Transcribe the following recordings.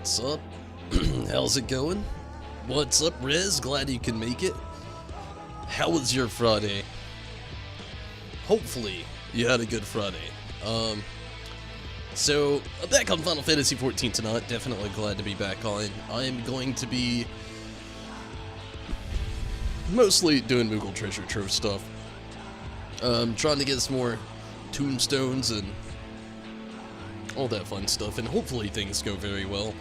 What's up? How's it going? What's up, Riz? Glad you can make it. How was your Friday? Hopefully, you had a good Friday. So, I'm back on Final Fantasy XIV tonight. Definitely glad to be back on. I am going to be mostly doing Moogle Treasure Trove stuff. Trying to get some more tombstones and all that fun stuff, and hopefully things go very well.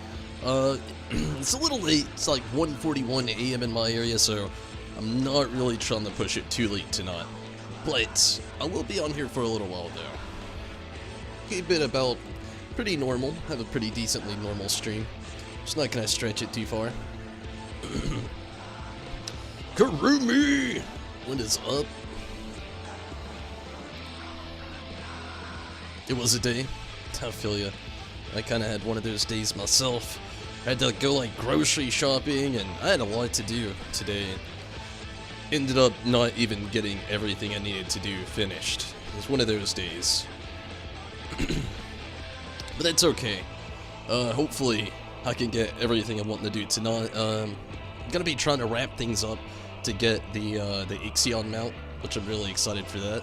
It's a little late. It's like 1:41 a.m. in my area, so I'm not really trying to push it too late tonight. But I will be on here for a little while, though. Keep it about pretty normal. Have a pretty decently normal stream. Just not gonna stretch it too far. Karumi! What is up? It was a day. I feel ya. I kinda had one of those days myself. I had to go like grocery shopping, and I had a lot to do today. Ended up not even getting everything I needed to do finished. It was one of those days. But that's okay. Hopefully I can get everything I'm wanting to do tonight. I'm gonna be trying to wrap things up to get the XIV mount, which I'm really excited for that.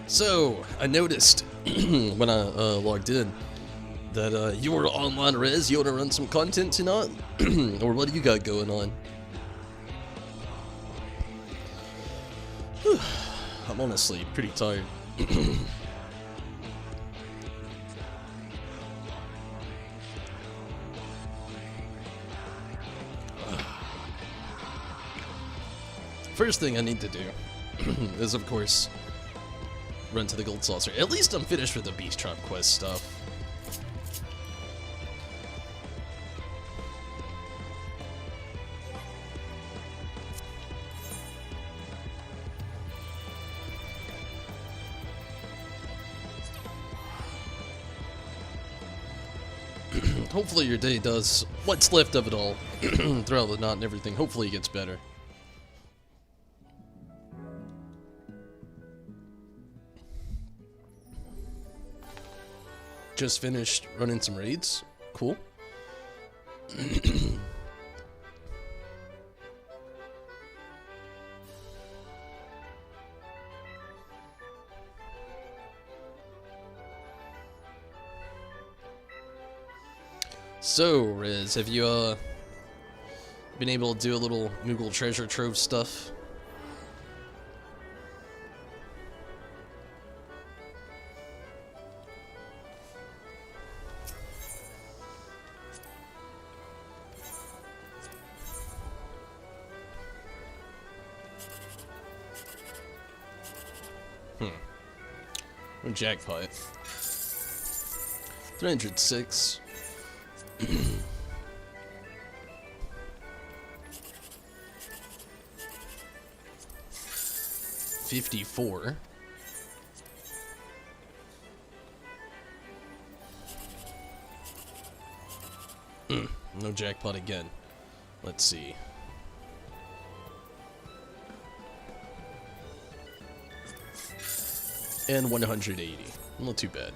So, I noticed when I logged in that you were online, Rez. You want to run some content tonight? Or what do you got going on? I'm honestly pretty tired. First thing I need to do is, of course, run to the Gold Saucer. At least I'm finished with the Beast Trap quest stuff. Hopefully your day does what's left of it all throughout the knot and everything. Hopefully it gets better. Just finished running some raids. Cool. So, Riz, have you been able to do a little Moogle Treasure Trove stuff? Jackpot. 306. 54. No jackpot again. Let's see. And 180. Not too bad.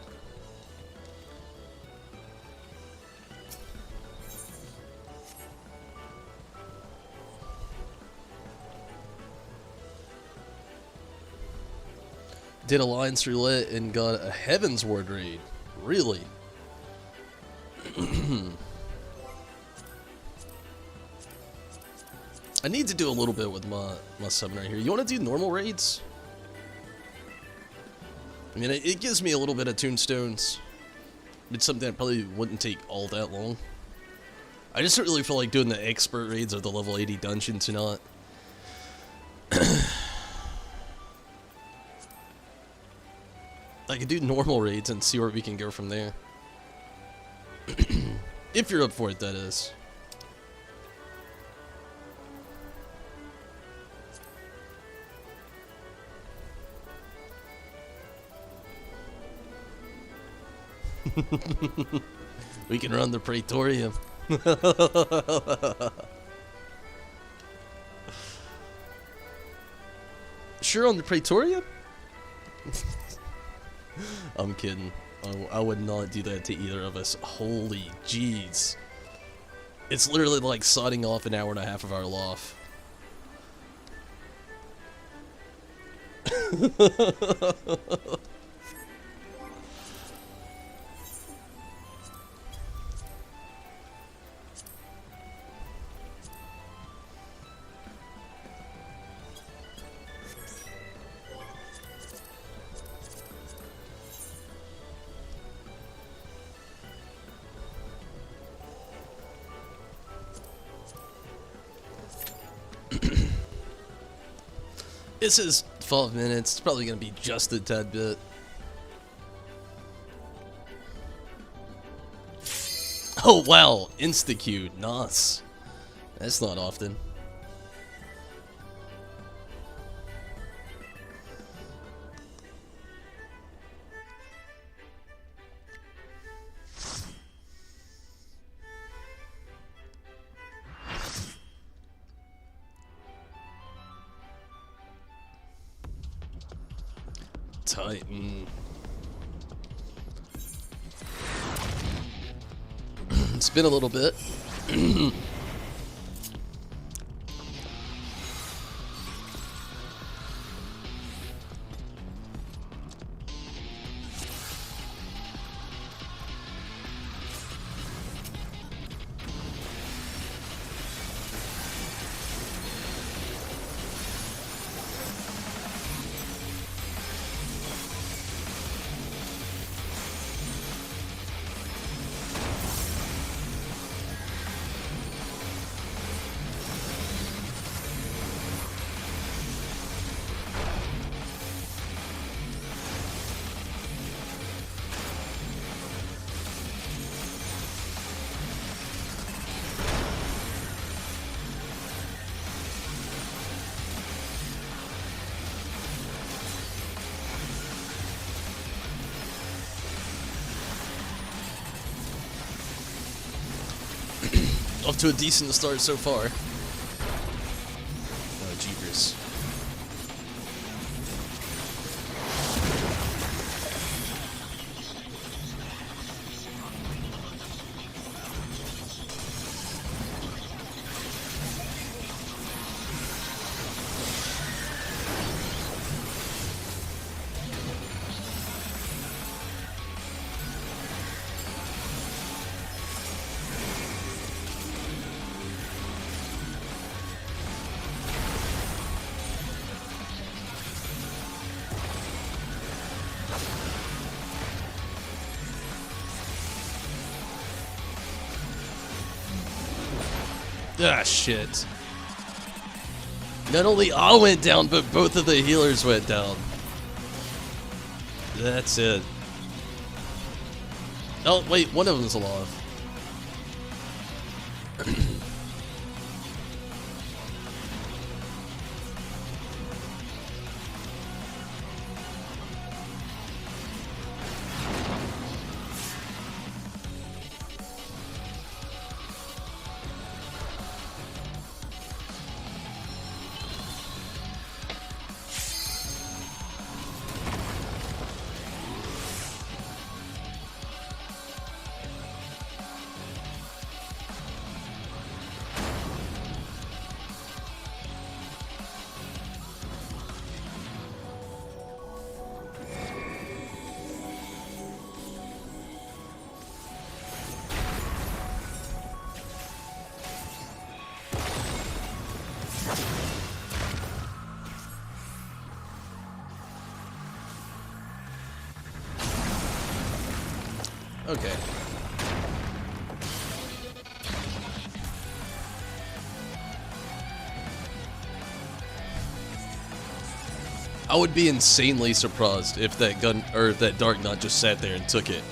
Did Alliance Roulette and got a Heaven's Ward raid. Really? I need to do a little bit with my summoner here. You want to do normal raids? I mean, it gives me a little bit of tombstones. It's something that probably wouldn't take all that long. I just don't really feel like doing the expert raids or the level 80 dungeon tonight. I could do normal raids and see where we can go from there. If you're up for it, that is. We can run the Praetorium. Sure, on the Praetorium? I'm kidding. I would not do that to either of us. Holy jeez. It's literally like sodding off an hour and a half of our loft. This is 12 minutes. It's probably going to be just a tad bit. Oh, wow. Insta-queued. Nice. That's not often. Titan. It's been a little bit. Off to a decent start so far. Oh, jeepers. Ah, shit. Not only I went down, but both of the healers went down. That's it. Oh, wait, one of them's alive. Okay. I would be insanely surprised if that gun or if that Dark Knight just sat there and took it.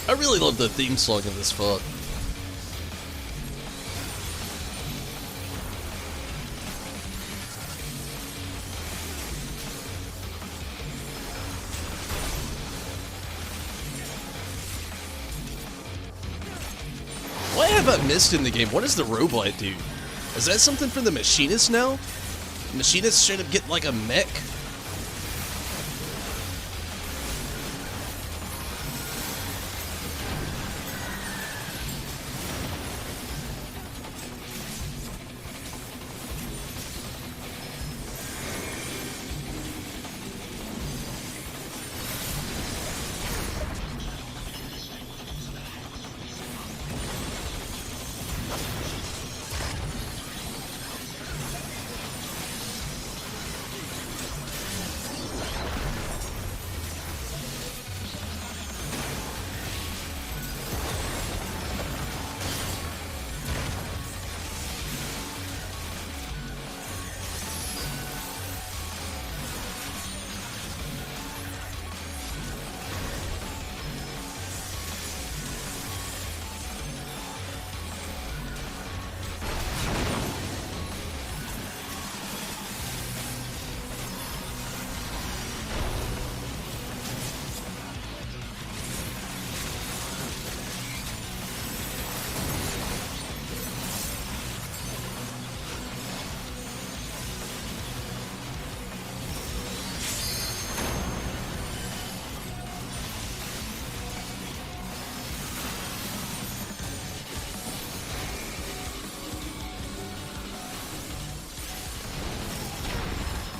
I really love the theme song of this font. What have I missed in the game? What does the robot do? Is that something for the machinist now? The machinist should have get like a mech?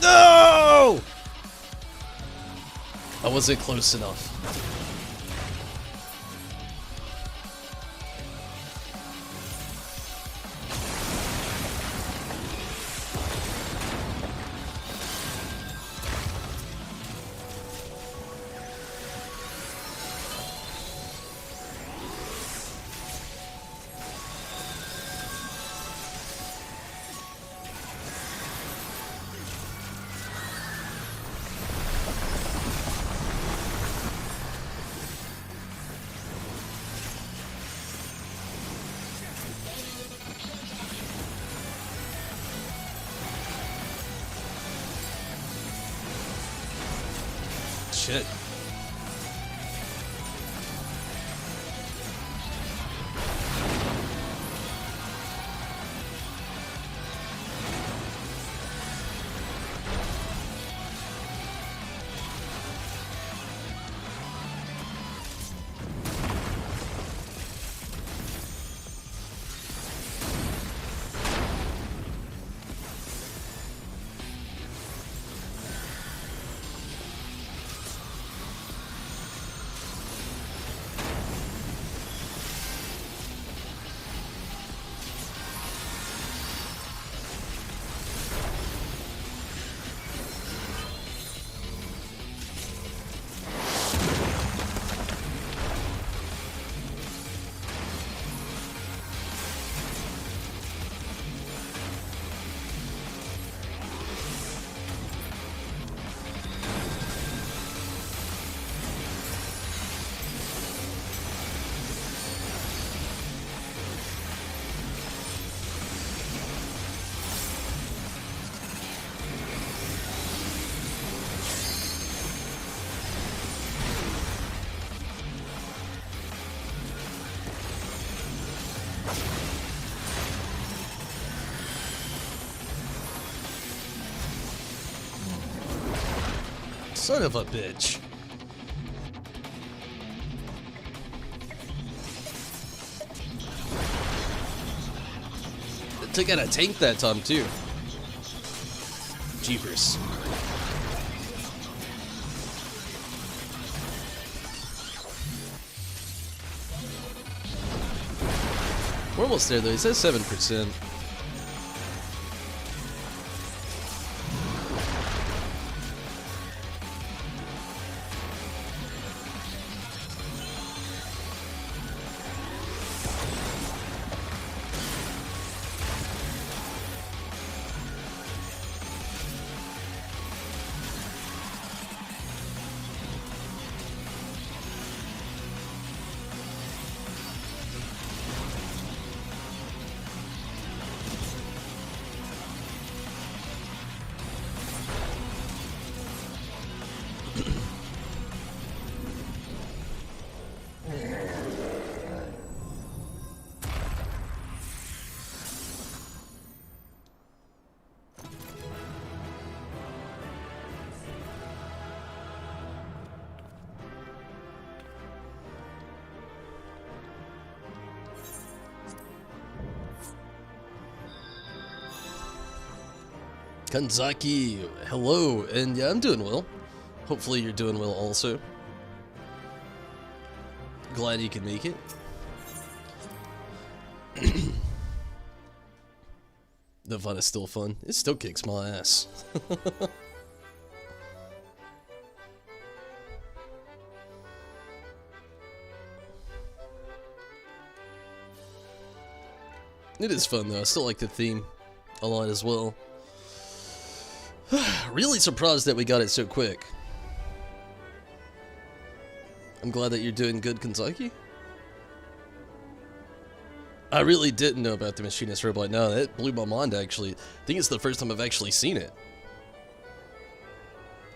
No! I wasn't close enough. Shit. Son of a bitch. It took out a tank that time too. Jeepers. We're almost there though, he says 7%. Kanzaki, hello, and yeah, I'm doing well. Hopefully you're doing well also. Glad you can make it. The fun is still fun. It still kicks my ass. It is fun though. I still like the theme a lot as well. Really surprised that we got it so quick. I'm glad that you're doing good, Kanzaki. I really didn't know about the Machinist Robot. No, that blew my mind actually. I think it's the first time I've actually seen it.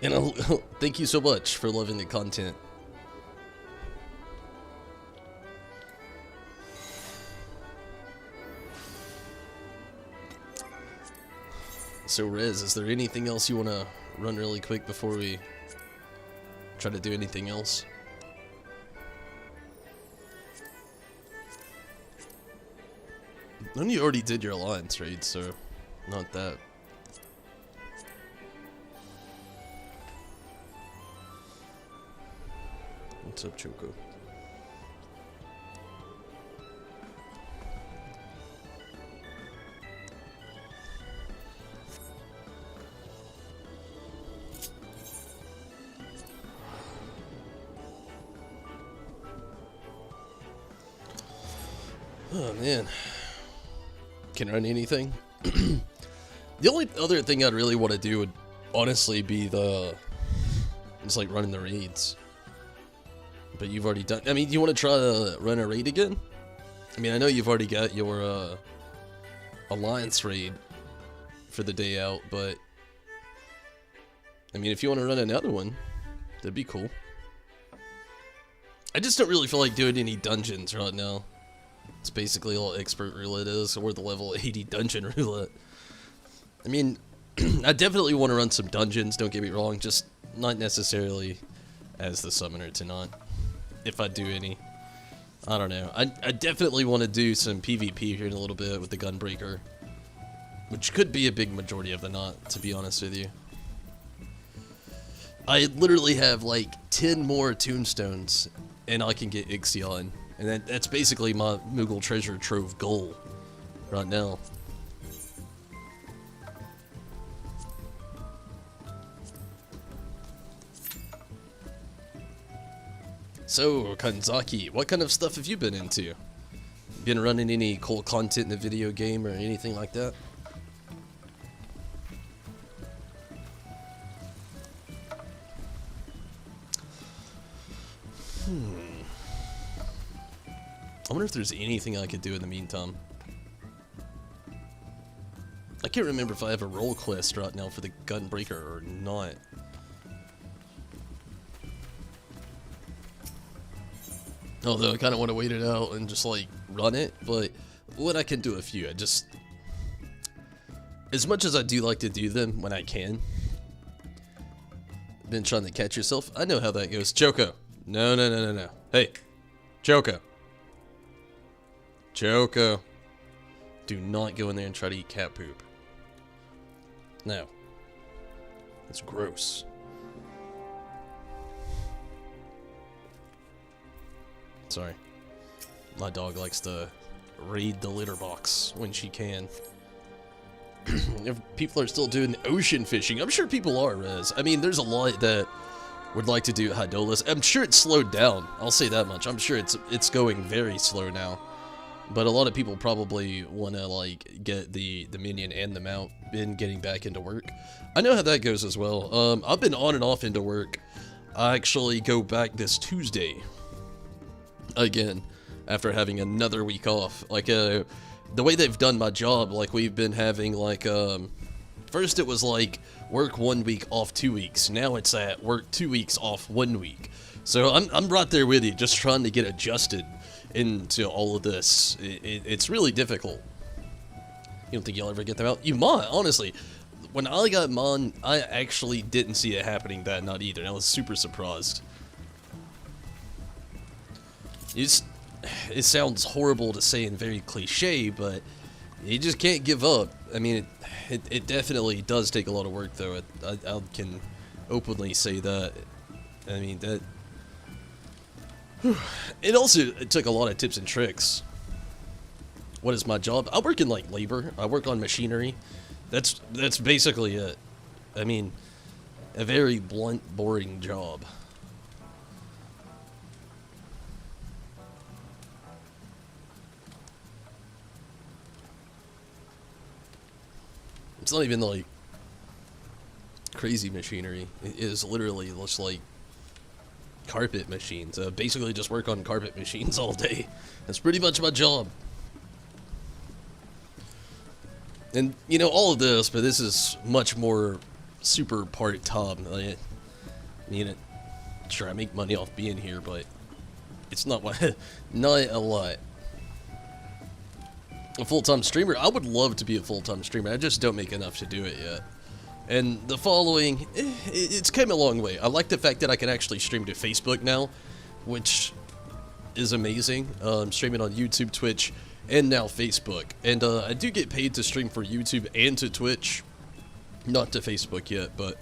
And thank you so much for loving the content. So Rez, is there anything else you want to run really quick before we try to do anything else? Then you already did your alliance raid, so not that. What's up, Choco? Oh man, can run anything. The only other thing I'd really want to do would honestly be just like running the raids. But you've already done. I mean, do you want to try to run a raid again? I mean, I know you've already got your alliance raid for the day out, but I mean, if you want to run another one, that'd be cool. I just don't really feel like doing any dungeons right now. It's basically all expert roulette is, or the level 80 dungeon roulette. I mean, I definitely want to run some dungeons, don't get me wrong, just not necessarily as the summoner tonight. If I do any. I don't know. I definitely want to do some PvP here in a little bit with the Gunbreaker. Which could be a big majority of the night, to be honest with you. I literally have like 10 more tombstones, and I can get XIV. And that's basically my Moogle treasure trove goal right now. So, Kanzaki, what kind of stuff have you been into? Been running any cool content in the video game or anything like that? I wonder if there's anything I could do in the meantime. I can't remember if I have a role quest right now for the Gunbreaker or not. Although I kind of want to wait it out and just like run it, but what I can do a few, as much as I do like to do them when I can. Been trying to catch yourself. I know how that goes. Choco. No. Hey. Choco. Choco. Do not go in there and try to eat cat poop. No. It's gross. Sorry. My dog likes to raid the litter box when she can. If people are still doing ocean fishing, I'm sure people are, Rez. I mean, there's a lot that would like to do Hydolis. I'm sure it's slowed down. I'll say that much. I'm sure it's going very slow now. But a lot of people probably want to like get the minion and the mount in getting back into work. I know how that goes as well. I've been on and off into work. I actually go back this Tuesday again after having another week off. Like the way they've done my job, like we've been having like first it was like work 1 week, off 2 weeks. Now it's at work 2 weeks, off 1 week. So I'm right there with you, just trying to get adjusted into all of this. It's really difficult. You don't think you'll ever get them out? You might, honestly. When I got mine, I actually didn't see it happening that night either, and I was super surprised. It sounds horrible to say and very cliche, but you just can't give up. I mean, it definitely does take a lot of work, though. I can openly say that. I mean, that... It took a lot of tips and tricks. What is my job? I work in, like, labor. I work on machinery. That's basically it. I mean, a very blunt, boring job. It's not even, like, crazy machinery. It is literally just, like, carpet machines. Basically just work on carpet machines all day. That's pretty much my job. And, you know, all of this, but this is much more super part-time. I mean, sure, I make money off being here, but it's not not a lot. A full-time streamer? I would love to be a full-time streamer. I just don't make enough to do it yet. And the following, it's come a long way. I like the fact that I can actually stream to Facebook now, which is amazing. I'm streaming on YouTube, Twitch, and now Facebook. And I do get paid to stream for YouTube and to Twitch. Not to Facebook yet, but...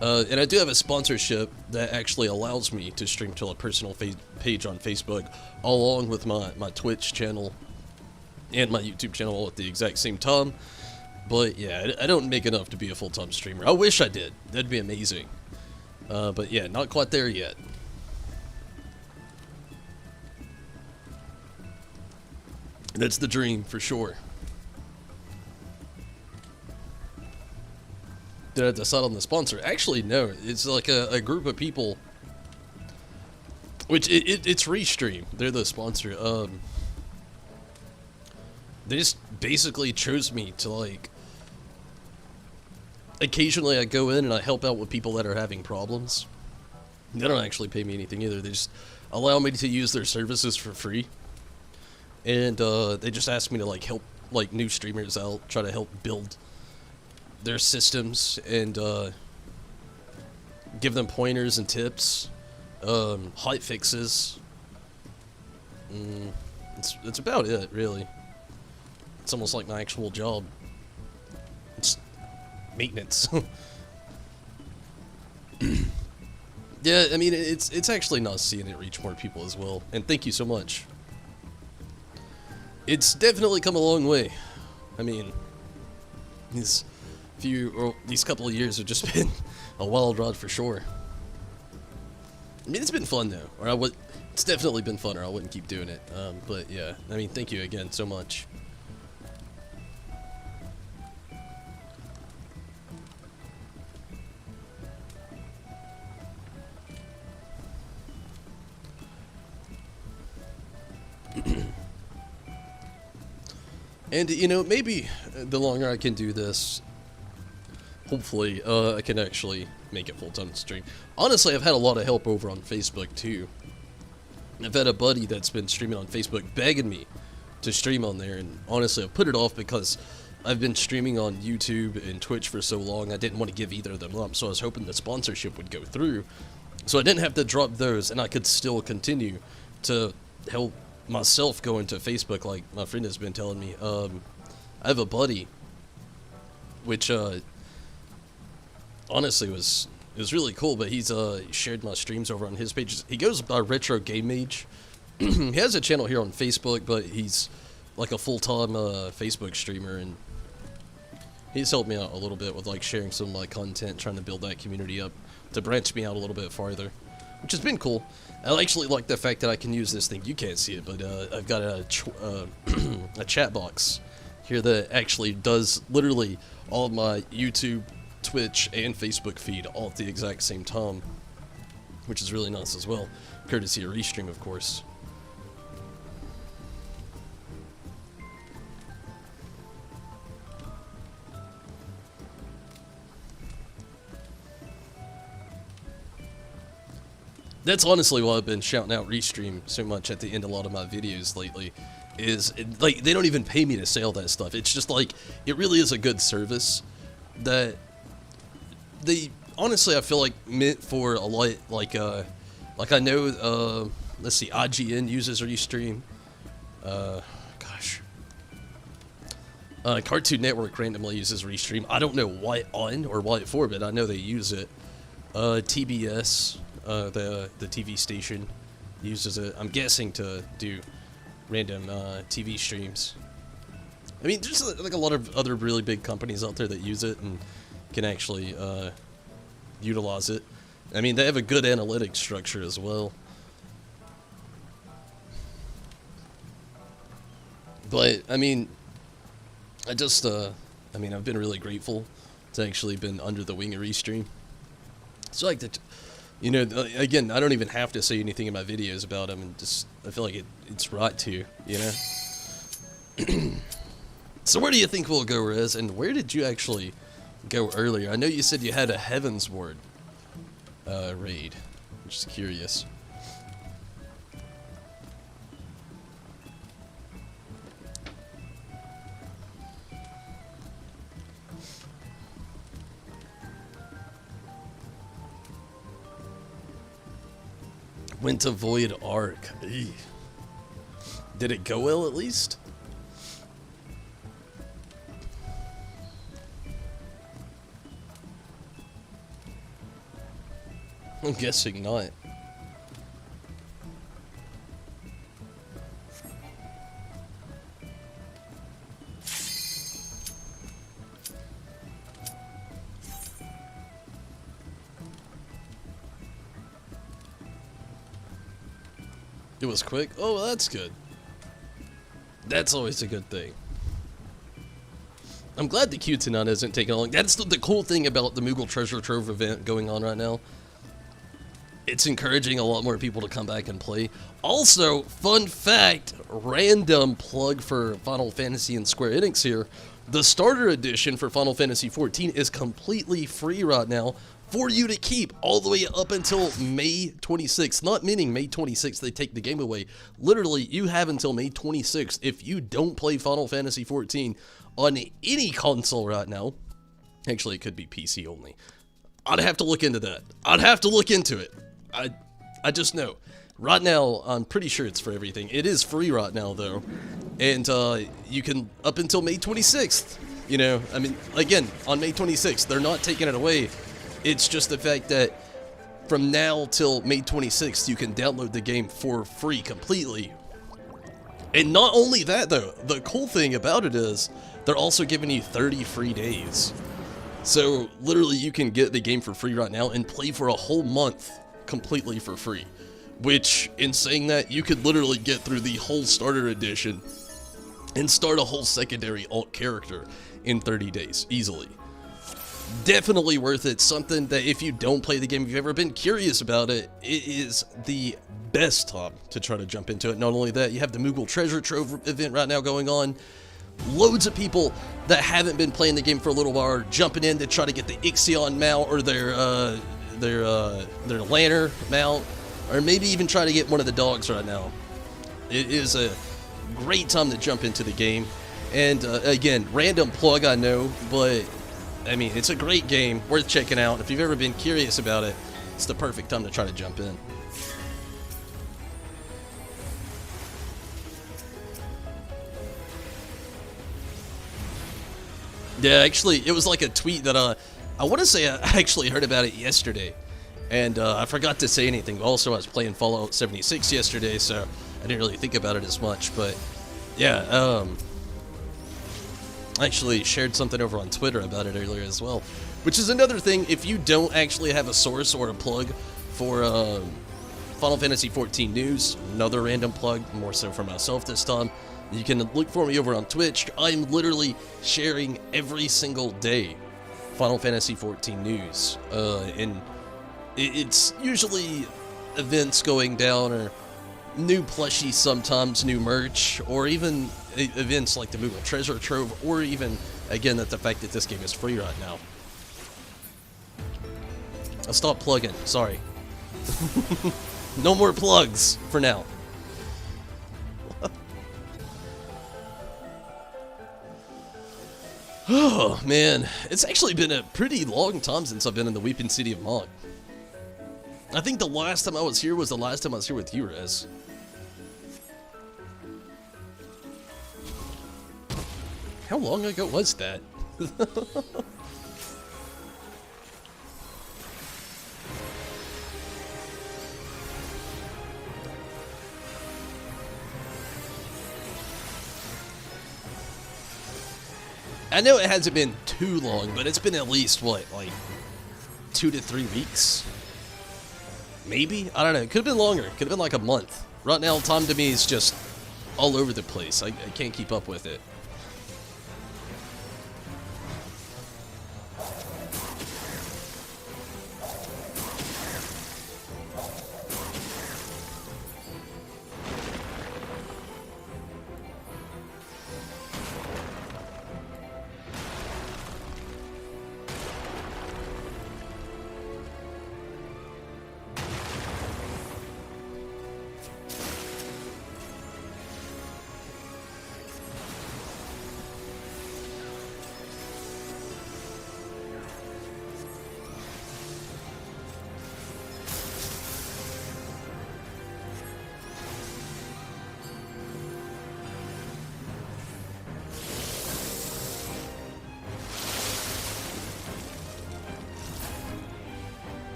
and I do have a sponsorship that actually allows me to stream to a personal page on Facebook, along with my Twitch channel and my YouTube channel all at the exact same time. But yeah, I don't make enough to be a full-time streamer. I wish I did. That'd be amazing. But yeah, not quite there yet. That's the dream, for sure. Did I decide on the sponsor? Actually, no. It's like a group of people. Which, it's Restream. They're the sponsor. They just basically chose me to, like... Occasionally I go in and I help out with people that are having problems. They don't actually pay me anything either. They just allow me to use their services for free. And they just ask me to, like, help, like, new streamers out. Try to help build their systems and give them pointers and tips. Hot fixes. It's about it, really. It's almost like my actual job. It's maintenance. Yeah, I mean, it's actually nice seeing it reach more people as well. And thank you so much. It's definitely come a long way. I mean, these couple of years have just been a wild ride for sure. I mean, it's been fun though, or it's definitely been fun, or I wouldn't keep doing it. But yeah, I mean, thank you again so much. And, you know, maybe the longer I can do this, hopefully, I can actually make it full-time stream. Honestly, I've had a lot of help over on Facebook, too. I've had a buddy that's been streaming on Facebook begging me to stream on there, and honestly, I've put it off because I've been streaming on YouTube and Twitch for so long, I didn't want to give either of them up, so I was hoping the sponsorship would go through. So I didn't have to drop those, and I could still continue to help myself go into Facebook, like my friend has been telling me. I have a buddy, which honestly was really cool, but he's shared my streams over on his page. He goes by Retro Game Mage. He has a channel here on Facebook, but he's like a full-time Facebook streamer, and he's helped me out a little bit with like sharing some of my content, trying to build that community up to branch me out a little bit farther, which has been cool. I actually like the fact that I can use this thing. You can't see it, but I've got a chat box here that actually does literally all of my YouTube, Twitch, and Facebook feed all at the exact same time, which is really nice as well. Courtesy of Restream, of course. That's honestly why I've been shouting out Restream so much at the end of a lot of my videos lately, is, like, they don't even pay me to say all that stuff. It's just, like, it really is a good service that they, honestly, I feel like meant for a lot, like I know, let's see, IGN uses Restream, gosh. Cartoon Network randomly uses Restream. I don't know why on or why for, but I know they use it. TBS, the TV station, uses it. I'm guessing to do random TV streams. I mean, there's like a lot of other really big companies out there that use it and can actually utilize it. I mean, they have a good analytics structure as well. But, I mean, I mean, I've been really grateful to actually been under the wing of Restream. It's like that, you know, again, I don't even have to say anything in my videos about them, and just, I feel like it's right to, you know? So where do you think we'll go, Rez, and where did you actually go earlier? I know you said you had a Heaven's Ward raid. I'm just curious. Went to Void Arc. Eey. Did it go well at least? I'm guessing not. It was quick? Oh, well, that's good. That's always a good thing. I'm glad the Q-Tenon isn't taking long. That's the cool thing about the Moogle Treasure Trove event going on right now. It's encouraging a lot more people to come back and play. Also, fun fact, random plug for Final Fantasy and Square Enix here. The starter edition for Final Fantasy XIV is completely free right now for you to keep all the way up until May 26th. Not meaning May 26th they take the game away. Literally, you have until May 26th if you don't play Final Fantasy XIV on any console right now. Actually, it could be PC only. I'd have to look into that. I'd have to look into it. I just know. Right now, I'm pretty sure it's for everything. It is free right now, though. And you can, up until May 26th, you know, I mean, again, on May 26th, they're not taking it away. It's just the fact that from now till May 26th, you can download the game for free completely. And not only that, though, the cool thing about it is they're also giving you 30 free days. So, literally, you can get the game for free right now and play for a whole month completely for free. Which, in saying that, you could literally get through the whole starter edition and start a whole secondary alt character in 30 days, easily. Definitely worth it. Something that if you don't play the game, if you've ever been curious about it, it is the best time to try to jump into it. Not only that, you have the Moogle Treasure Trove event right now going on. Loads of people that haven't been playing the game for a little while are jumping in to try to get the XIV mount or their lantern mount, or maybe even try to get one of the dogs right now. It is a great time to jump into the game. And again, random plug, I know, but I mean, it's a great game, worth checking out. If you've ever been curious about it, it's the perfect time to try to jump in. Yeah, actually, it was like a tweet that I want to say I actually heard about it yesterday, and I forgot to say anything. Also, I was playing Fallout 76 yesterday, so I didn't really think about it as much. But yeah, I actually shared something over on Twitter about it earlier as well, which is another thing. If you don't actually have a source or a plug for Final Fantasy XIV news, another random plug, more so for myself this time, you can look for me over on Twitch. I'm literally sharing every single day Final Fantasy XIV news, and it's usually events going down, or new plushies sometimes, new merch, or even events like the Moogle Treasure Trove, or even, again, the fact that this game is free right now. I'll stop plugging, sorry. No more plugs for now. Oh, man. It's actually been a pretty long time since I've been in the Weeping City of Mog. I think the last time I was here was the last time I was here with you, Rez. How long ago was that? I know it hasn't been too long, but it's been at least, what, like 2 to 3 weeks? Maybe? I don't know. It could have been longer. Could have been like a month. Right now, time to me is just all over the place. I can't keep up with it.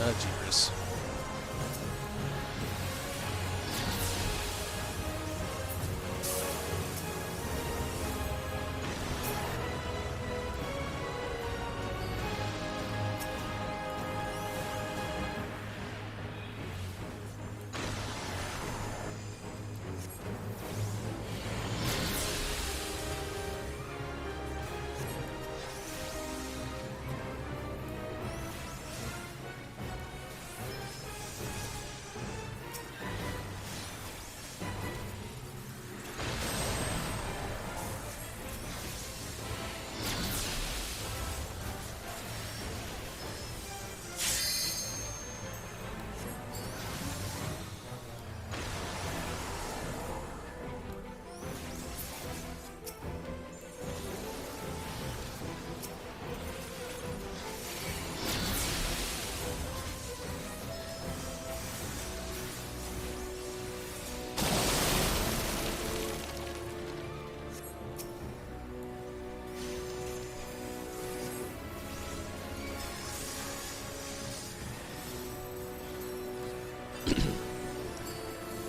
Ah, jeepers.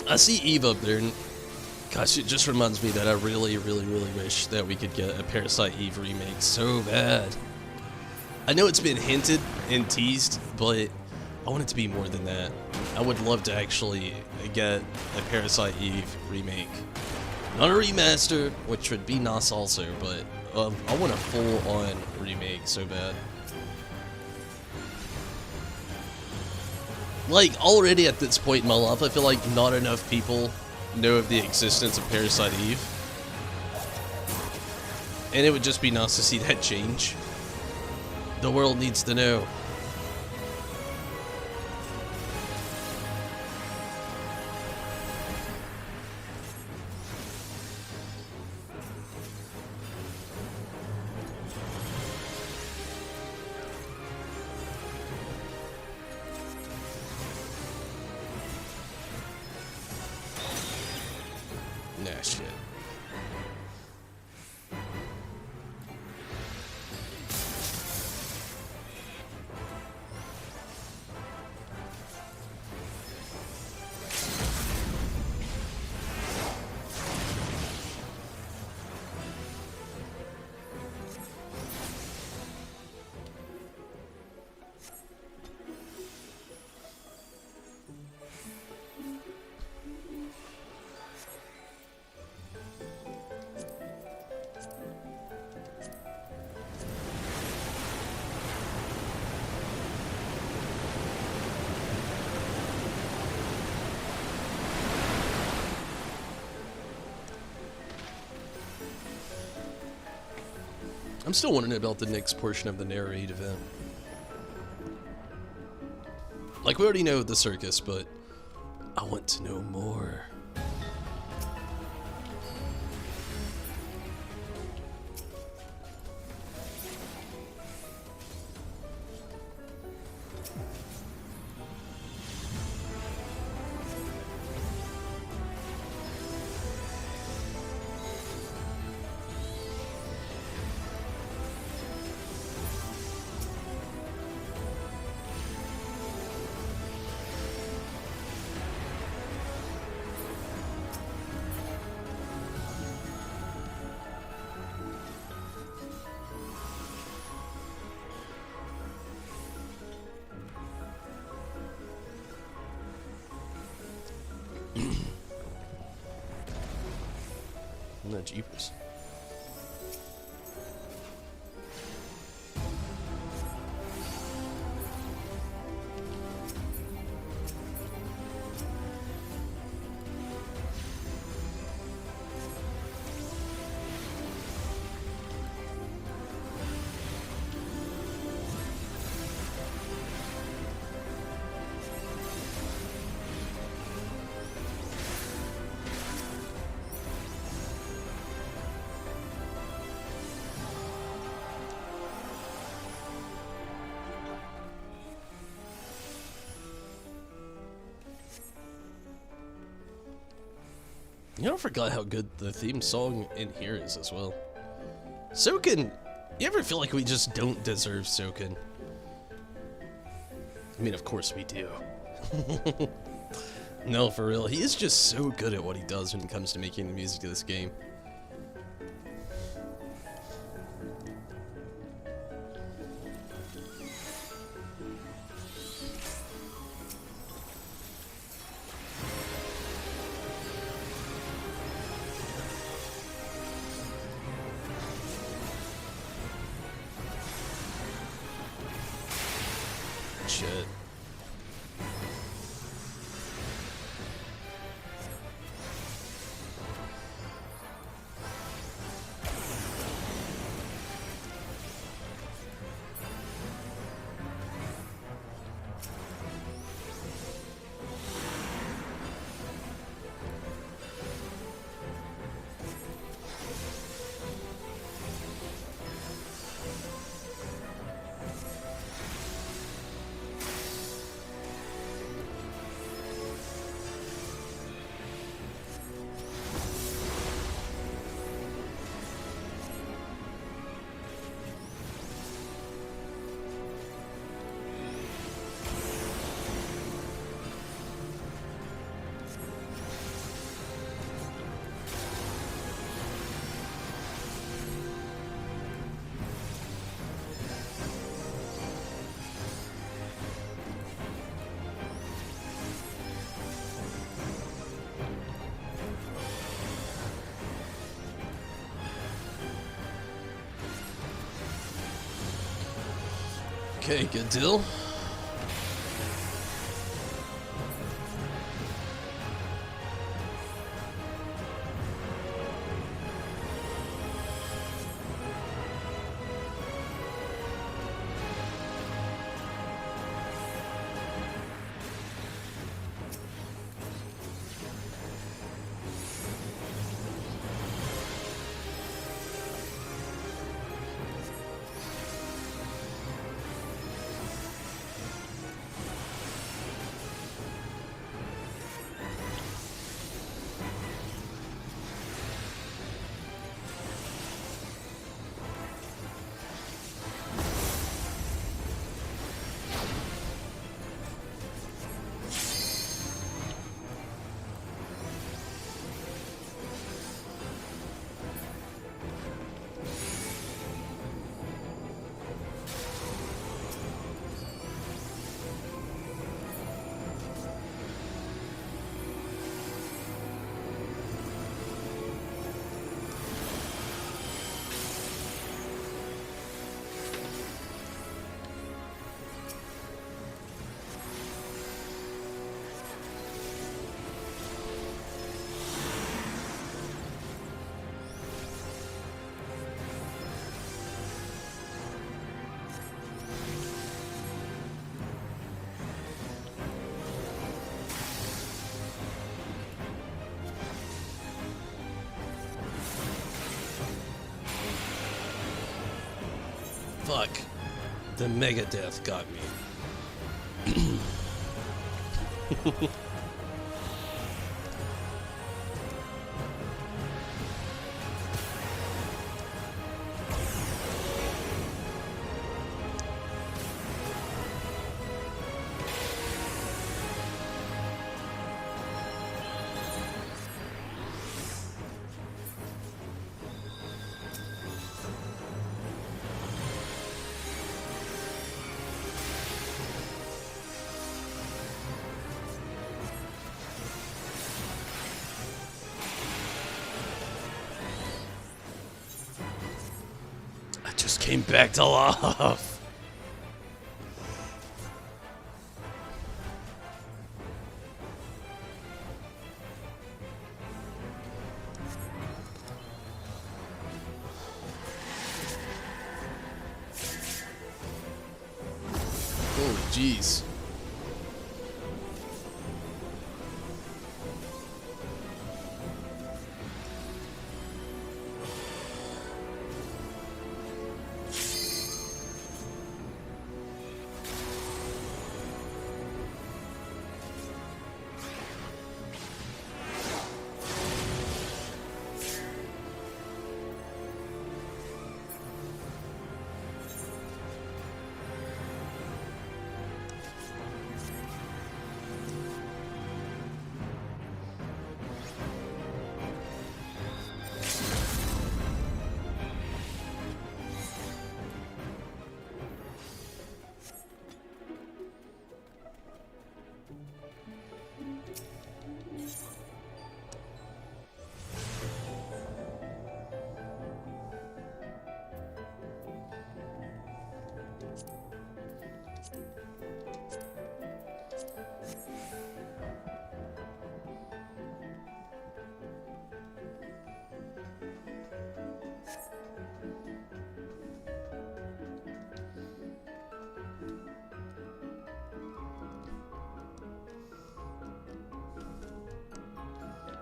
I see Eve up there, and gosh, it just reminds me that I really, really, really wish that we could get a Parasite Eve remake so bad. I know it's been hinted and teased, but I want it to be more than that. I would love to actually get a Parasite Eve remake. Not a remaster, which would be nice also, but I want a full-on remake so bad. Like, already at this point in my life, I feel like not enough people know of the existence of Parasite Eve. And it would just be nice to see that change. The world needs to know. Nah, shit. I'm still wondering about the next portion of the narrate event. Like, we already know the circus, but I want to know more. No, jeepers. You know, I forgot how good the theme song in here is as well. Soken! You ever feel like we just don't deserve Soken? I mean, of course we do. No, for real. He is just so good at what he does when it comes to making the music of this game. Shit. Okay, good deal. Fuck. The Mega Death got me. came back to life. Oh, jeez.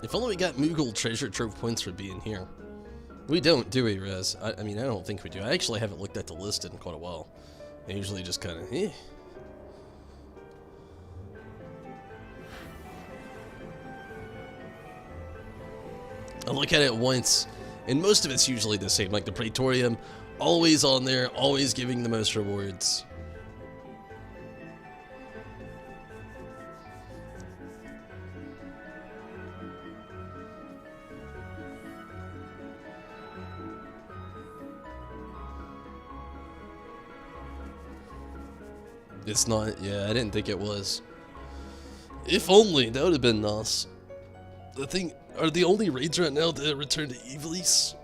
If only we got Moogle treasure trove points for being here. We don't, do we, Rez? I mean, I don't think we do. I actually haven't looked at the list in quite a while. I usually just kind of, I look at it once, and most of it's usually the same. Like the Praetorium, always on there, always giving the most rewards. It's not, yeah, I didn't think it was. If only, that would have been nice. The thing, are the only raids right now that return to Evilise?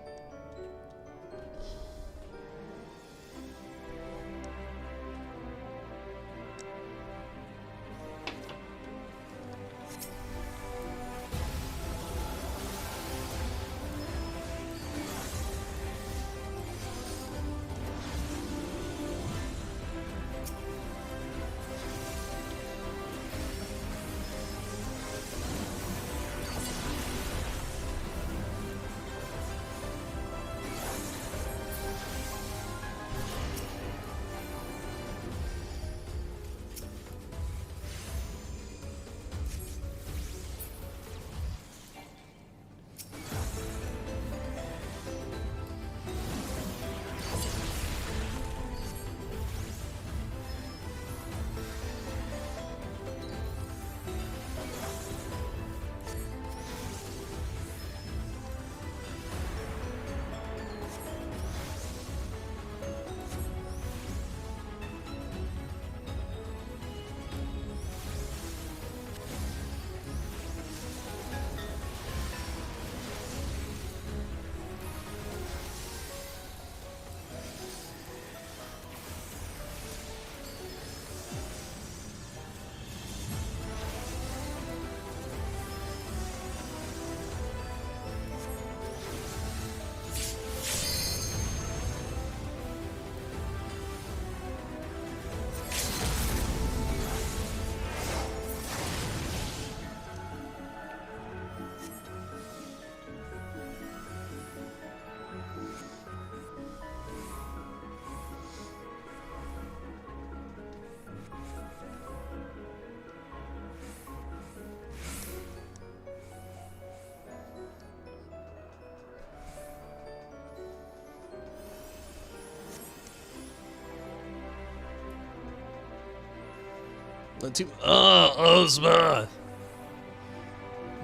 Not too. Ozma!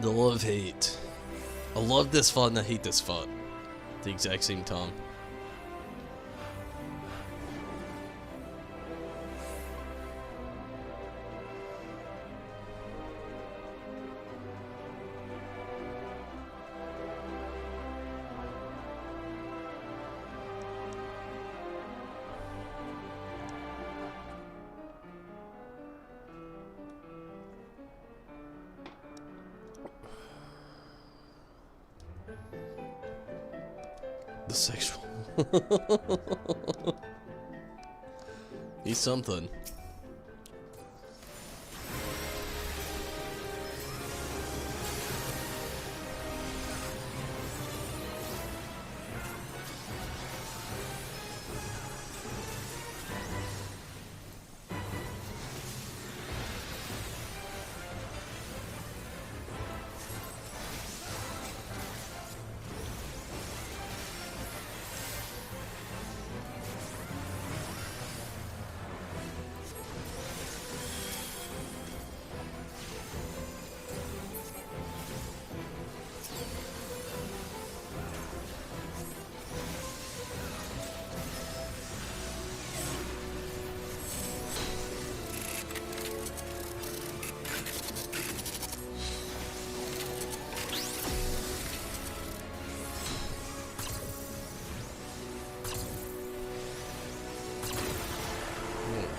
The love-hate. I love this font and I hate this font at the exact same time. sexual. He's something.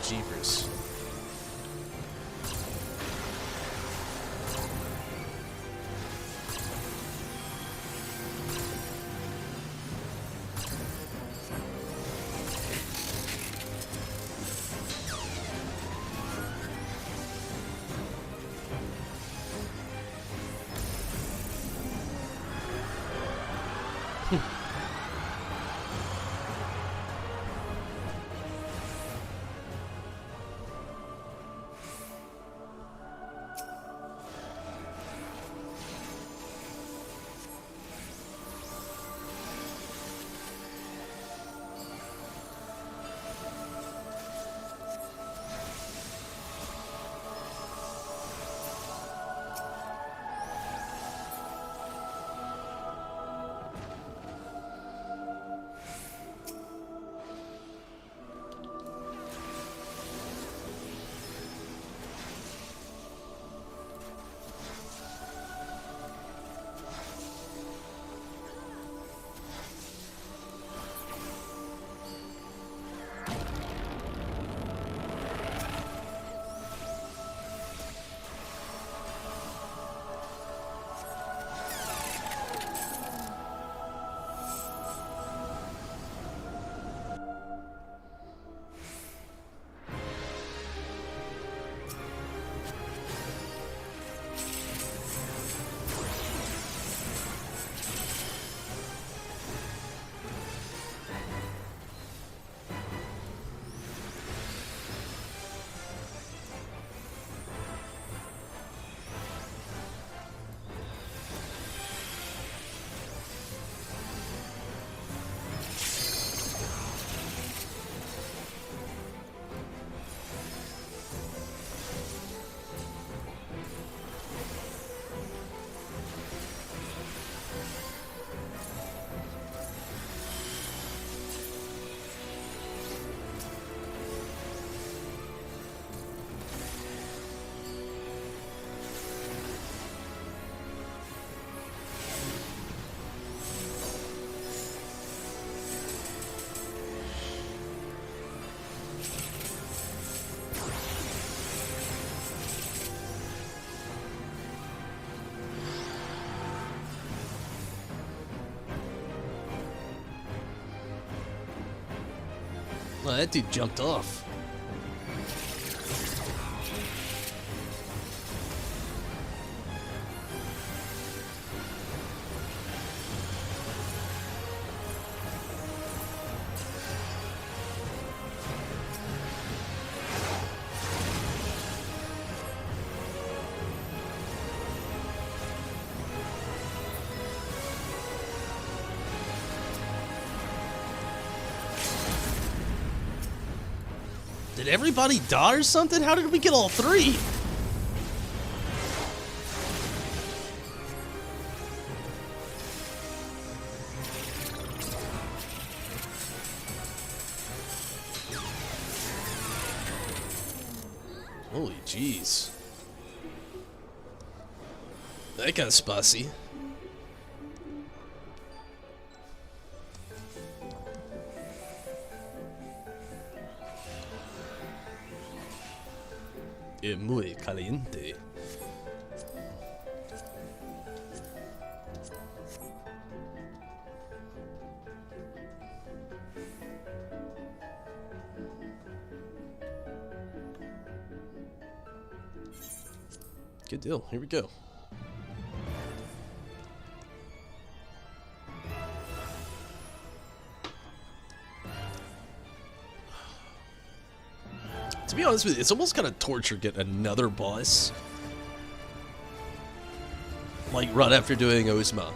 Jeepers. Oh, that dude jumped off. Did everybody die or something? How did we get all three? Holy jeez. That got spicy. Muy caliente. Good deal. Here we go. To be honest with you, it's almost kind of torture getting another boss. Like, right after doing Ozma.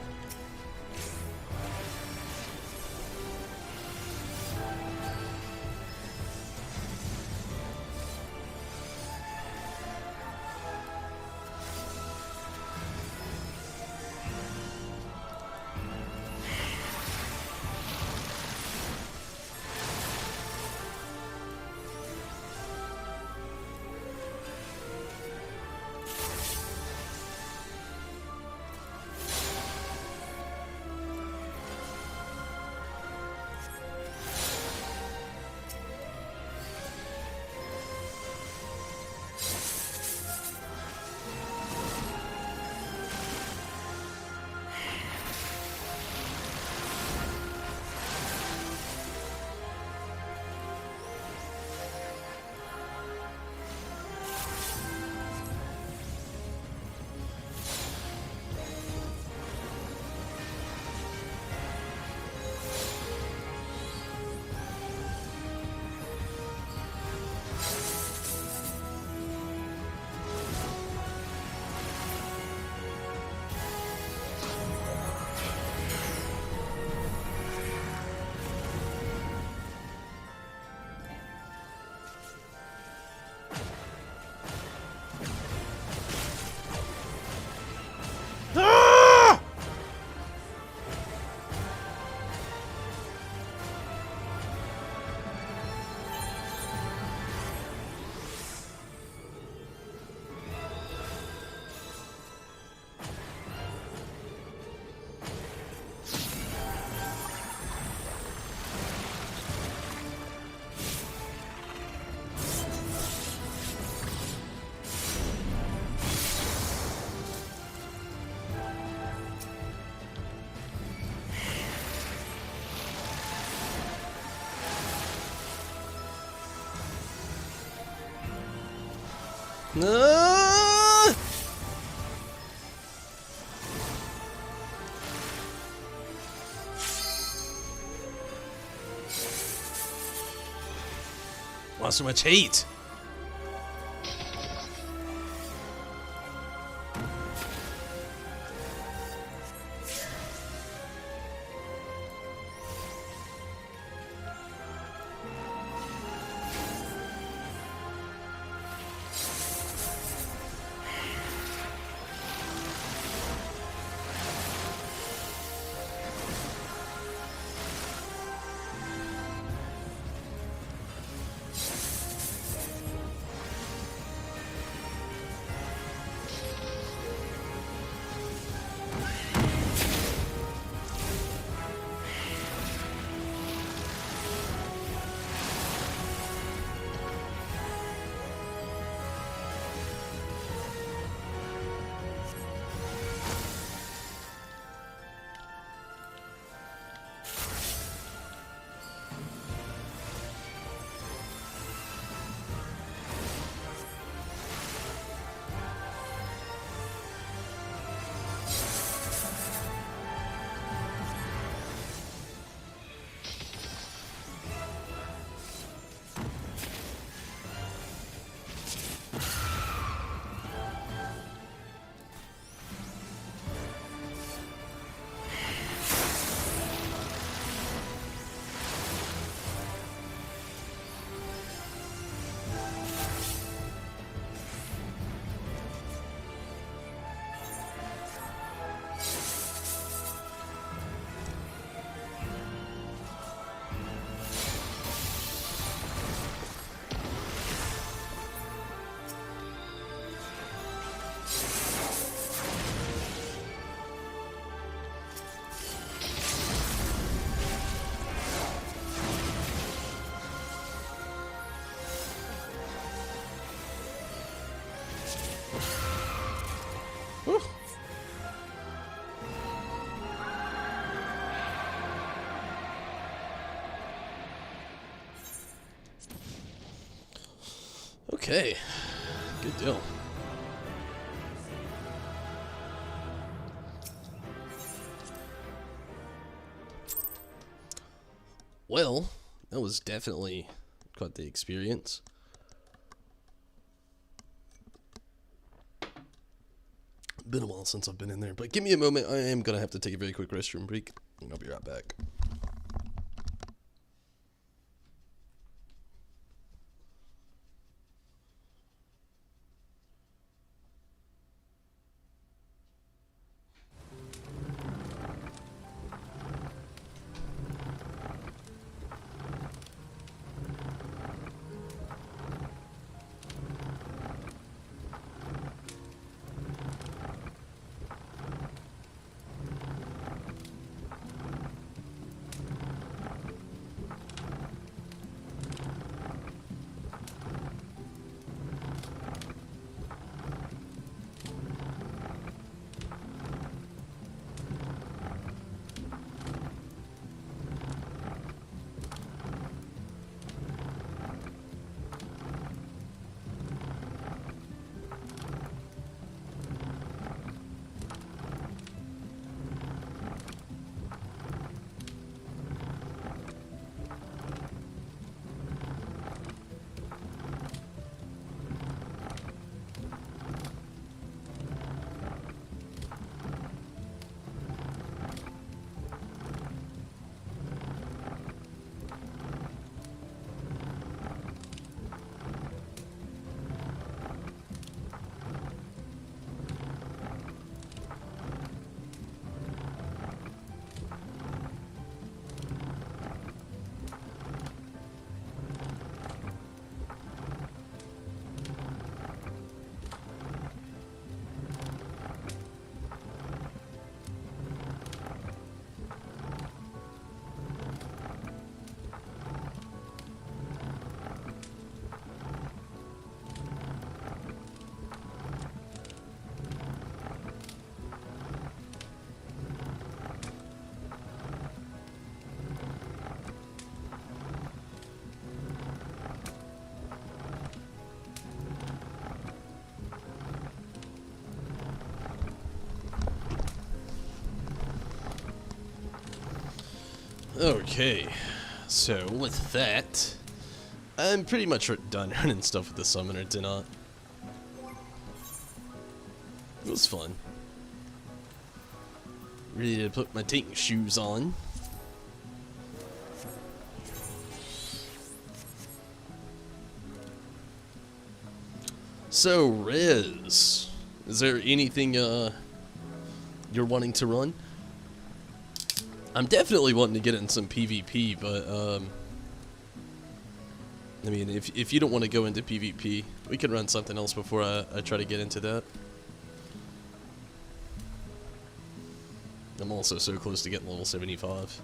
Why so much hate? Whew. Okay, good deal. Well, that was definitely quite the experience. Been a while since I've been in there, but give me a moment. I am gonna have to take a very quick restroom break, and I'll be right back. Okay, so with that, I'm pretty much done running stuff with the summoner, did not. It was fun. Ready to put my tank shoes on. So, Rez, is there anything you're wanting to run? I'm definitely wanting to get in some PvP, but I mean, if you don't want to go into PvP, we can run something else before I try to get into that. I'm also so close to getting level 75.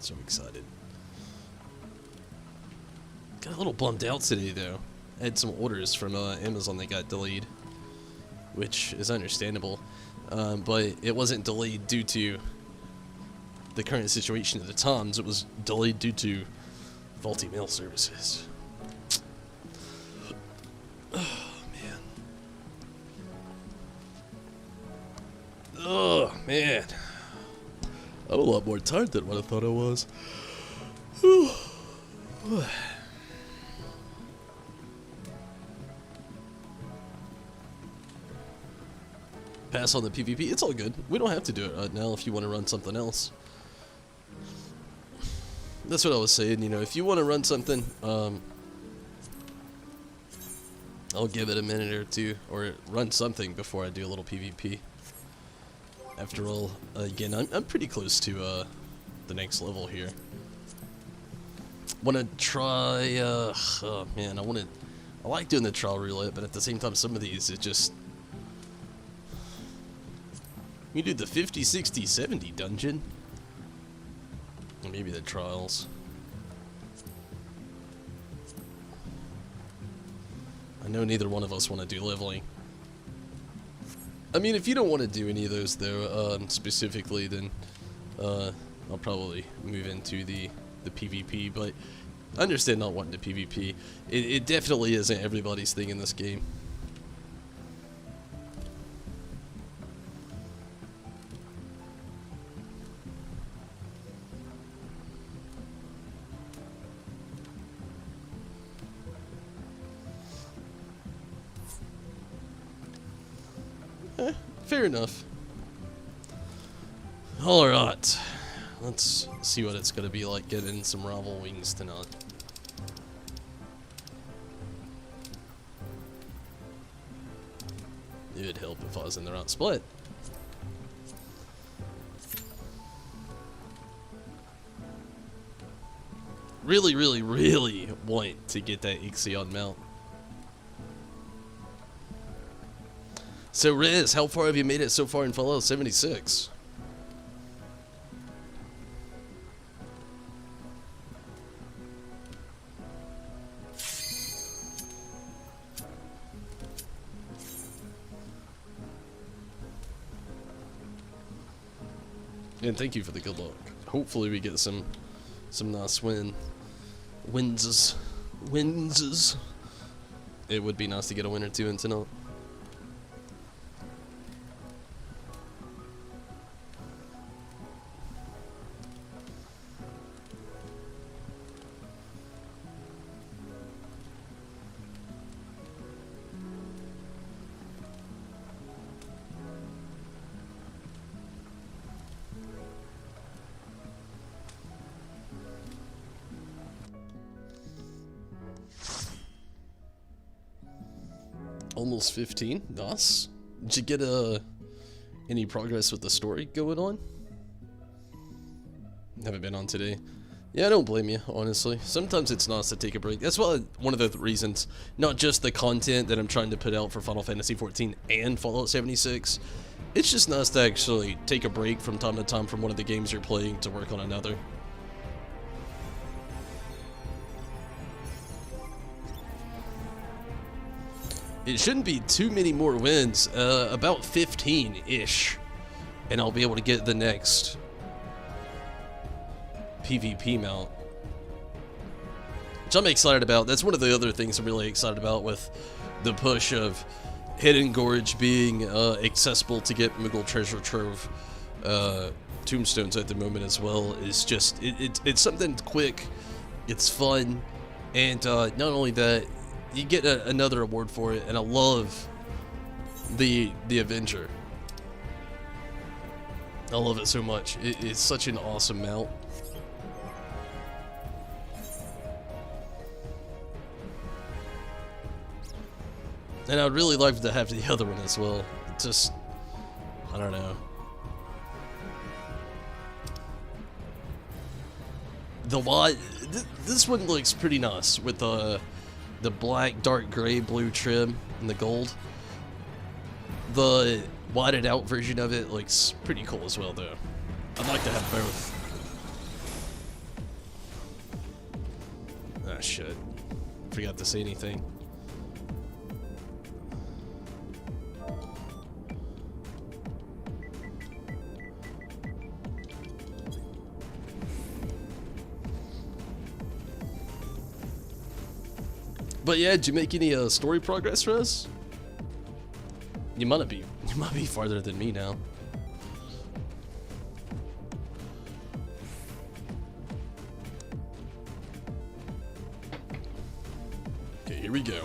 So excited. Got a little bummed out today, though. I had some orders from Amazon that got delayed, which is understandable. But it wasn't delayed due to the current situation at the Times. It was delayed due to faulty mail services. Oh, man. Oh, man. I'm a lot more tired than what I thought I was. Pass on the PvP. It's all good. We don't have to do it right now if you want to run something else. That's what I was saying, you know, if you want to run something, I'll give it a minute or two, or run something before I do a little PvP. After all, again, I'm pretty close to the next level here. Want to try, oh man, I like doing the trial roulette, but at the same time, some of these, it just... You do the 50, 60, 70 dungeon. Or maybe the trials. I know neither one of us want to do leveling. I mean, if you don't want to do any of those, though, specifically, then I'll probably move into the PvP, but I understand not wanting to PvP. It definitely isn't everybody's thing in this game. Fair enough. Alright. Let's see what it's gonna be like getting some rival wings tonight. It would help if I was in the right split. Really, really, really want to get that XIV mount. So Riz, how far have you made it so far in Fallout 76? And thank you for the good luck. Hopefully we get some nice wins. It would be nice to get a win or two in tonight. Almost 15. Nice. Did you get any progress with the story going on? Haven't been on today. Yeah, I don't blame you, honestly. Sometimes it's nice to take a break. That's why one of the reasons, not just the content that I'm trying to put out for Final Fantasy XIV and Fallout 76. It's just nice to actually take a break from time to time from one of the games you're playing to work on another. It shouldn't be too many more wins, about 15-ish, and I'll be able to get the next PvP mount, which I'm excited about. That's one of the other things I'm really excited about with the push of Hidden Gorge being accessible to get Moogle Treasure Trove tombstones at the moment as well. Is just, it's something quick, it's fun, and not only that, you get another award for it, and I love the Avenger. I love it so much. It's such an awesome mount. And I'd really like to have the other one as well. Just, I don't know. The white, this one looks pretty nice with the black, dark gray, blue trim, and the gold. The whited out version of it looks pretty cool as well, though. I'd like to have both. Ah, shit. Forgot to say anything. But yeah, did you make any story progress, Rez? You might be farther than me now. Okay, here we go.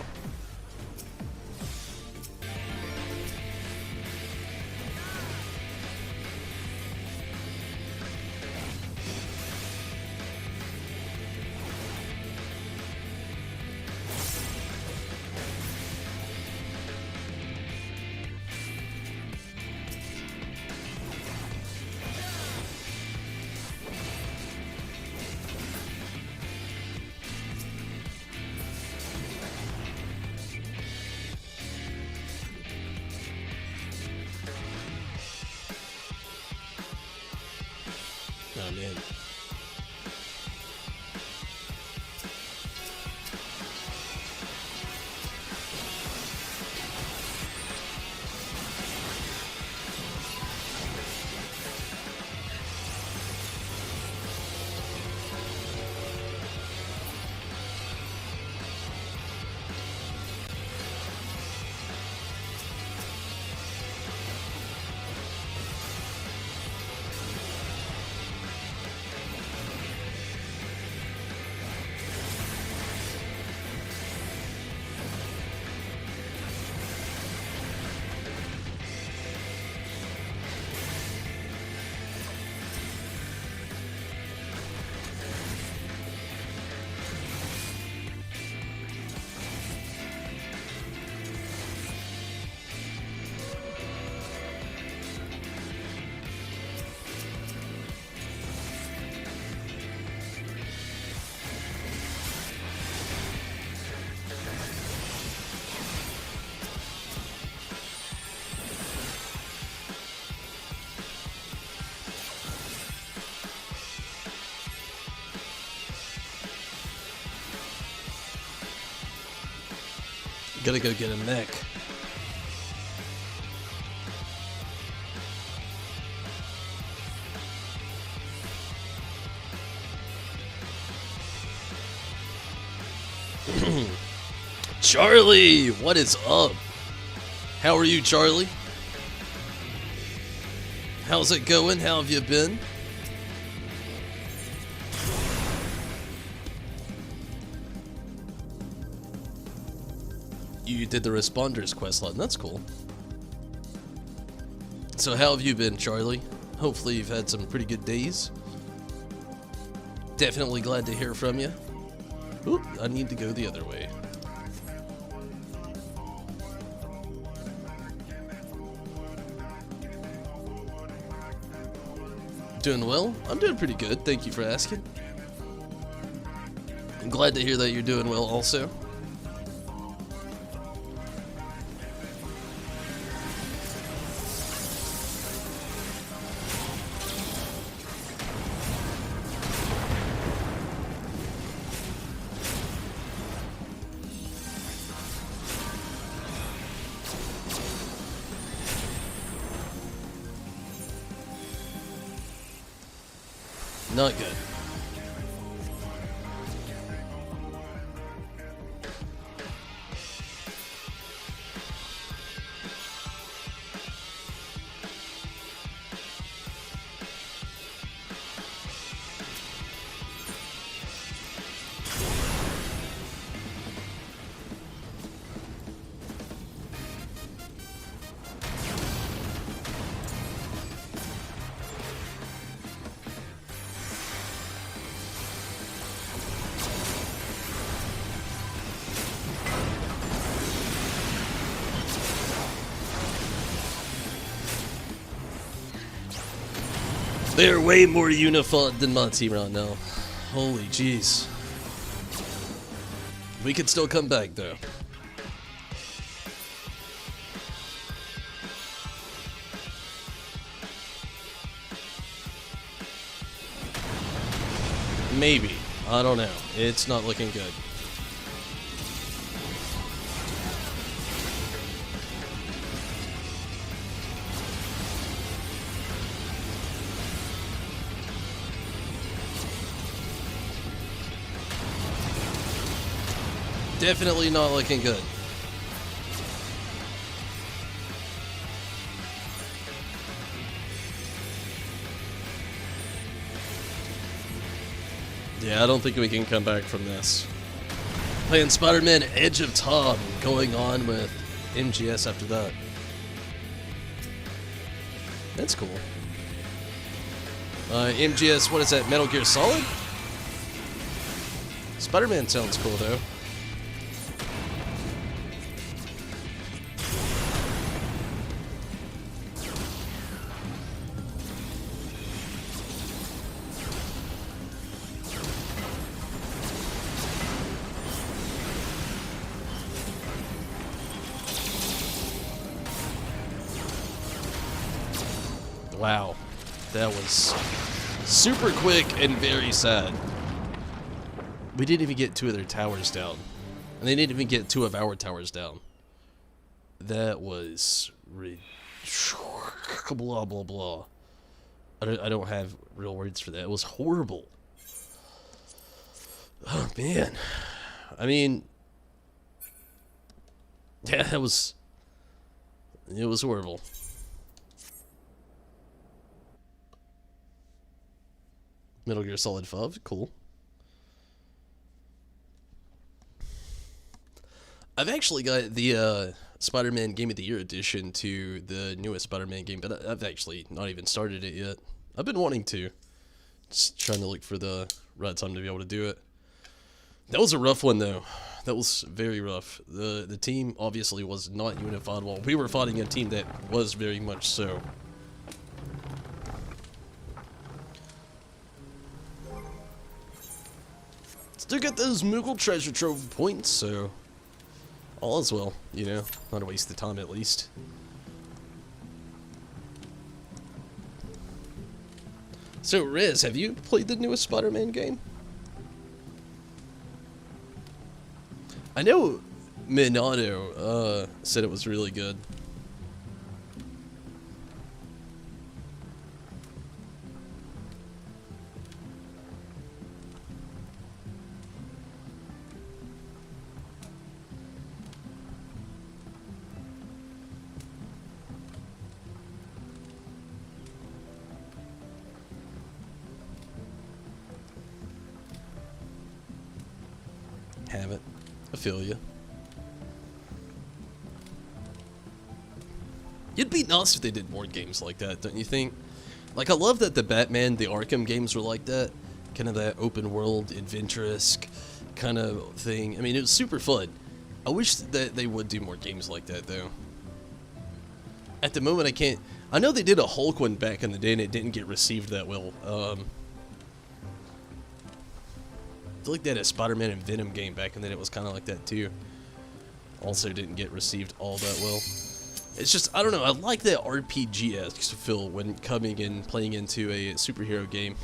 Oh man. Gotta go get a mech. Charlie, what is up? How are you, Charlie? How's it going? How have you been? You did the Responders quest line. That's cool. So how have you been, Charlie? Hopefully you've had some pretty good days. Definitely glad to hear from you. Oop, I need to go the other way. Doing well? I'm doing pretty good, thank you for asking. I'm glad to hear that you're doing well also. Not good. They're way more unified than my team right now. Holy jeez. We could still come back though. Maybe. I don't know. It's not looking good. Definitely not looking good. Yeah, I don't think we can come back from this. Playing Spider-Man Edge of Tom, going on with MGS after that. That's cool. MGS, what is that, Metal Gear Solid? Spider-Man sounds cool though. Wow, that was super quick and very sad. We didn't even get 2 of their towers down. And they didn't even get 2 of our towers down. That was... blah, blah, blah. I don't have real words for that. It was horrible. Oh, man. I mean... yeah, it was horrible. Metal Gear Solid 5, cool. I've actually got the Spider-Man Game of the Year edition to the newest Spider-Man game, but I've actually not even started it yet. I've been wanting to. Just trying to look for the right time to be able to do it. That was a rough one, though. That was very rough. The team obviously was not unified while we were fighting a team that was very much so. Still got those Moogle treasure trove points, so all is well, you know, not a waste of time at least. So Riz, have you played the newest Spider-Man game? I know Minato said it was really good. Have it. I feel you. It'd be nice if they did more games like that, don't you think? Like, I love that the Batman, the Arkham games were like that. Kind of that open world, adventurous kind of thing. I mean, it was super fun. I wish that they would do more games like that, though. At the moment, I can't... I know they did a Hulk one back in the day, and it didn't get received that well. I feel like they had a Spider-Man and Venom game back, and then it was kind of like that, too. Also didn't get received all that well. It's just, I don't know, I like that RPG-esque feel when coming and playing into a superhero game.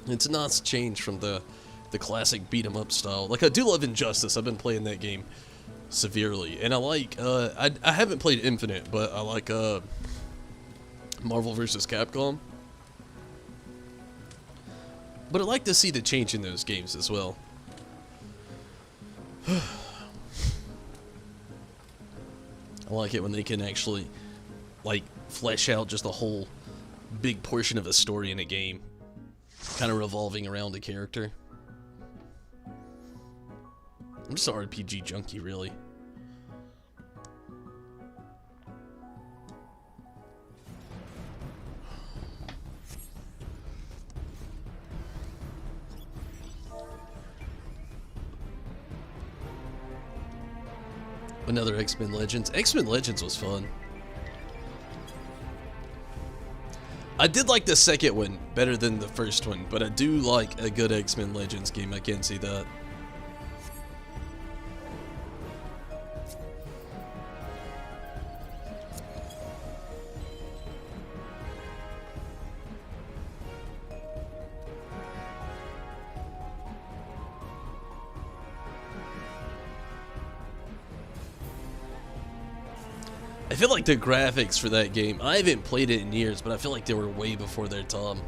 It's a nice change from the classic beat-em-up style. Like, I do love Injustice. I've been playing that game severely. And I like, I haven't played Infinite, but I like Marvel vs. Capcom. But I like to see the change in those games as well. I like it when they can actually, like, flesh out just a whole big portion of a story in a game. Kind of revolving around a character. I'm just an RPG junkie, really. Another X-Men Legends. X-Men Legends was fun. I did like the second one better than the first one, but I do like a good X-Men Legends game. I can't see that. I feel like the graphics for that game, I haven't played it in years, but I feel like they were way before their time.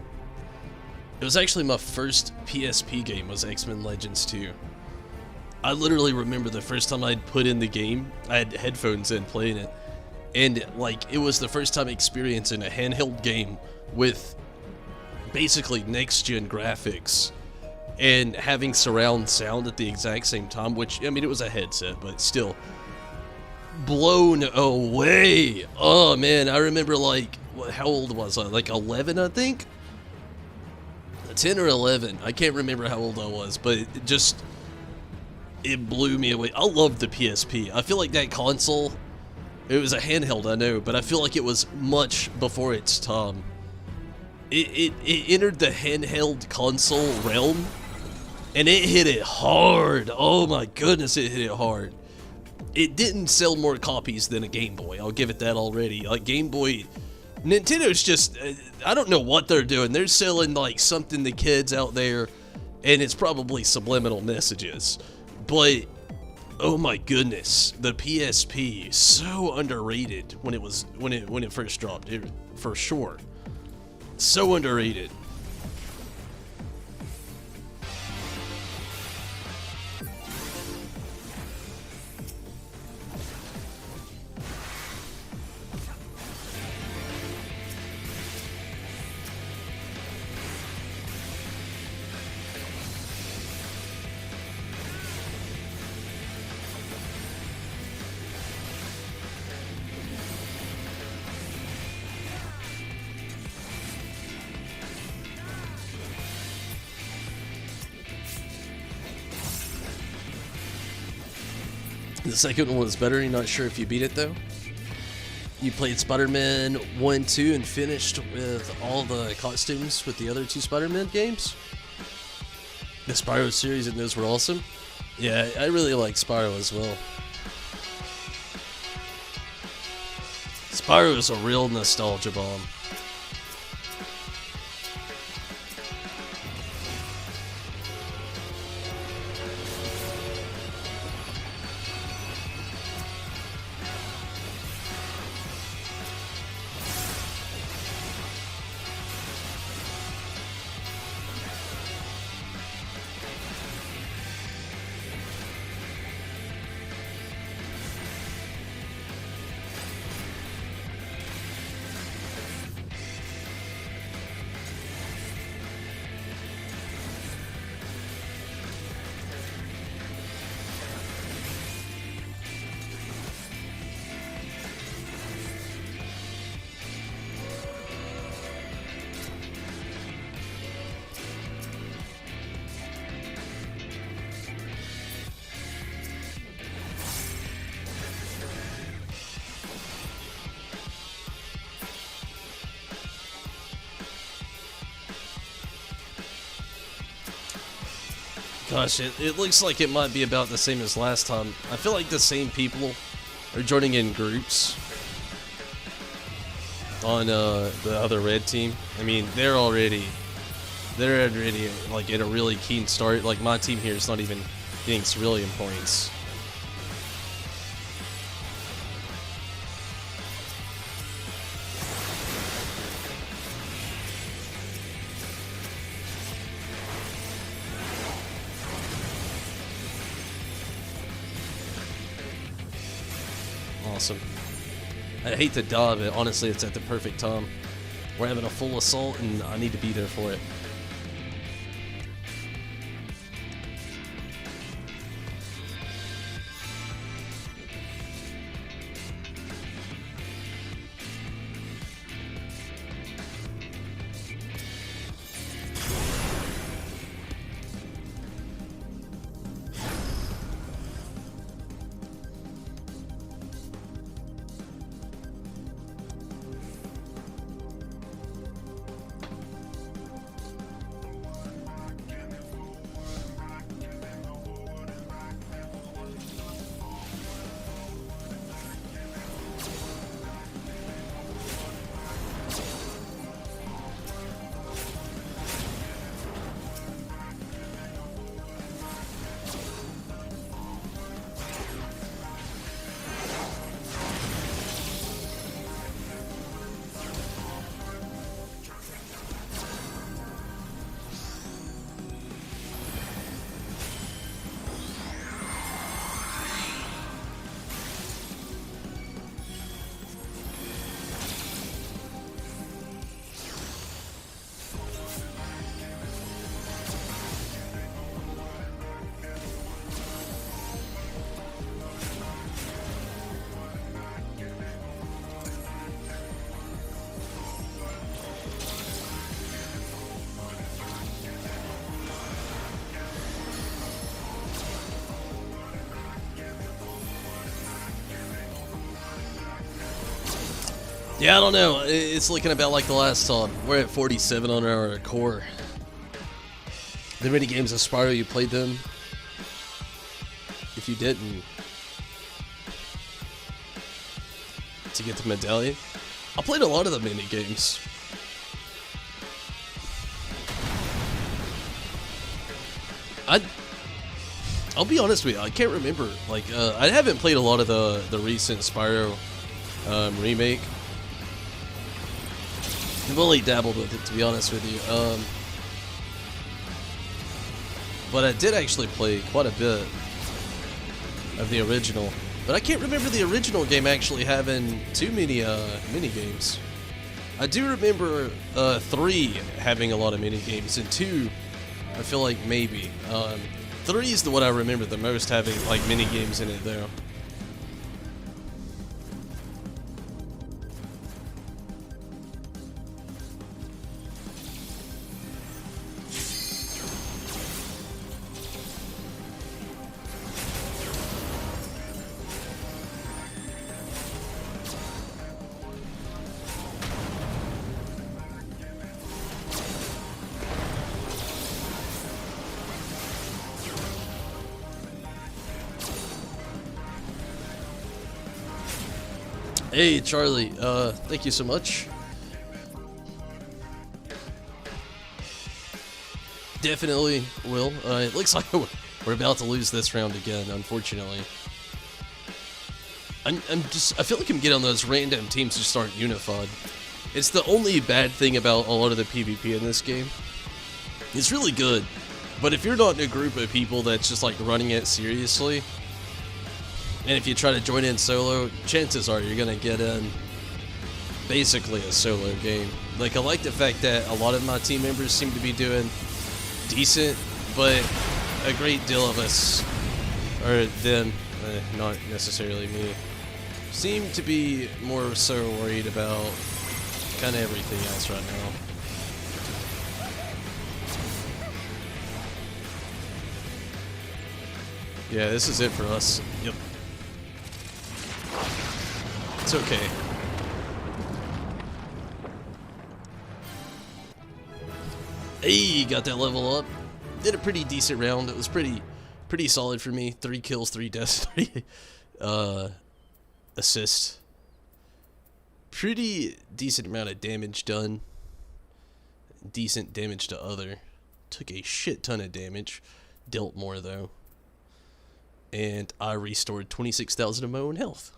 It was actually my first PSP game, was X-Men Legends 2. I literally remember the first time I'd put in the game, I had headphones in playing it, and like, it was the first time experiencing a handheld game with basically next-gen graphics and having surround sound at the exact same time, which, I mean, it was a headset, but still... blown away. Oh man, I remember, like, how old was I? Like 11, I think? 10 or 11. I can't remember how old I was, but it blew me away. I loved the PSP. I feel like that console, it was a handheld, I know, but I feel like it was much before its time. It entered the handheld console realm, and it hit it hard. Oh my goodness, it hit it hard. It didn't sell more copies than a Game Boy, I'll give it that already. Like, Game Boy... Nintendo's just... I don't know what they're doing. They're selling, like, something to kids out there, and it's probably subliminal messages. But, oh my goodness, the PSP, so underrated when it first dropped, for sure. So underrated. The second one was better. You're not sure if you beat it, though? You played Spider-Man 1, 2, and finished with all the costumes with the other two Spider-Man games? The Spyro series, and those were awesome? Yeah, I really like Spyro as well. Spyro is a real nostalgia bomb. Gosh, it looks like it might be about the same as last time. I feel like the same people are joining in groups on the other red team. I mean, they're already like at a really keen start. Like my team here is not even getting civilian points. Awesome. I hate to die, but honestly, it's at the perfect time. We're having a full assault, and I need to be there for it. Yeah, I don't know. It's looking about like the last time. We're at 47 on our core. The many games of Spyro, you played them? If you didn't, to get the medallion? I played a lot of the mini games. I'll be honest with you, I can't remember. Like, I haven't played a lot of the recent Spyro remake. I've only dabbled with it, to be honest with you. But I did actually play quite a bit of the original. But I can't remember the original game actually having too many mini games. I do remember 3 having a lot of mini games, and 2, I feel like maybe. 3 is the one I remember the most having like mini games in it, though. Hey, Charlie, thank you so much. Definitely will. It looks like we're about to lose this round again, unfortunately. I feel like I'm getting on those random teams who start unified. It's the only bad thing about a lot of the PvP in this game. It's really good, but if you're not in a group of people that's just like running it seriously, and if you try to join in solo, chances are you're going to get in basically a solo game. Like, I like the fact that a lot of my team members seem to be doing decent, but a great deal of us, or them, not necessarily me, seem to be more so worried about kind of everything else right now. Yeah, this is it for us. Yep. It's okay. Hey, got that level up. did a pretty decent round. It was pretty solid for me. 3 kills, 3 deaths, 3 assists. Pretty decent amount of damage done. Decent damage to other. Took a shit ton of damage. Dealt more though. And I restored 26,000 of my own health.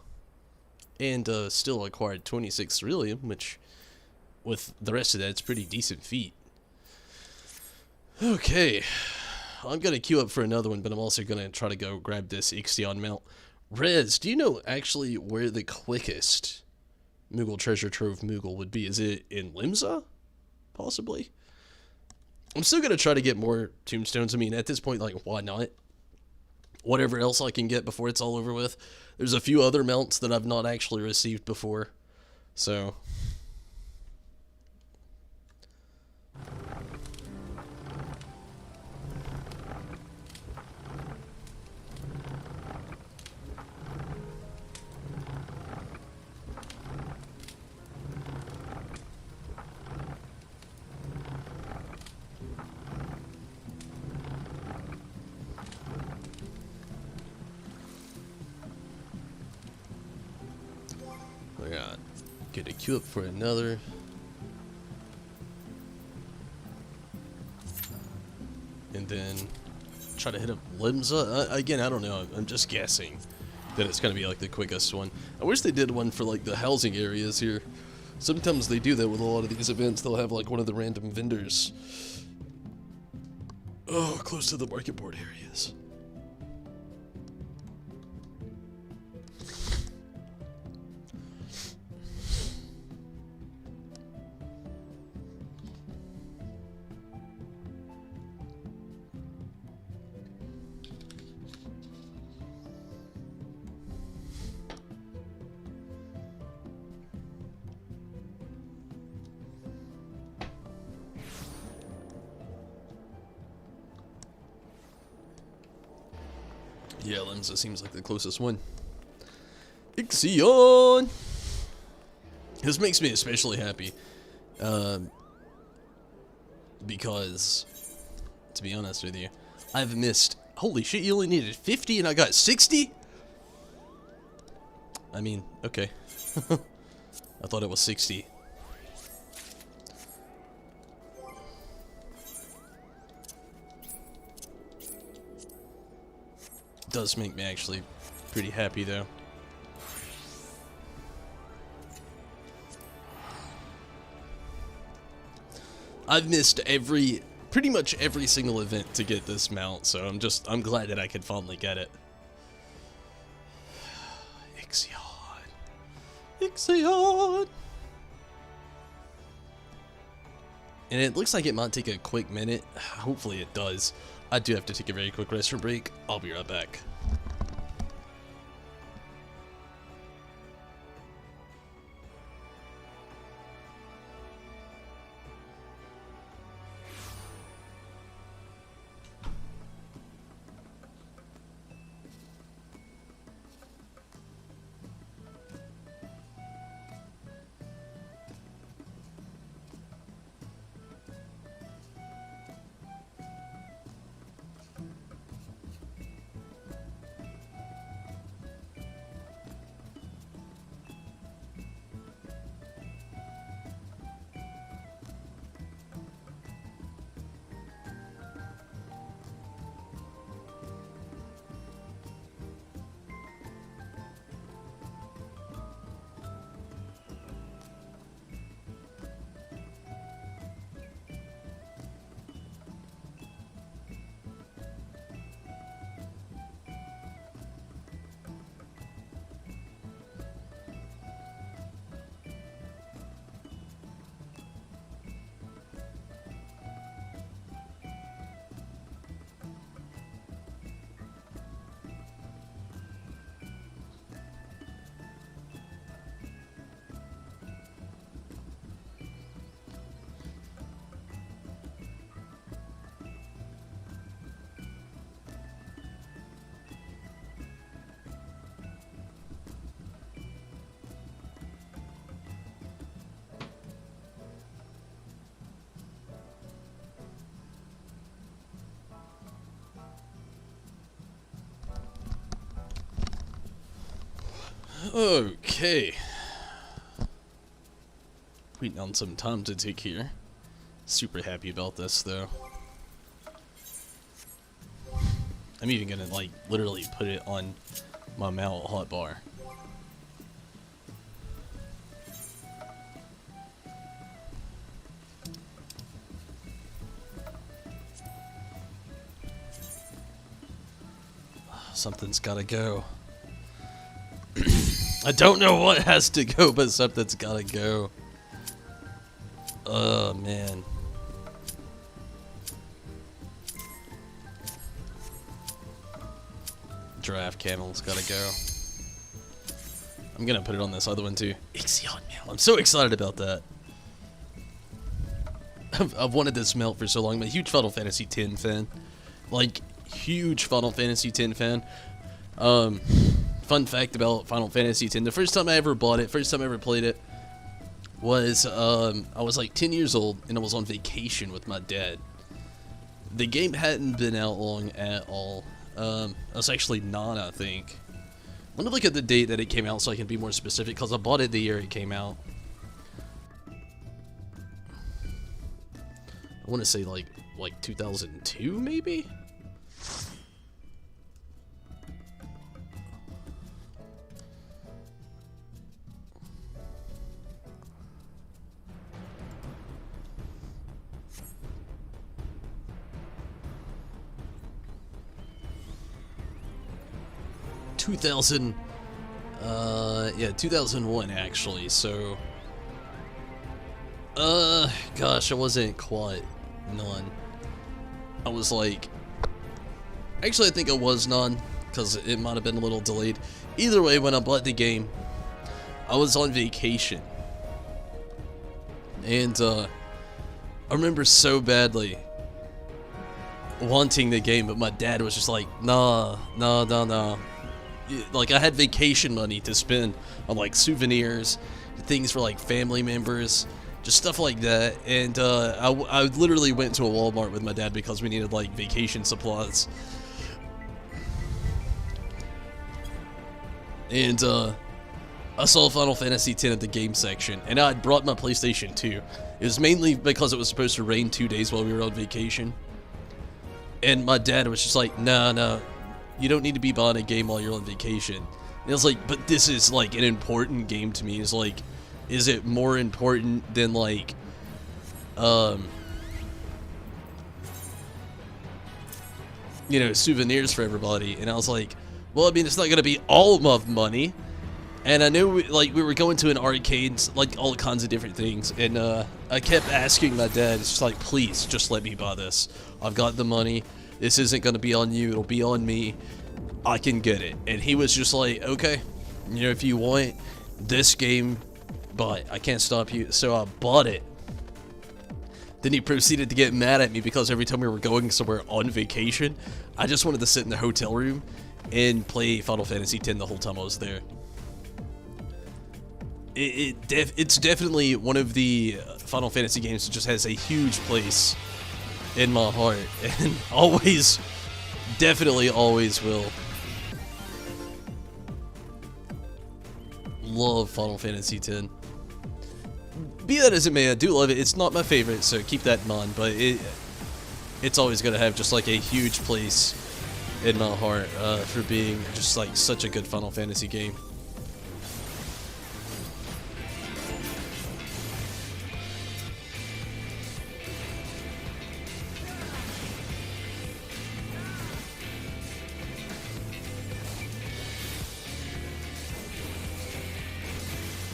And still acquired 26 Ceruleum, which with the rest of that, it's pretty decent feat. Okay. I'm going to queue up for another one, but I'm also going to try to go grab this XIV mount. Rez, do you know actually where the quickest Moogle treasure trove Moogle would be? Is it in Limsa? Possibly. I'm still going to try to get more tombstones. I mean, at this point, like, why not? Whatever else I can get before it's all over with. There's a few other mounts that I've not actually received before. So... I got get a queue up for another. And then try to hit up Limsa. Again, I don't know. I'm just guessing that it's going to be like the quickest one. I wish they did one for like the housing areas here. Sometimes they do that with a lot of these events. They'll have like one of the random vendors. Oh, close to the market board areas. Yeah, Limsa seems like the closest one. XIV! This makes me especially happy. Because, to be honest with you, I've missed... Holy shit, you only needed 50 and I got 60? I mean, okay. I thought it was 60. Does make me actually pretty happy though. I've missed pretty much every single event to get this mount, so I'm glad that I could finally get it. XIV. XIV. And it looks like it might take a quick minute. Hopefully it does. I do have to take a very quick restroom break. I'll be right back. Okay. Waiting on some time to tick here. Super happy about this, though. I'm even gonna, like, literally put it on my mount hotbar. Something's gotta go. I don't know what has to go, but something's gotta go. Oh, man. Giraffe camel's gotta go. I'm gonna put it on this other one too. XIV melt. I'm so excited about that. I've wanted this melt for so long. I'm a huge Final Fantasy X fan. Like, huge Final Fantasy X fan. Fun fact about Final Fantasy X. The first time I ever bought it, first time I ever played it, was, I was like 10 years old, and I was on vacation with my dad. The game hadn't been out long at all. I was actually 9, I think. Let me look at the date that it came out so I can be more specific, because I bought it the year it came out. I want to say like 2002, maybe? Yeah, 2001 actually, so, gosh, I wasn't quite 9. I was like, actually I think I was 9, because it might have been a little delayed. Either way, when I bought the game, I was on vacation, and, I remember so badly wanting the game, but my dad was just like, nah. Like, I had vacation money to spend on, like, souvenirs, things for, like, family members, just stuff like that, and, I literally went to a Walmart with my dad because we needed, like, vacation supplies. And, I saw Final Fantasy X at the game section, and I brought my PlayStation 2. It was mainly because it was supposed to rain 2 days while we were on vacation. And my dad was just like, no, you don't need to be buying a game while you're on vacation. And I was like, but this is, like, an important game to me. It's like, is it more important than, like, you know, souvenirs for everybody? And I was like, well, I mean, it's not going to be all of money. And I knew, like, we were going to an arcade, like, all kinds of different things. And, I kept asking my dad, it's just like, please, just let me buy this. I've got the money. This isn't going to be on you. It'll be on me. I can get it. And he was just like, okay, you know, if you want this game, but I can't stop you. So I bought it. Then he proceeded to get mad at me because every time we were going somewhere on vacation, I just wanted to sit in the hotel room and play Final Fantasy X the whole time I was there. It's definitely one of the Final Fantasy games that just has a huge place in my heart, and always, definitely always will. Love Final Fantasy X. Be that as it may, I do love it. It's not my favorite, so keep that in mind, but it's always going to have just like a huge place in my heart for being just like such a good Final Fantasy game.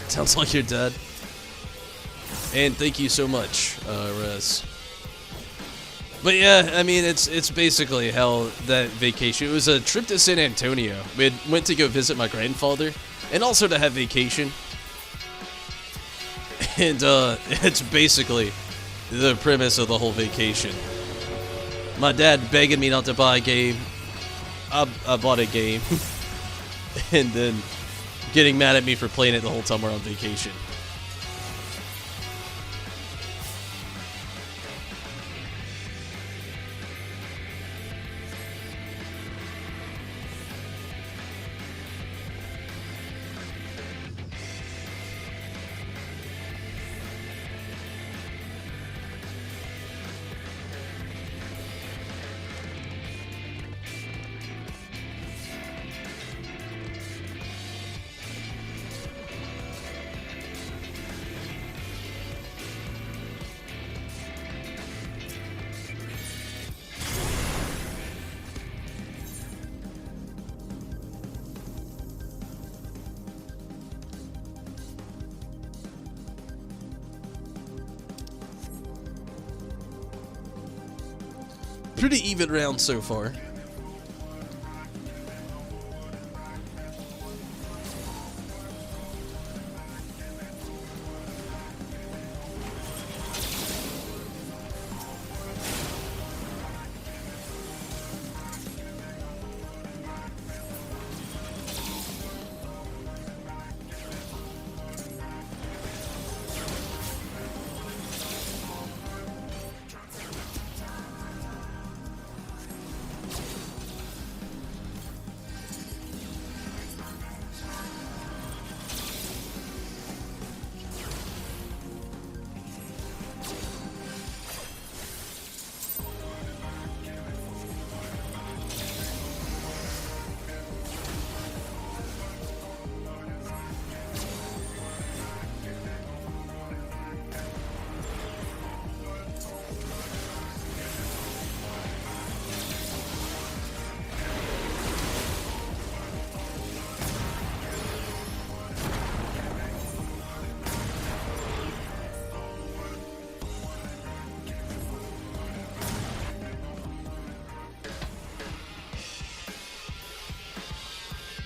Sounds like you're dead. And thank you so much, Rez. But yeah, I mean, it's basically how that vacation. It was a trip to San Antonio. We went to go visit my grandfather, and also to have vacation. And it's basically the premise of the whole vacation. My dad begging me not to buy a game. I bought a game, and then getting mad at me for playing it the whole time we're on vacation. pretty even round so far.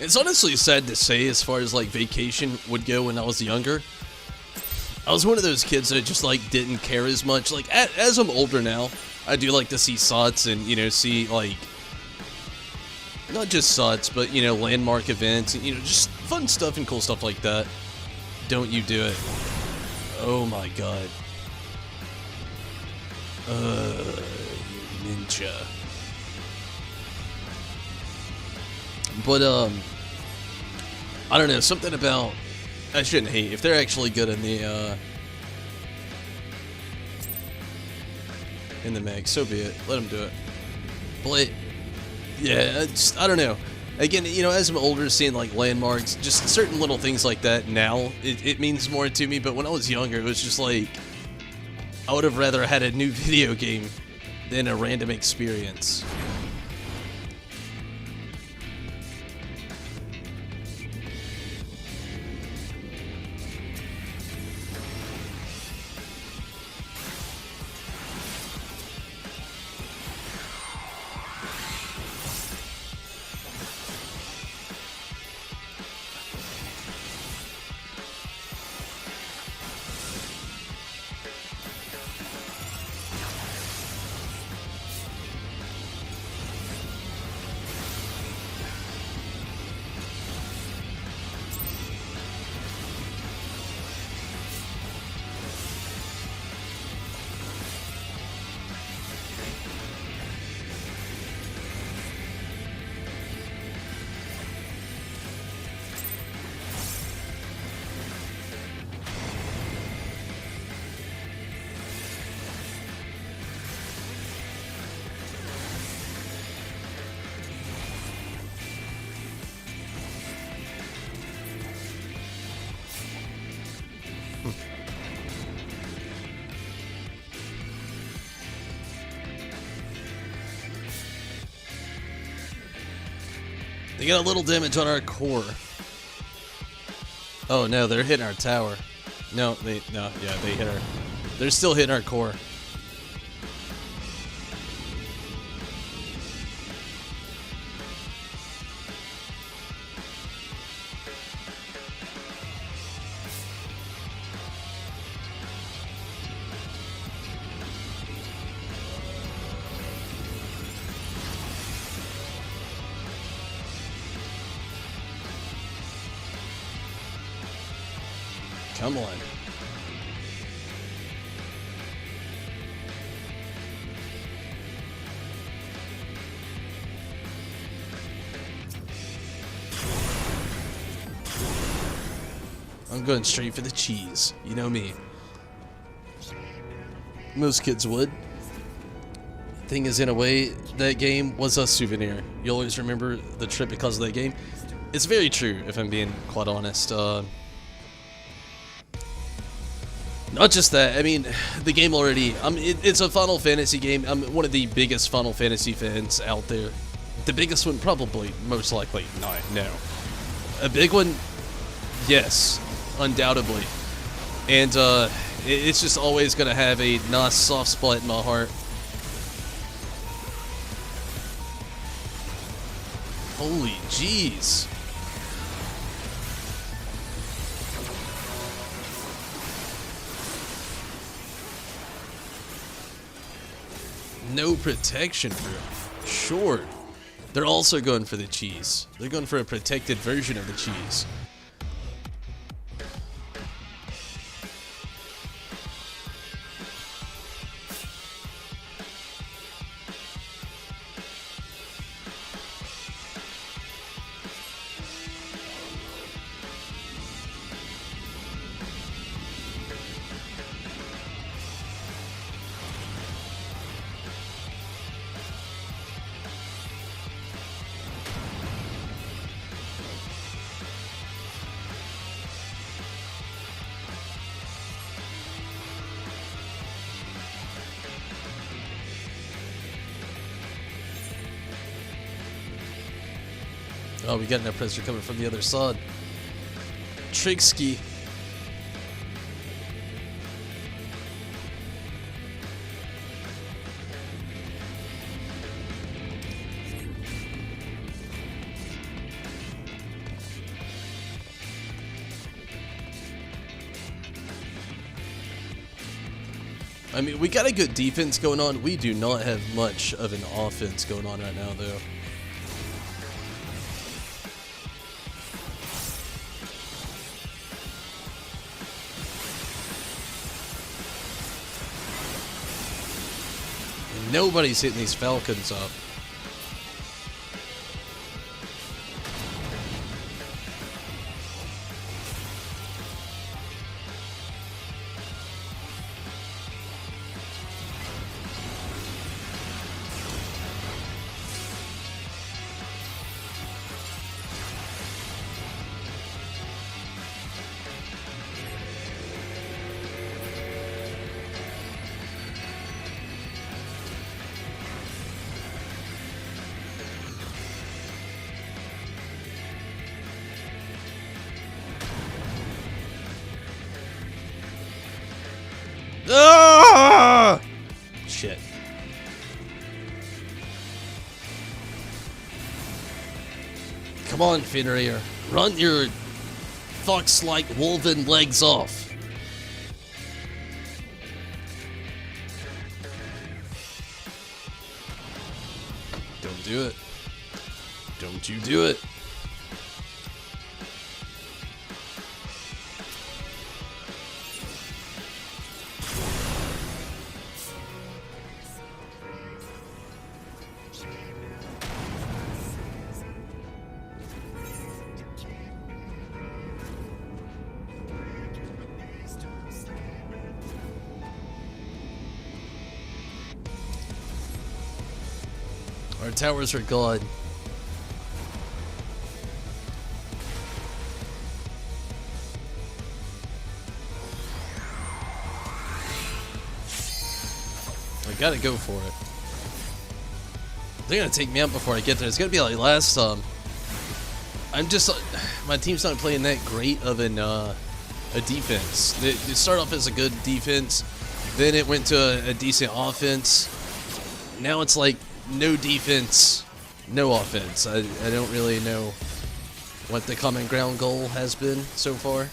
It's honestly sad to say as far as like vacation would go when I was younger. I was one of those kids that just like didn't care as much. Like as I'm older now, I do like to see SOTs and, you know, see like, not just SOTs, but, you know, landmark events and, you know, just fun stuff and cool stuff like that. Don't you do it. Oh my god. Ninja. But, I don't know, something about, I shouldn't hate, if they're actually good in the mag, so be it, let them do it. But, yeah, I don't know, again, you know, as I'm older, seeing, like, landmarks, just certain little things like that now, it means more to me, but when I was younger, it was just like, I would have rather had a new video game than a random experience. They got a little damage on our core. Oh no, they're hitting our tower. No, they hit our. They're still hitting our core. Come on. I'm going straight for the cheese. You know me. Most kids would. Thing is, in a way, that game was a souvenir. You'll always remember the trip because of that game. It's very true, if I'm being quite honest. Not just that, I mean, the game already, it's a Final Fantasy game. I'm one of the biggest Final Fantasy fans out there. The biggest one, probably, most likely, not, no. A big one, yes, undoubtedly. And, it's just always gonna have a nice soft spot in my heart. Holy jeez. No protection for sure. They're also going for the cheese. They're going for a protected version of the cheese. Oh, we got enough pressure coming from the other side. Tricksky. I mean, we got a good defense going on. We do not have much of an offense going on right now, though. Nobody's hitting these Falcons up. Ah! Shit. Come on, Fenrir. Run your fox-like wolven legs off. Don't do it. Don't you do it. Our towers are gone. I gotta go for it. They're gonna take me out before I get there. It's gonna be like last time. I'm just, my team's not playing that great of a defense. It started off as a good defense, then it went to a decent offense. Now it's like no defense, no offense. I don't really know what the common ground goal has been so far.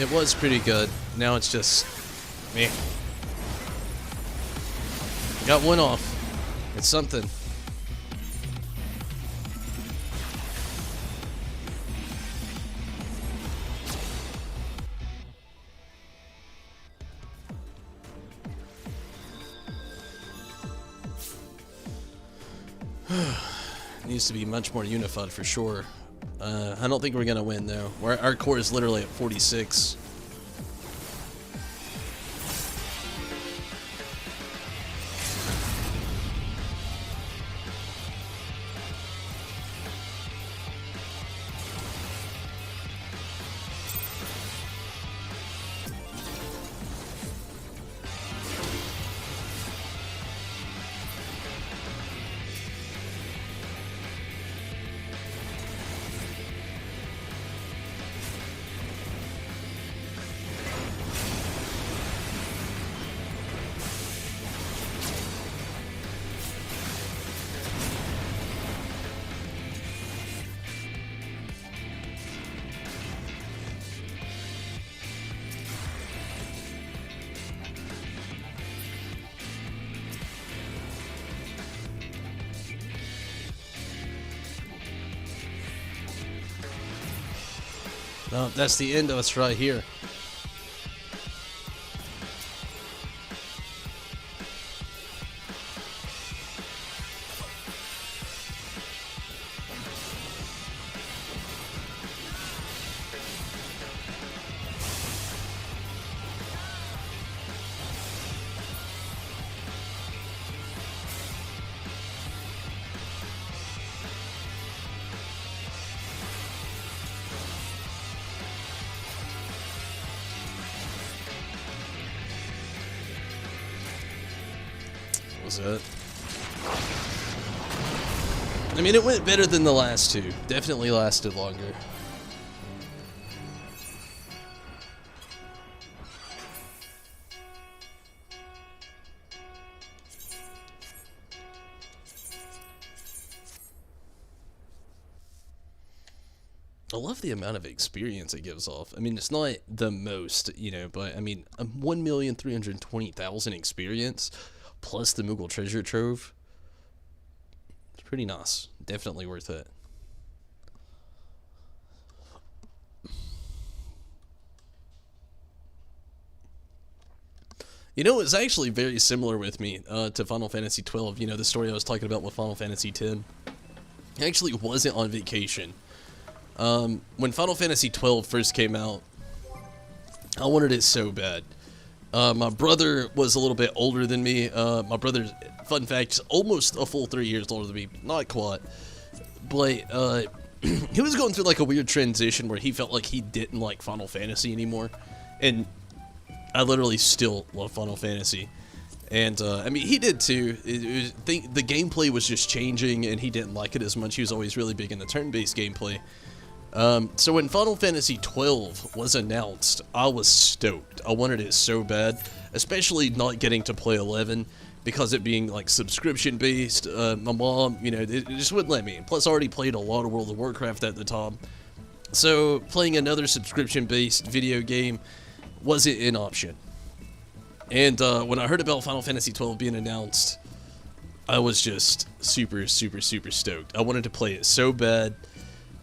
It was pretty good. Now it's just, man. Got one off. It's something. Needs to be much more unified for sure. I don't think we're gonna win though. Our core is literally at 46. Oh, that's the end of us right here. Was it? I mean, it went better than the last two. Definitely lasted longer. I love the amount of experience it gives off. I mean, it's not the most, you know, but I mean, 1,320,000 experience plus the Moogle treasure trove. It's pretty nice. Definitely worth it. You know, it's actually very similar with me to Final Fantasy XII. You know, the story I was talking about with Final Fantasy X. I actually wasn't on vacation. When Final Fantasy XII first came out, I wanted it so bad. My brother was a little bit older than me. My brother, fun fact, is almost a full 3 years older than me. Not quite. But, he was going through like a weird transition where he felt like he didn't like Final Fantasy anymore. And I literally still love Final Fantasy. And, I mean, he did too. The gameplay was just changing and he didn't like it as much. He was always really big in the turn-based gameplay. So when Final Fantasy XII was announced, I was stoked. I wanted it so bad, especially not getting to play 11, because it being, like, subscription-based. My mom, you know, it just wouldn't let me. Plus, I already played a lot of World of Warcraft at the time. So, playing another subscription-based video game wasn't an option. And, when I heard about Final Fantasy XII being announced, I was just super, super, super stoked. I wanted to play it so bad.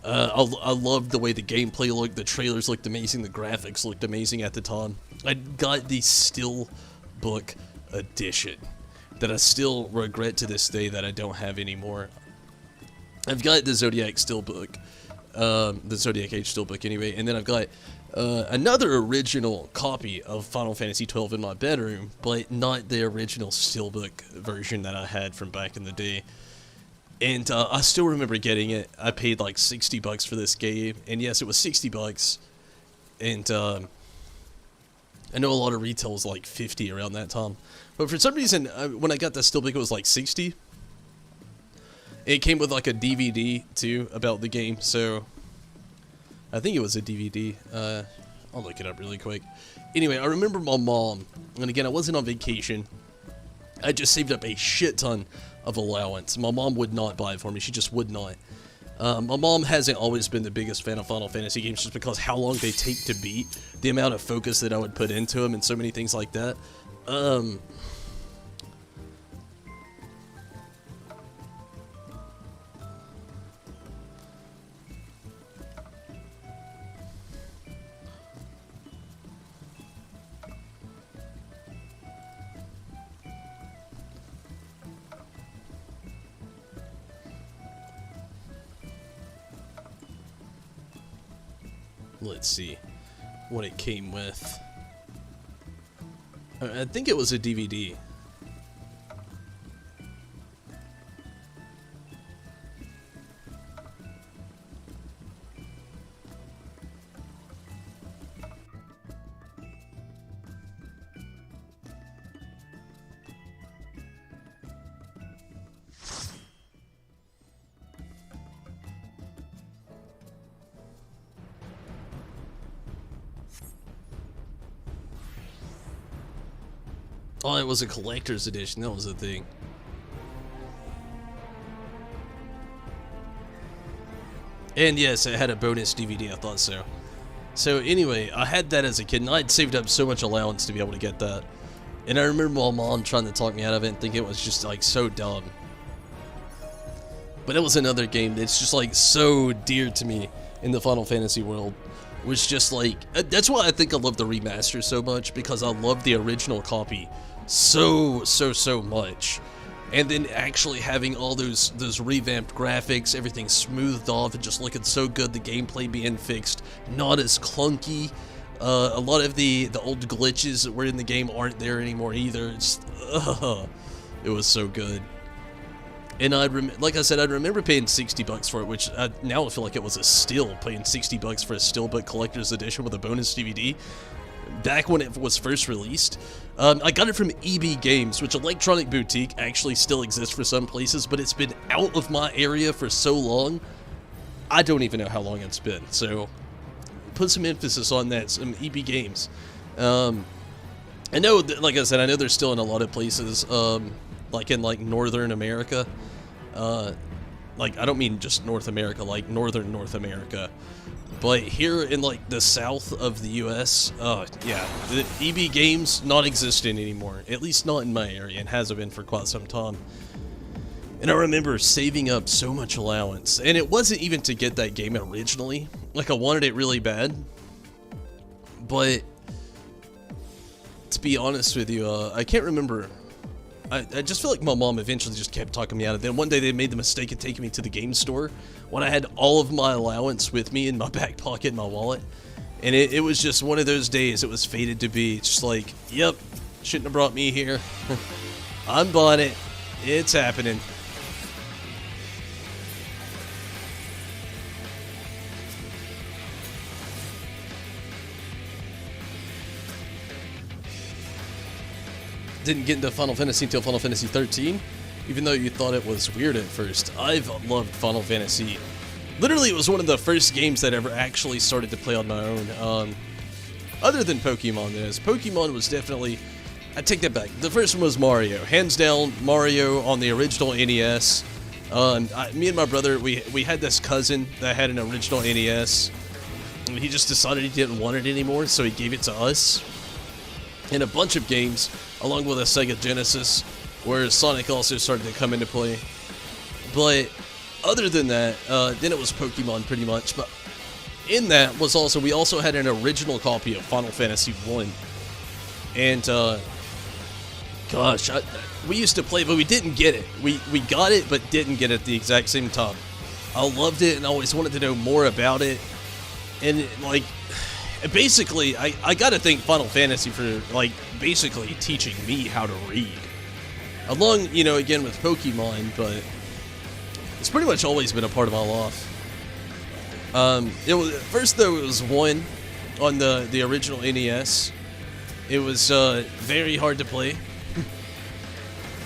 I loved the way the gameplay looked, the trailers looked amazing, the graphics looked amazing at the time. I got the Steelbook edition that I still regret to this day that I don't have anymore. I've got the Zodiac Steelbook, the Zodiac Age Steelbook anyway, and then I've got another original copy of Final Fantasy XII in my bedroom, but not the original Steelbook version that I had from back in the day. And I still remember getting it. I paid like $60 for this game, and yes, it was $60. And I know a lot of retail was like $50 around that time, but for some reason, when I got the Steelbook, it was like $60. It came with like a DVD too about the game, so I think it was a DVD. I'll look it up really quick. Anyway, I remember my mom, and again, I wasn't on vacation. I just saved up a shit ton of allowance. My mom would not buy it for me. She just would not. My mom hasn't always been the biggest fan of Final Fantasy games just because how long they take to beat, the amount of focus that I would put into them, and so many things like that. Let's see what it came with. I think it was a DVD. Oh, it was a collector's edition. That was the thing. And yes, it had a bonus DVD. I thought so. So anyway, I had that as a kid, and I'd saved up so much allowance to be able to get that. And I remember my mom trying to talk me out of it and think it was just like so dumb. But it was another game that's just like so dear to me in the Final Fantasy world. was just like, that's why I think I love the remaster so much, because I love the original copy so much. And then actually having all those revamped graphics, everything smoothed off and just looking so good, the gameplay being fixed, not as clunky. A lot of the old glitches that were in the game aren't there anymore either. It was so good. And like I said, I remember paying $60 for it, which now I feel like it was a steal, paying $60 for a Steelbook Collector's Edition with a bonus DVD. Back when it was first released. I got it from EB Games, which Electronic Boutique actually still exists for some places, but it's been out of my area for so long, I don't even know how long it's been. So, put some emphasis on that, some EB Games. I know, like I said, I know they're still in a lot of places, like in Northern America. Like, I don't mean just North America, like Northern North America. But here in the south of the US, yeah, the EB Games not existent anymore. At least not in my area, and hasn't been for quite some time. And I remember saving up so much allowance, and it wasn't even to get that game originally. Like, I wanted it really bad. But to be honest with you, I can't remember. I just feel like my mom eventually just kept talking me out of it. Then one day they made the mistake of taking me to the game store when I had all of my allowance with me in my back pocket in my wallet. And it was just one of those days. It was fated to be. It's just like, yep, shouldn't have brought me here. I'm buying it. It's happening. Didn't get into Final Fantasy until Final Fantasy 13, even though you thought it was weird at first. I've loved Final Fantasy. Literally, it was one of the first games that I ever actually started to play on my own. Other than Pokemon, Pokemon was definitely... I take that back. The first one was Mario. Hands down, Mario on the original NES. Me and my brother, we had this cousin that had an original NES. And he just decided he didn't want it anymore, so he gave it to us. And a bunch of games, along with a Sega Genesis, where Sonic also started to come into play. But other than that, then it was Pokemon pretty much. But in that was also, we also had an original copy of Final Fantasy 1. And, gosh, we used to play, but we didn't get it. We got it, but didn't get it at the exact same time. I loved it and always wanted to know more about it. And, like... basically, I gotta thank Final Fantasy for, basically teaching me how to read. Along, again with Pokemon, but it's pretty much always been a part of my life. First, though, it was 1 on the original NES. It was very hard to play.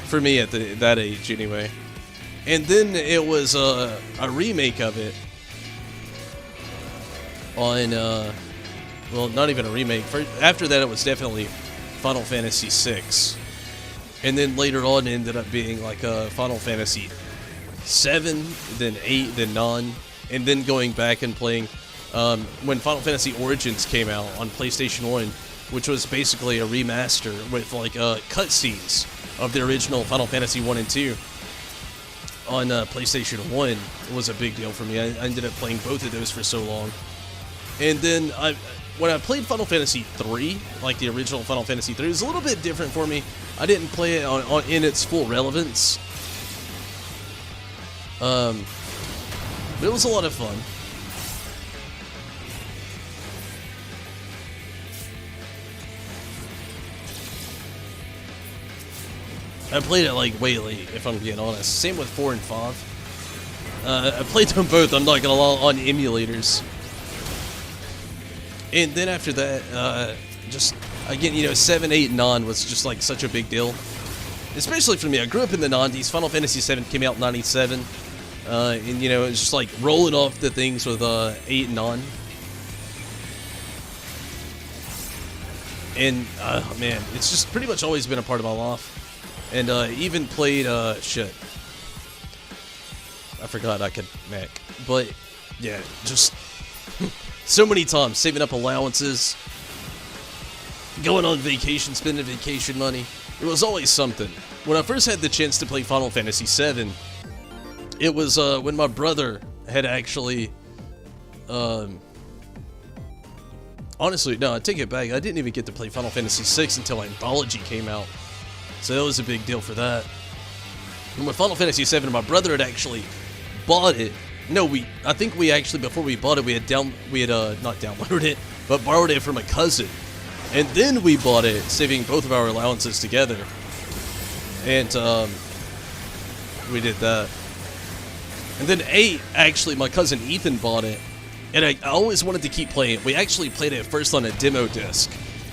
For me at that age, anyway. And then it was a remake of it on... well, not even a remake. After that, it was definitely Final Fantasy VI. And then later on, it ended up being Final Fantasy VII, then 8, then 9. And then going back and playing when Final Fantasy Origins came out on PlayStation 1, which was basically a remaster with cutscenes of the original Final Fantasy 1 and 2 on PlayStation 1. It was a big deal for me. I ended up playing both of those for so long. And then when I played Final Fantasy 3, like the original Final Fantasy 3, it was a little bit different for me. I didn't play it in its full relevance. But it was a lot of fun. I played it way late, if I'm being honest. Same with 4 and 5. I played them both, I'm not gonna lie, on emulators. And then after that, just, again, 7, 8, and 9 was just, such a big deal. Especially for me. I grew up in the 90s. Final Fantasy 7 came out in 97. And, it was just, rolling off the things with 8 and 9. And, man, it's just pretty much always been a part of my life. And, even played, shit. I forgot I could Mac. But, yeah, just... so many times, saving up allowances, going on vacation, spending vacation money. It was always something. When I first had the chance to play Final Fantasy VII, it was when my brother had actually Honestly, no, I take it back. I didn't even get to play Final Fantasy VI until Anthology came out. So that was a big deal for that. And with Final Fantasy VII, my brother had actually bought it. No, I think we actually, before we bought it, we had not downloaded it, but borrowed it from a cousin. And then we bought it, saving both of our allowances together. And, we did that. And then 8, actually, my cousin Ethan bought it. And I always wanted to keep playing it. We actually played it first on a demo disc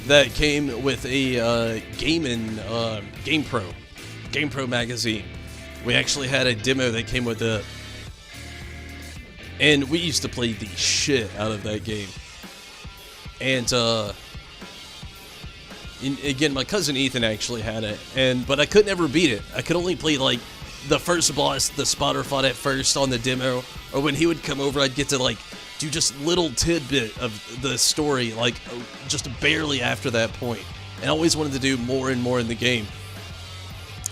that came with a GamePro magazine. We actually had a demo that came with it. And we used to play the shit out of that game. And, again, my cousin Ethan actually had it. But I could never beat it. I could only play, like, the first boss the spotter fought at first on the demo. Or when he would come over, I'd get to, like, do just little tidbit of the story, like, just barely after that point. And I always wanted to do more and more in the game.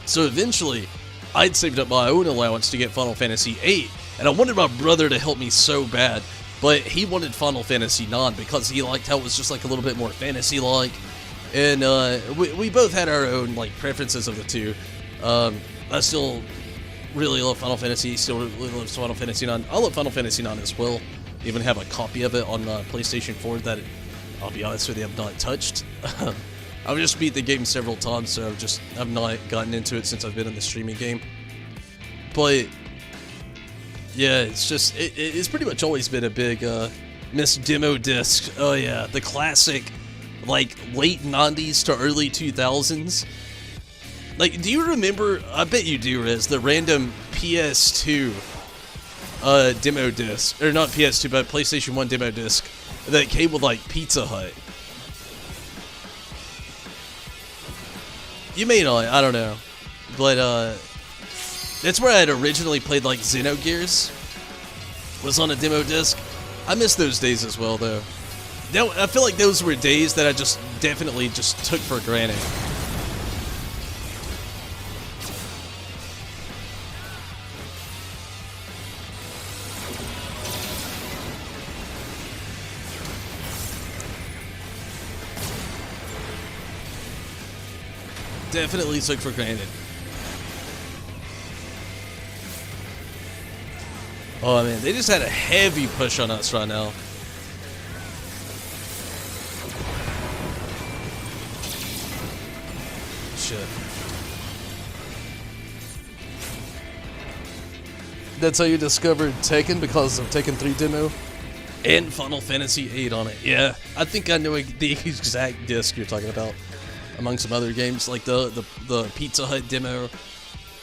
So eventually, I'd saved up my own allowance to get Final Fantasy VIII, and I wanted my brother to help me so bad, but he wanted Final Fantasy IX because he liked how it was just like a little bit more fantasy-like, and we both had our own like preferences of the two. I still really love Final Fantasy, still really love Final Fantasy IX. I love Final Fantasy IX as well. Even have a copy of it on PlayStation 4 that, I'll be honest with you, I've not touched. I've just beat the game several times, so I've not gotten into it since I've been in the streaming game. But yeah, it's pretty much always been a big Miss Demo disc. Oh yeah, the classic, like late 90s to early 2000s. Like, do you remember? I bet you do, Riz, the random PS2 demo disc, or not PS2, but PlayStation 1 demo disc that came with like Pizza Hut. You may not, I don't know, but that's where I had originally played like Xenogears, was on a demo disc. I miss those days as well, though. I feel like those were days that I definitely took for granted. Definitely took for granted. Oh man, they just had a heavy push on us right now. Shit. That's how you discovered Tekken, because of Tekken 3 demo? And Final Fantasy VIII on it. Yeah, I think I know the exact disc you're talking about. Among some other games, like the Pizza Hut demo.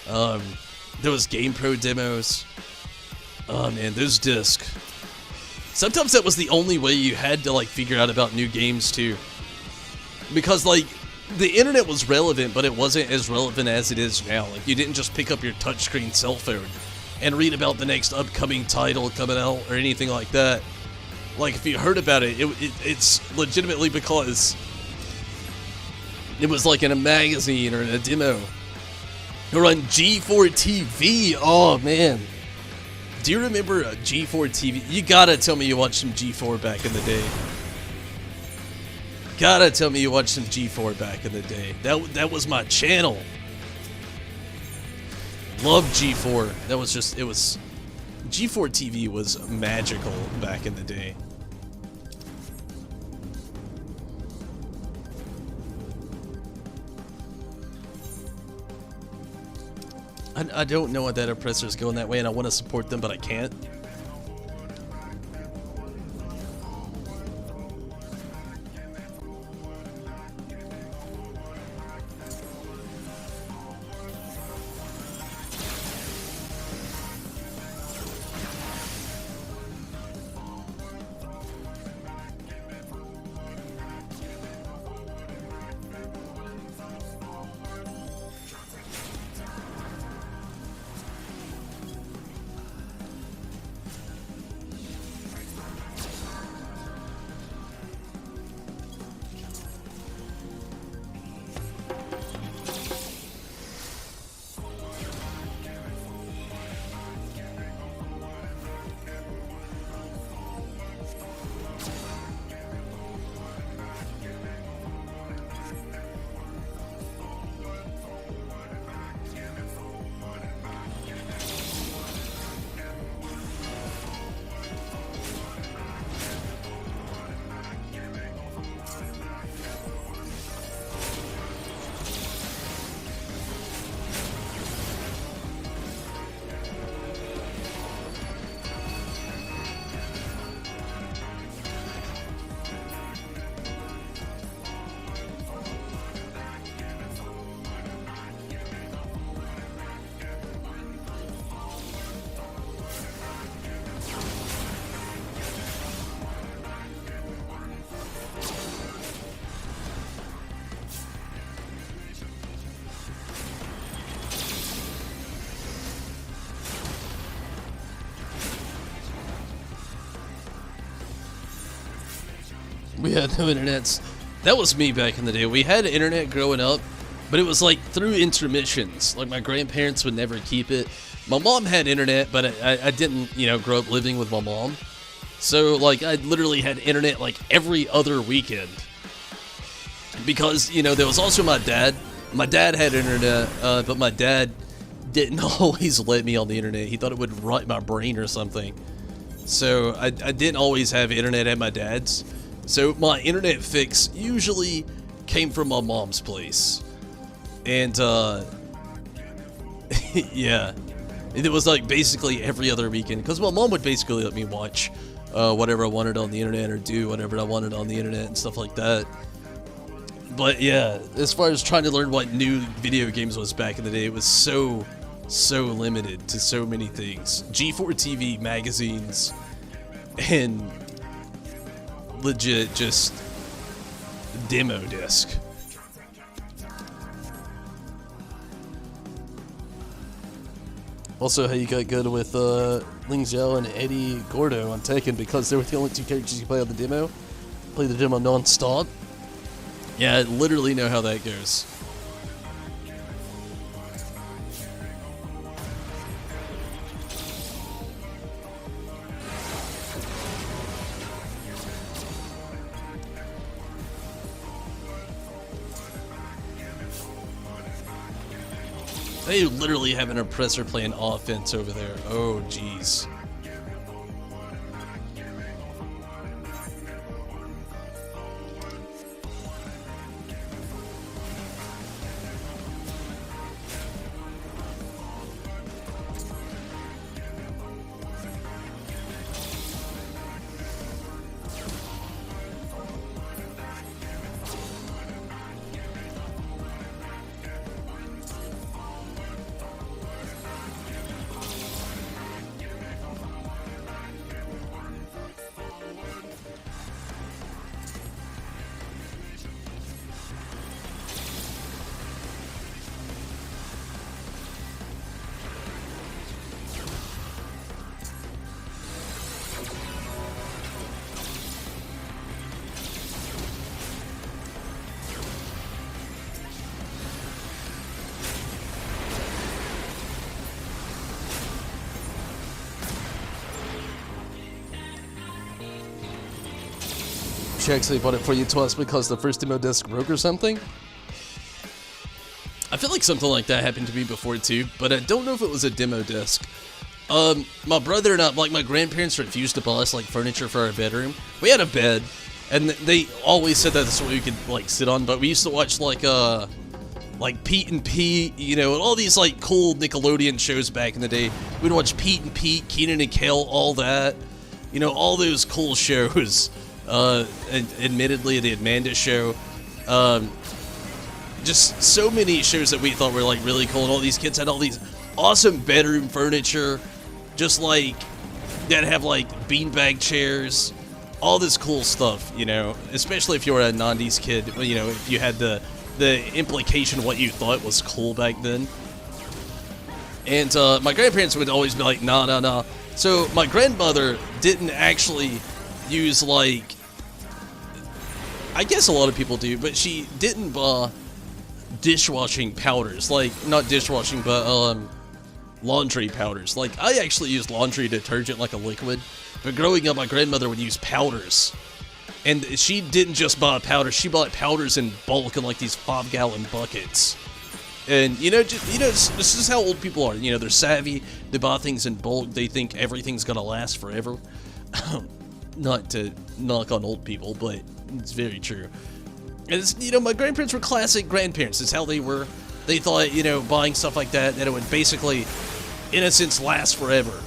There was GamePro demos. Oh man, those discs. Sometimes that was the only way you had to like figure out about new games too. Because like, the internet was relevant, but it wasn't as relevant as it is now. Like, you didn't just pick up your touchscreen cell phone and read about the next upcoming title coming out or anything like that. Like, if you heard about it, it's legitimately because it was like in a magazine or in a demo. Or on G4 TV. Oh man. Do you remember G4 TV? You gotta tell me you watched some G4 back in the day. Gotta tell me you watched some G4 back in the day. That was my channel. Loved G4. That was just, G4 TV was magical back in the day. I don't know why that oppressor is going that way, and I want to support them, but I can't. We had no internets. That was me back in the day. We had internet growing up, but it was like through intermissions. Like my grandparents would never keep it. My mom had internet, but I didn't, you know, grow up living with my mom. So like I literally had internet like every other weekend. Because, you know, there was also my dad. My dad had internet, but my dad didn't always let me on the internet. He thought it would rot my brain or something. So I didn't always have internet at my dad's. So my internet fix usually came from my mom's place. And, yeah. It was like basically every other weekend. Because my mom would basically let me watch whatever I wanted on the internet or do whatever I wanted on the internet and stuff like that. But yeah, as far as trying to learn what new video games was back in the day, it was so limited to so many things. G4 TV, magazines, and legit just demo disc. Also, how you got good with Ling Xiao and Eddie Gordo on Tekken because they were the only two characters you could play on the demo. Play the demo non-stop. Yeah, I literally know how that goes. They literally have an oppressor playing offense over there. Oh, jeez. She actually bought it for you twice because the first demo disc broke or something? I feel like something like that happened to me before too, but I don't know if it was a demo disc. My brother and I, like my grandparents refused to buy us like furniture for our bedroom. We had a bed, and they always said that that's what we could like sit on, but we used to watch like Pete and Pete, you know, and all these like cool Nickelodeon shows back in the day. We'd watch Pete and Pete, Keenan and Kel, all that. You know, all those cool shows. Admittedly, the Amanda Show. Just so many shows that we thought were like really cool, and all these kids had all these awesome bedroom furniture, just like that have like beanbag chairs, all this cool stuff, you know, especially if you were a 90s kid, you know, if you had the implication of what you thought was cool back then. And my grandparents would always be like, nah. So my grandmother didn't actually use like, I guess a lot of people do, but she didn't buy dishwashing powders, like not dishwashing, but laundry powders. Like I actually used laundry detergent like a liquid, but growing up my grandmother would use powders, and she didn't just buy powder, she bought powders in bulk in like these 5-gallon buckets. And you know, this is how old people are. You know, they're savvy, they buy things in bulk, they think everything's gonna last forever. Not to knock on old people, but it's very true. And it's, you know, my grandparents were classic grandparents. It's how they were. They thought, you know, buying stuff like that it would basically, in a sense, last forever.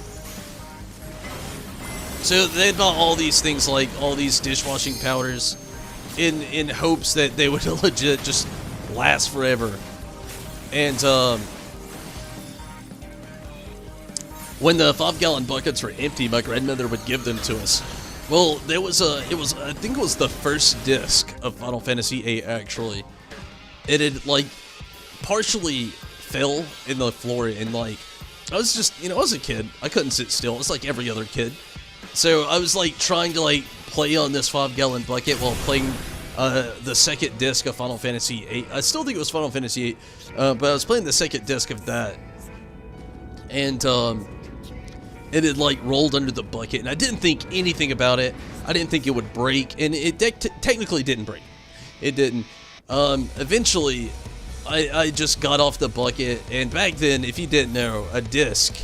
So they bought all these things, like all these dishwashing powders, in hopes that they would legit just last forever. And when the 5-gallon buckets were empty, my grandmother would give them to us. Well, I think it was the first disc of Final Fantasy VIII, actually. It had, like, partially fell in the floor, and, like, I was just, you know, I was a kid. I couldn't sit still. It was like every other kid. So I was like trying to like play on this 5-gallon bucket while playing the second disc of Final Fantasy VIII. I still think it was Final Fantasy VIII, but I was playing the second disc of that, and it had like rolled under the bucket, and I didn't think anything about it. I didn't think it would break, and it technically didn't break. It didn't. Eventually, I just got off the bucket, and back then, if you didn't know, a disc,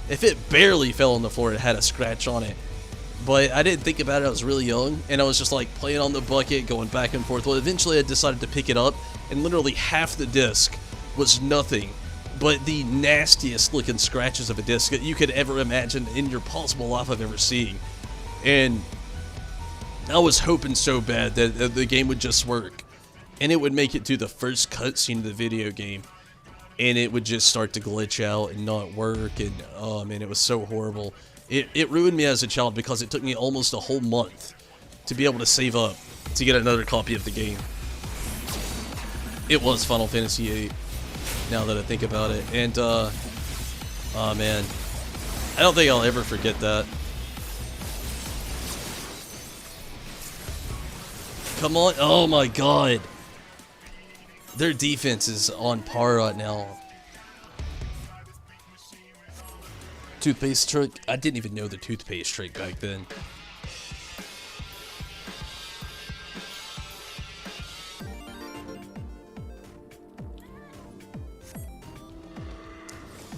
if it barely fell on the floor, it had a scratch on it. But I didn't think about it. I was really young, and I was just like playing on the bucket, going back and forth. Well, eventually I decided to pick it up, and literally half the disc was nothing but the nastiest looking scratches of a disc that you could ever imagine in your possible life I've ever seen. And I was hoping so bad that the game would just work, and it would make it to the first cutscene of the video game, and it would just start to glitch out and not work, and oh man, it was so horrible. It ruined me as a child because it took me almost a whole month to be able to save up to get another copy of the game. It was Final Fantasy VIII, now that I think about it. And, oh man, I don't think I'll ever forget that. Come on, oh my god. Their defense is on par right now. Toothpaste trick? I didn't even know the toothpaste trick back then.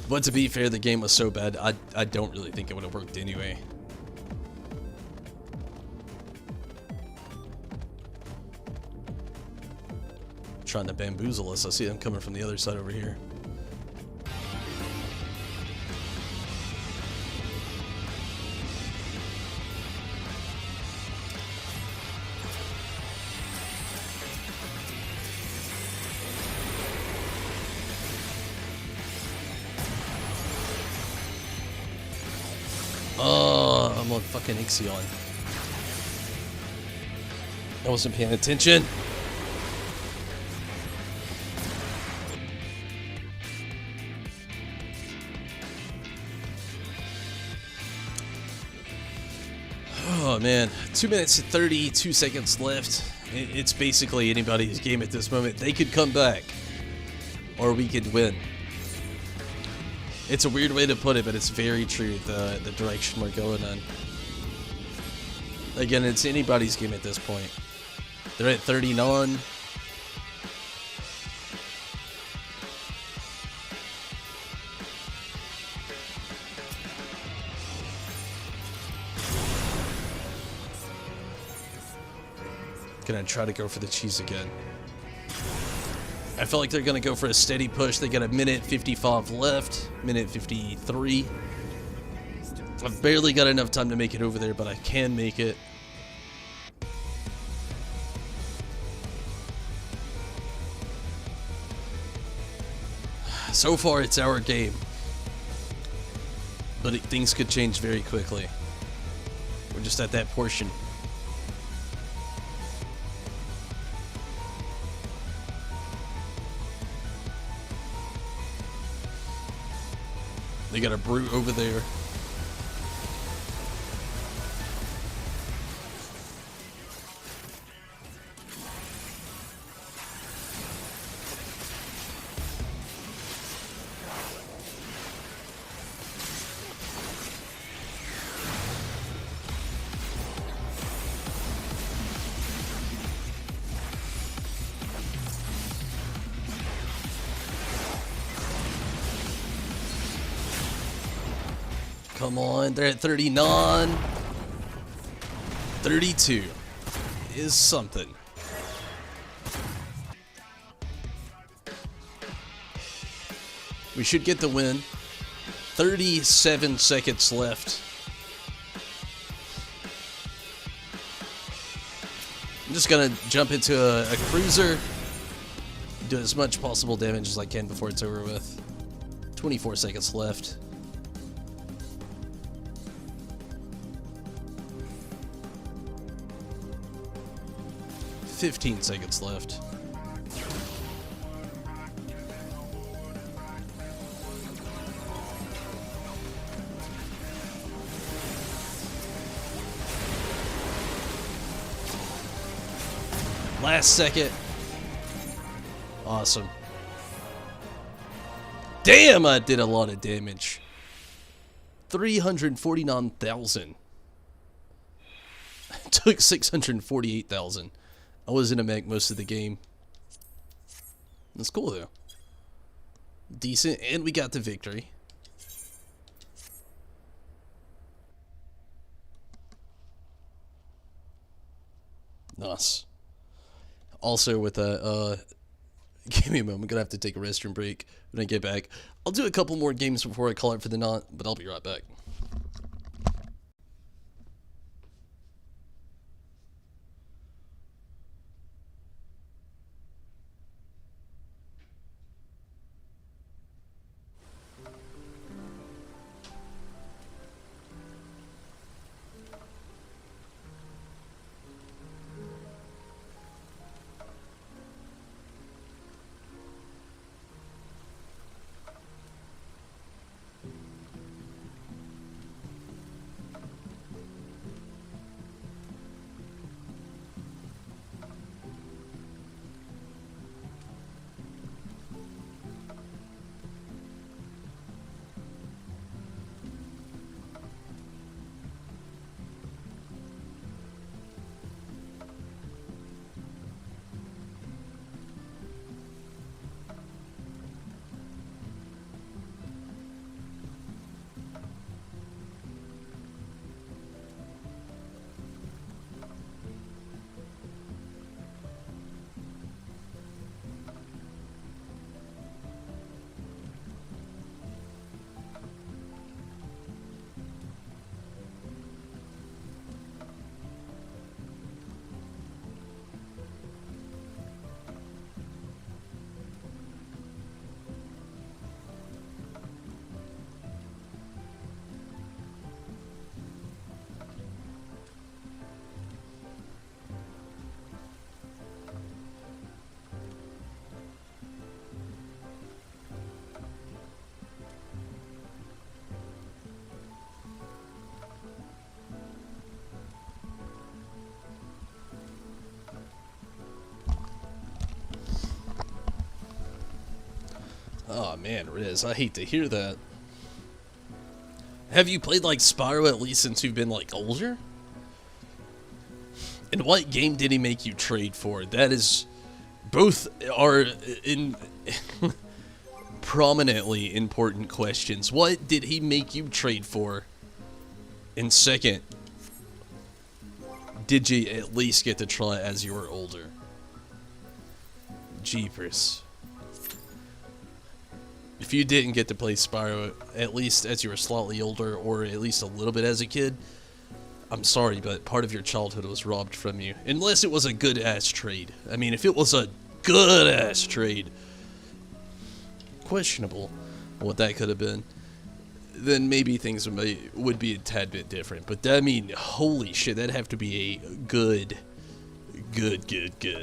But to be fair, the game was so bad, I don't really think it would have worked anyway. Trying to bamboozle us. I see them coming from the other side over here. Oh, I'm on fucking XIV. I wasn't paying attention. Oh man, 2 minutes and 32 seconds left. It's basically anybody's game at this moment. They could come back, or we could win. It's a weird way to put it, but it's very true, the direction we're going in. Again, it's anybody's game at this point. They're at 39. Gonna try to go for the cheese again. I feel like they're gonna go for a steady push. They got a minute 55 left, minute 53. I've barely got enough time to make it over there, but I can make it. So far, it's our game, but things could change very quickly. We're just at that portion. They got a brute over there. Come on, they're at 39. 32 is something. We should get the win. 37 seconds left. I'm just gonna jump into a cruiser, do as much possible damage as I can before it's over with. 24 seconds left. 15 seconds left. Last second. Awesome. Damn, I did a lot of damage. 349,000. Took 648,000. I was in a mech most of the game. That's cool though. Decent, and we got the victory. Nice. Also with that, give me a moment, I'm gonna have to take a restroom break when I get back. I'll do a couple more games before I call it for the night, but I'll be right back. Oh man, Riz, I hate to hear that. Have you played like Spyro at least since you've been like older? And what game did he make you trade for? That is, both are in prominently important questions. What did he make you trade for? And second, did you at least get to try it as you were older? Jeepers. If you didn't get to play Spyro, at least as you were slightly older, or at least a little bit as a kid, I'm sorry, but part of your childhood was robbed from you. Unless it was a good-ass trade. I mean, if it was a good-ass trade, questionable what that could have been, then maybe things would be a tad bit different. But, I mean, holy shit, that'd have to be a good,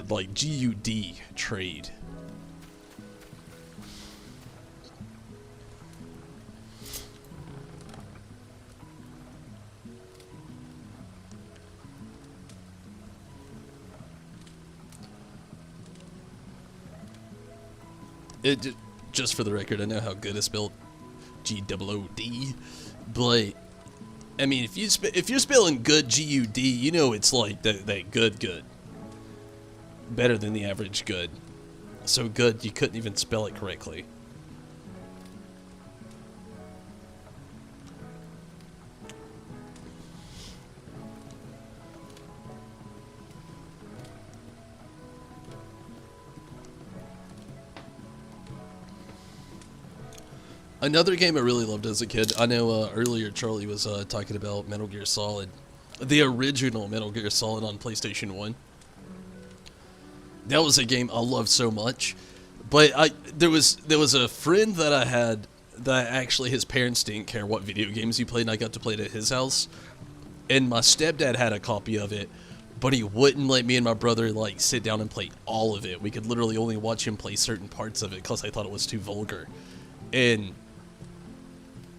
like, GUD trade. Just for the record, I know how good it's spelled, G-O-O-D, but I mean, if you're spelling good G-U-D, you know it's like that good, better than the average good. So good you couldn't even spell it correctly. Another game I really loved as a kid, I know earlier Charlie was talking about Metal Gear Solid. The original Metal Gear Solid on PlayStation 1. That was a game I loved so much. But there was a friend that I had that actually his parents didn't care what video games he played, and I got to play it at his house. And my stepdad had a copy of it, but he wouldn't let me and my brother like sit down and play all of it. We could literally only watch him play certain parts of it because I thought it was too vulgar. And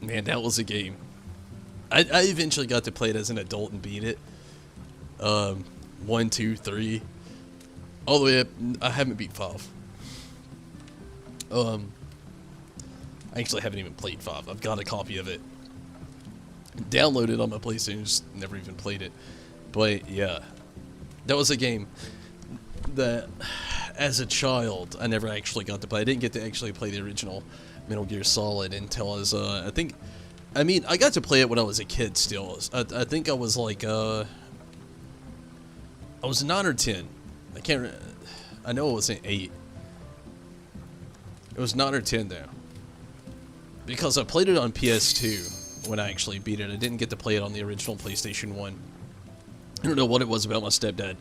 man, that was a game. I eventually got to play it as an adult and beat it. 1, 2, 3. all the way up. I haven't beat 5. I actually haven't even played 5. I've got a copy of it downloaded on my PlayStation, just never even played it. But yeah, that was a game that, as a child, I never actually got to play. I didn't get to actually play the original Metal Gear Solid until I was, I got to play it when I was a kid still. I think I was like, I was 9 or 10. I know it wasn't 8. It was 9 or 10 though. Because I played it on PS2 when I actually beat it. I didn't get to play it on the original PlayStation 1. I don't know what it was about my stepdad.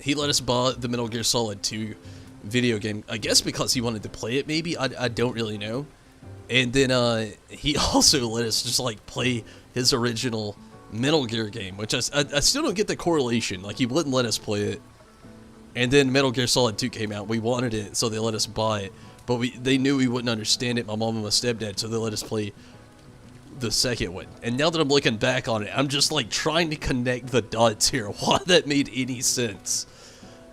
He let us buy the Metal Gear Solid 2 video game. I guess because he wanted to play it, maybe. I don't really know. And then he also let us just like play his original Metal Gear game, which I still don't get the correlation. Like, he wouldn't let us play it. And then Metal Gear Solid 2 came out. We wanted it, so they let us buy it. But they knew we wouldn't understand it, my mom and my stepdad, so they let us play the second one. And now that I'm looking back on it, I'm just like trying to connect the dots here. Why that made any sense.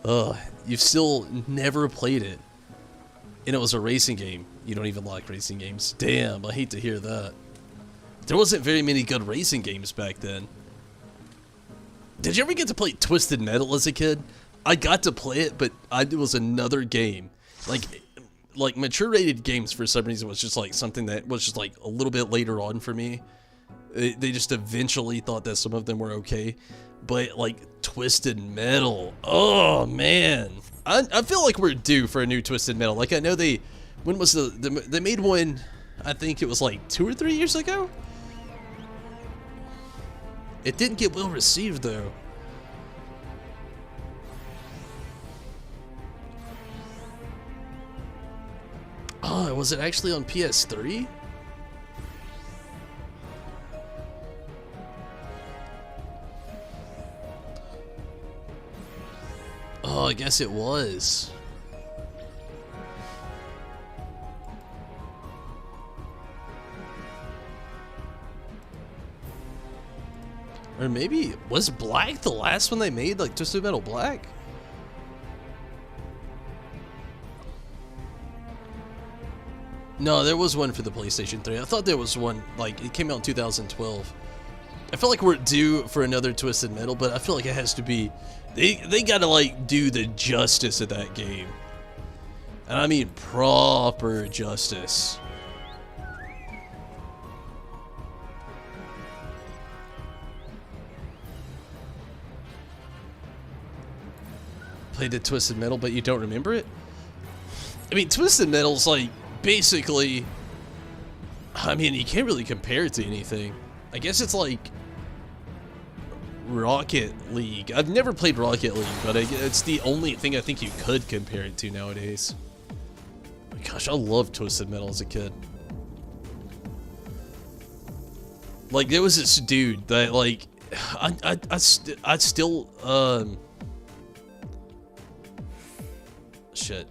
You've still never played it. And it was a racing game. You don't even like racing games. Damn, I hate to hear that. There wasn't very many good racing games back then. Did you ever get to play Twisted Metal as a kid? I got to play it, but it was another game. Like mature rated games for some reason was just like something that was just like a little bit later on for me. They just eventually thought that some of them were okay. But like Twisted Metal, oh man. I feel like we're due for a new Twisted Metal. Like, I know they made one, I think it was like 2 or 3 years ago? It didn't get well received though. Oh, was it actually on PS3? Oh, I guess it was. Or maybe, was Black the last one they made? Like, Twisted Metal Black? No, there was one for the PlayStation 3. I thought there was one, like, it came out in 2012. I feel like we're due for another Twisted Metal, but I feel like it has to be... They gotta, like, do the justice of that game. And I mean proper justice. Played the Twisted Metal, but you don't remember it? I mean, Twisted Metal's, like, basically... I mean, you can't really compare it to anything. I guess it's like... Rocket League. I've never played Rocket League, but it's the only thing I think you could compare it to nowadays. Gosh, I loved Twisted Metal as a kid. Like, there was this dude that, like, I still, shit.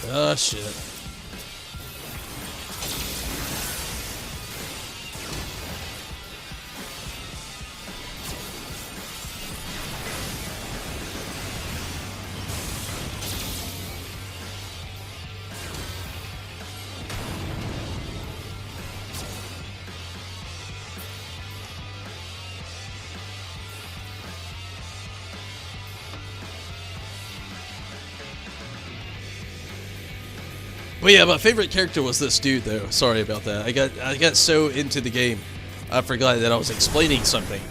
Ah, shit. But yeah, my favorite character was this dude, though. Sorry about that. I got so into the game, I forgot that I was explaining something.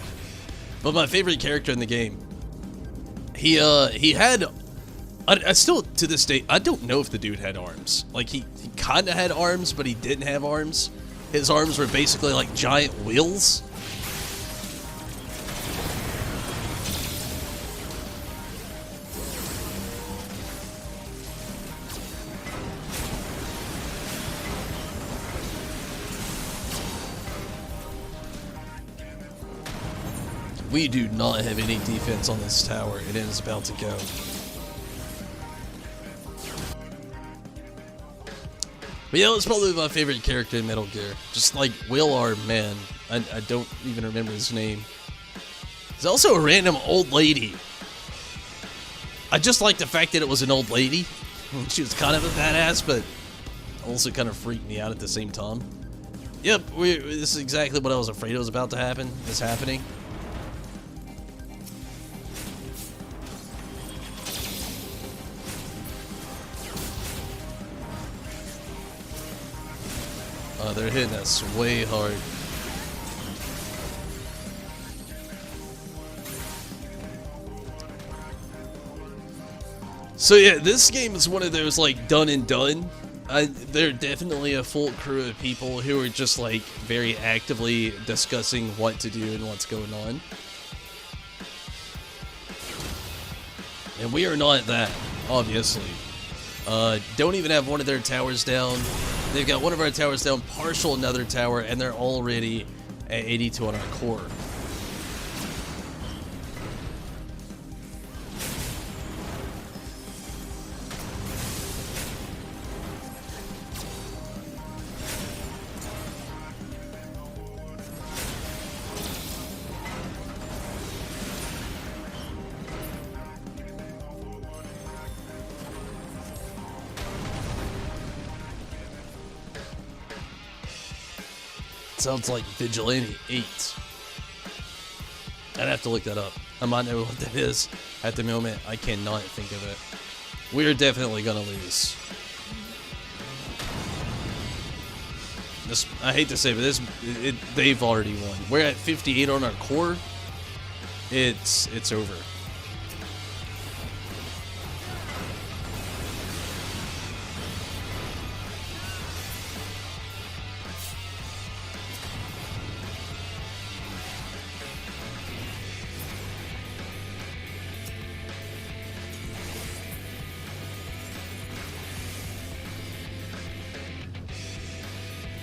But my favorite character in the game, he had, I still to this day, I don't know if the dude had arms. Like he kind of had arms, but he didn't have arms. His arms were basically like giant wheels. We do not have any defense on this tower, and it is about to go. But yeah, that's probably my favorite character in Metal Gear. Just like Will Arm, man. I don't even remember his name. There's also a random old lady. I just like the fact that it was an old lady. She was kind of a badass, but also kind of freaked me out at the same time. Yep, this is exactly what I was afraid was about to happen. It's happening. They're hitting us way hard. So yeah, this game is one of those like done and done. They're definitely a full crew of people who are just like very actively discussing what to do and what's going on. And we are not that, obviously. Don't even have one of their towers down. They've got one of our towers down, partial another tower, and they're already at 82 on our core. Sounds like Vigilante 8. I'd have to look that up. I might know what that is. At the moment, I cannot think of it. We're definitely gonna lose. This, I hate to say, but they've already won. We're at 58 on our core. It's over.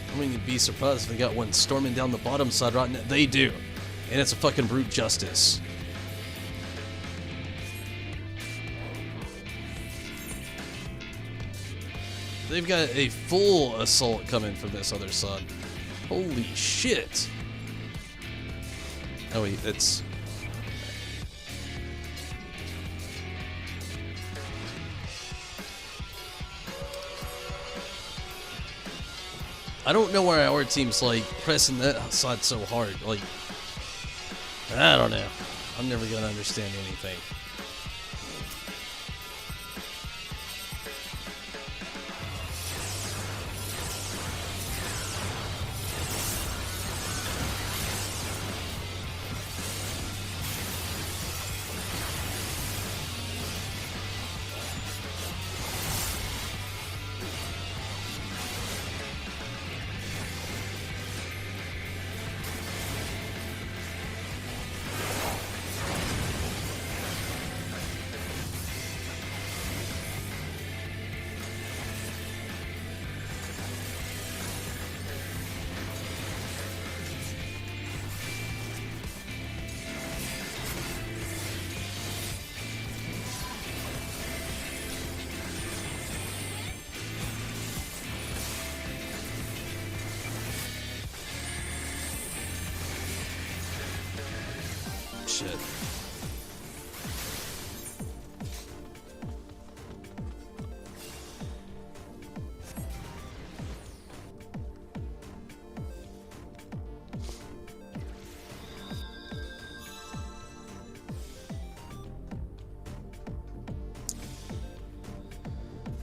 I wouldn't be surprised if they got one storming down the bottom side right now. They do. And it's a fucking brute justice. They've got a full assault coming from this other side. Holy shit. Oh wait, it's... I don't know why our team's like pressing that side so hard. Like, I don't know. I'm never gonna understand anything. shit.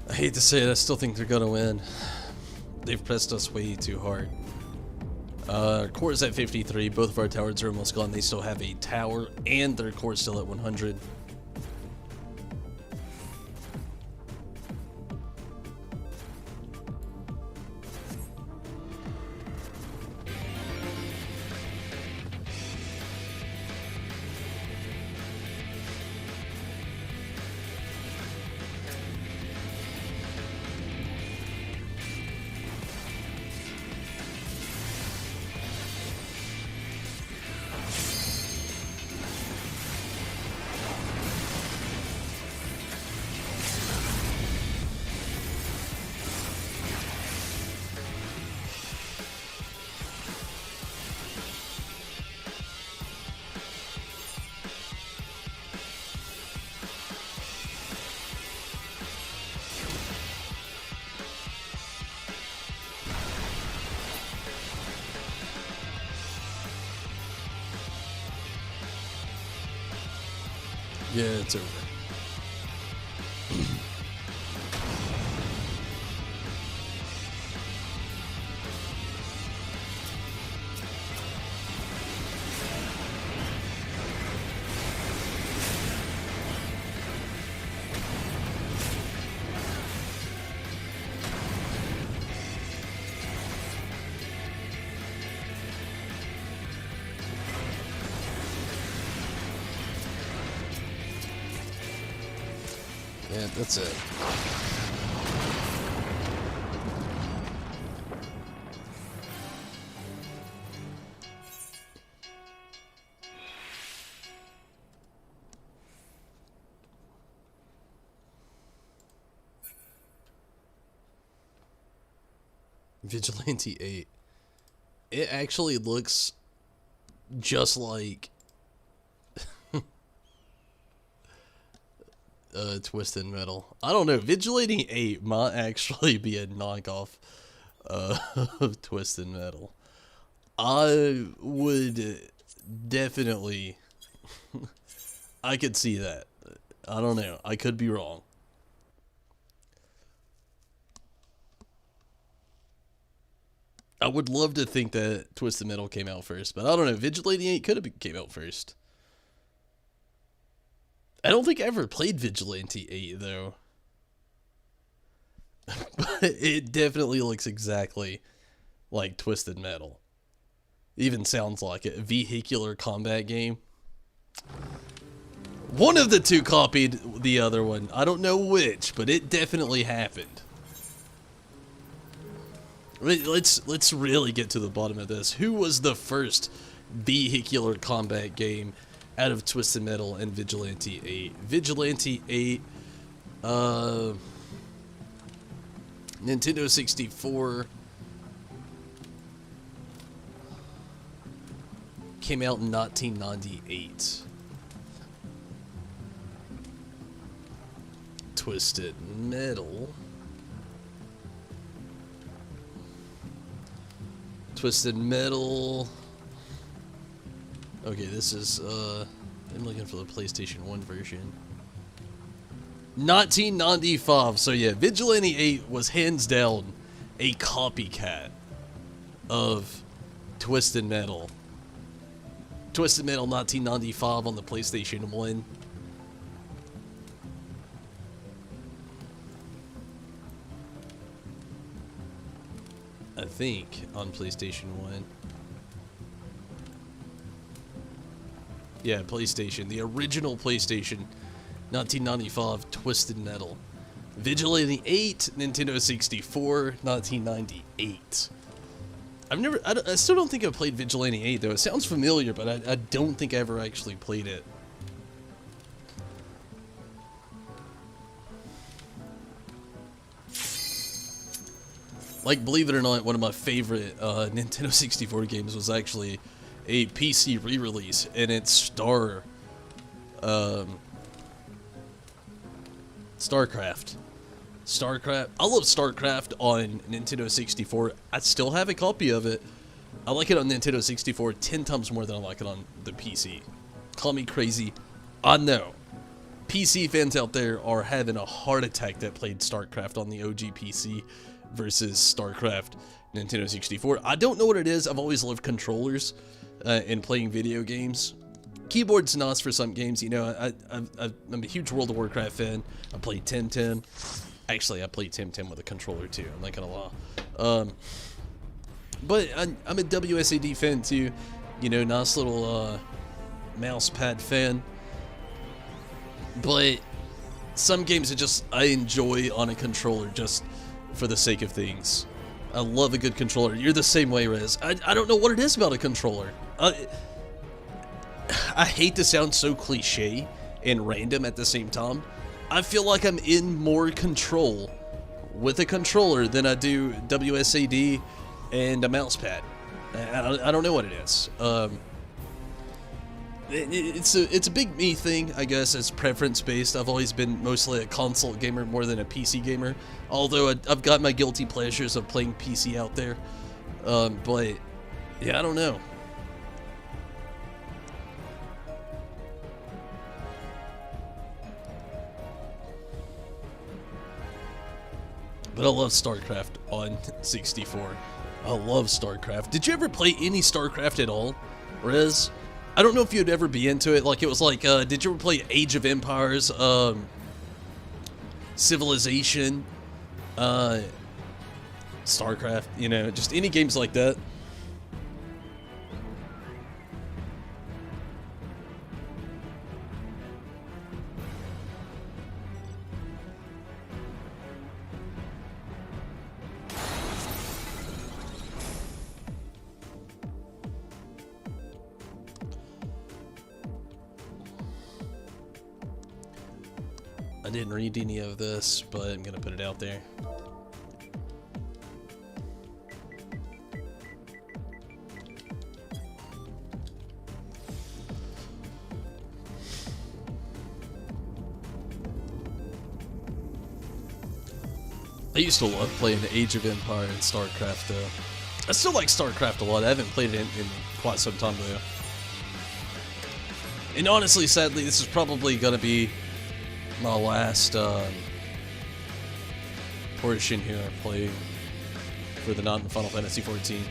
I hate to say it, I still think they're gonna win. They've pressed us way too hard. Core's at 53, both of our towers are almost gone. They still have a tower, and their core's still at 100. Yeah, it's over. Yeah, that's it. Vigilante 8. It actually looks just like Twisted Metal. I don't know. Vigilante 8 might actually be a knockoff of Twisted Metal. I would definitely... I could see that. I don't know. I could be wrong. I would love to think that Twisted Metal came out first, but I don't know. Vigilante 8 could have came out first. I don't think I ever played Vigilante 8, though. But it definitely looks exactly like Twisted Metal. Even sounds like it. Vehicular combat game. One of the two copied the other one. I don't know which, but it definitely happened. Let's really get to the bottom of this. Who was the first vehicular combat game out of Twisted Metal and Vigilante 8? Vigilante 8, Nintendo 64, came out in 1998. Twisted Metal. Twisted Metal. Okay, this is, I'm looking for the PlayStation 1 version. 1995. So yeah, Vigilante 8 was hands down a copycat of Twisted Metal. Twisted Metal 1995 on the PlayStation 1. I think on PlayStation 1. Yeah, PlayStation. The original PlayStation. 1995, Twisted Metal. Vigilante 8, Nintendo 64, 1998. I still don't think I've played Vigilante 8, though. It sounds familiar, but I don't think I ever actually played it. Like, believe it or not, one of my favorite Nintendo 64 games was actually a PC re-release, and it StarCraft. I love StarCraft on Nintendo 64. I still have a copy of it. I like it on Nintendo 64 10 times more than I like it on the PC. Call me crazy. I know. PC fans out there are having a heart attack that played StarCraft on the OG PC versus StarCraft Nintendo 64. I don't know what it is. I've always loved controllers in playing video games. Keyboard's nice for some games, you know. I'm a huge World of Warcraft fan. I played Temtem. Actually, I played Temtem with a controller too, I'm not gonna lie. But I'm a WSAD fan too. You know, nice little mouse pad fan. But some games I enjoy on a controller just for the sake of things. I love a good controller. You're the same way, Rez. I don't know what it is about a controller. I hate to sound so cliche and random at the same time. I feel like I'm in more control with a controller than I do WSAD and a mouse pad. I don't know what it is. It's a big me thing, I guess. It's preference based. I've always been mostly a console gamer more than a PC gamer. Although I've got my guilty pleasures of playing PC out there. But yeah, I don't know. But I love StarCraft on 64. I love StarCraft. Did you ever play any StarCraft at all, Rez? I don't know if you'd ever be into it. Like, it was like, did you ever play Age of Empires, Civilization, StarCraft, you know, just any games like that? I didn't read any of this, but I'm gonna put it out there. I used to love playing Age of Empire and StarCraft though. I still like StarCraft a lot. I haven't played it in quite some time though. And honestly, sadly, this is probably gonna be my last portion here playing for the non-Final Fantasy 14.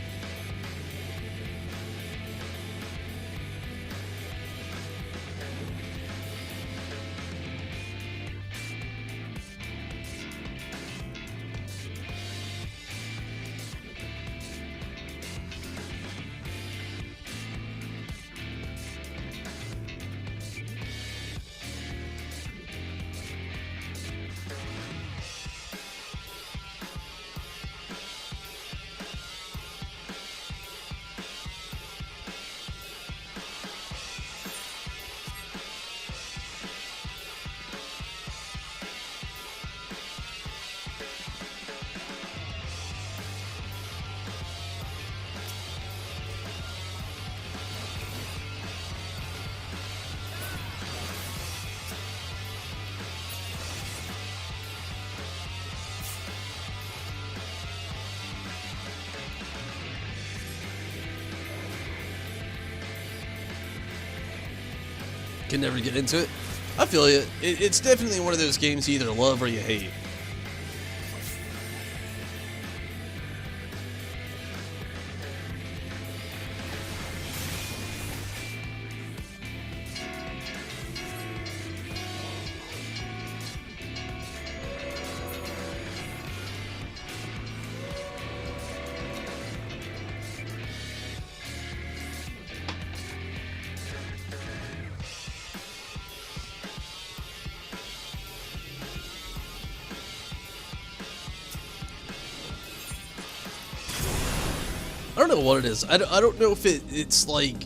Can never get into it. I feel you. It's definitely one of those games you either love or you hate. I don't know what it is. I don't know if it's like...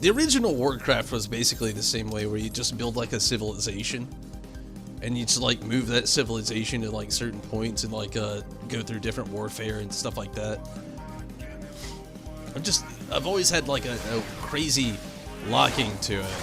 The original Warcraft was basically the same way, where you just build like a civilization. And you just like move that civilization to like certain points and like go through different warfare and stuff like that. I've always had like a crazy liking to it.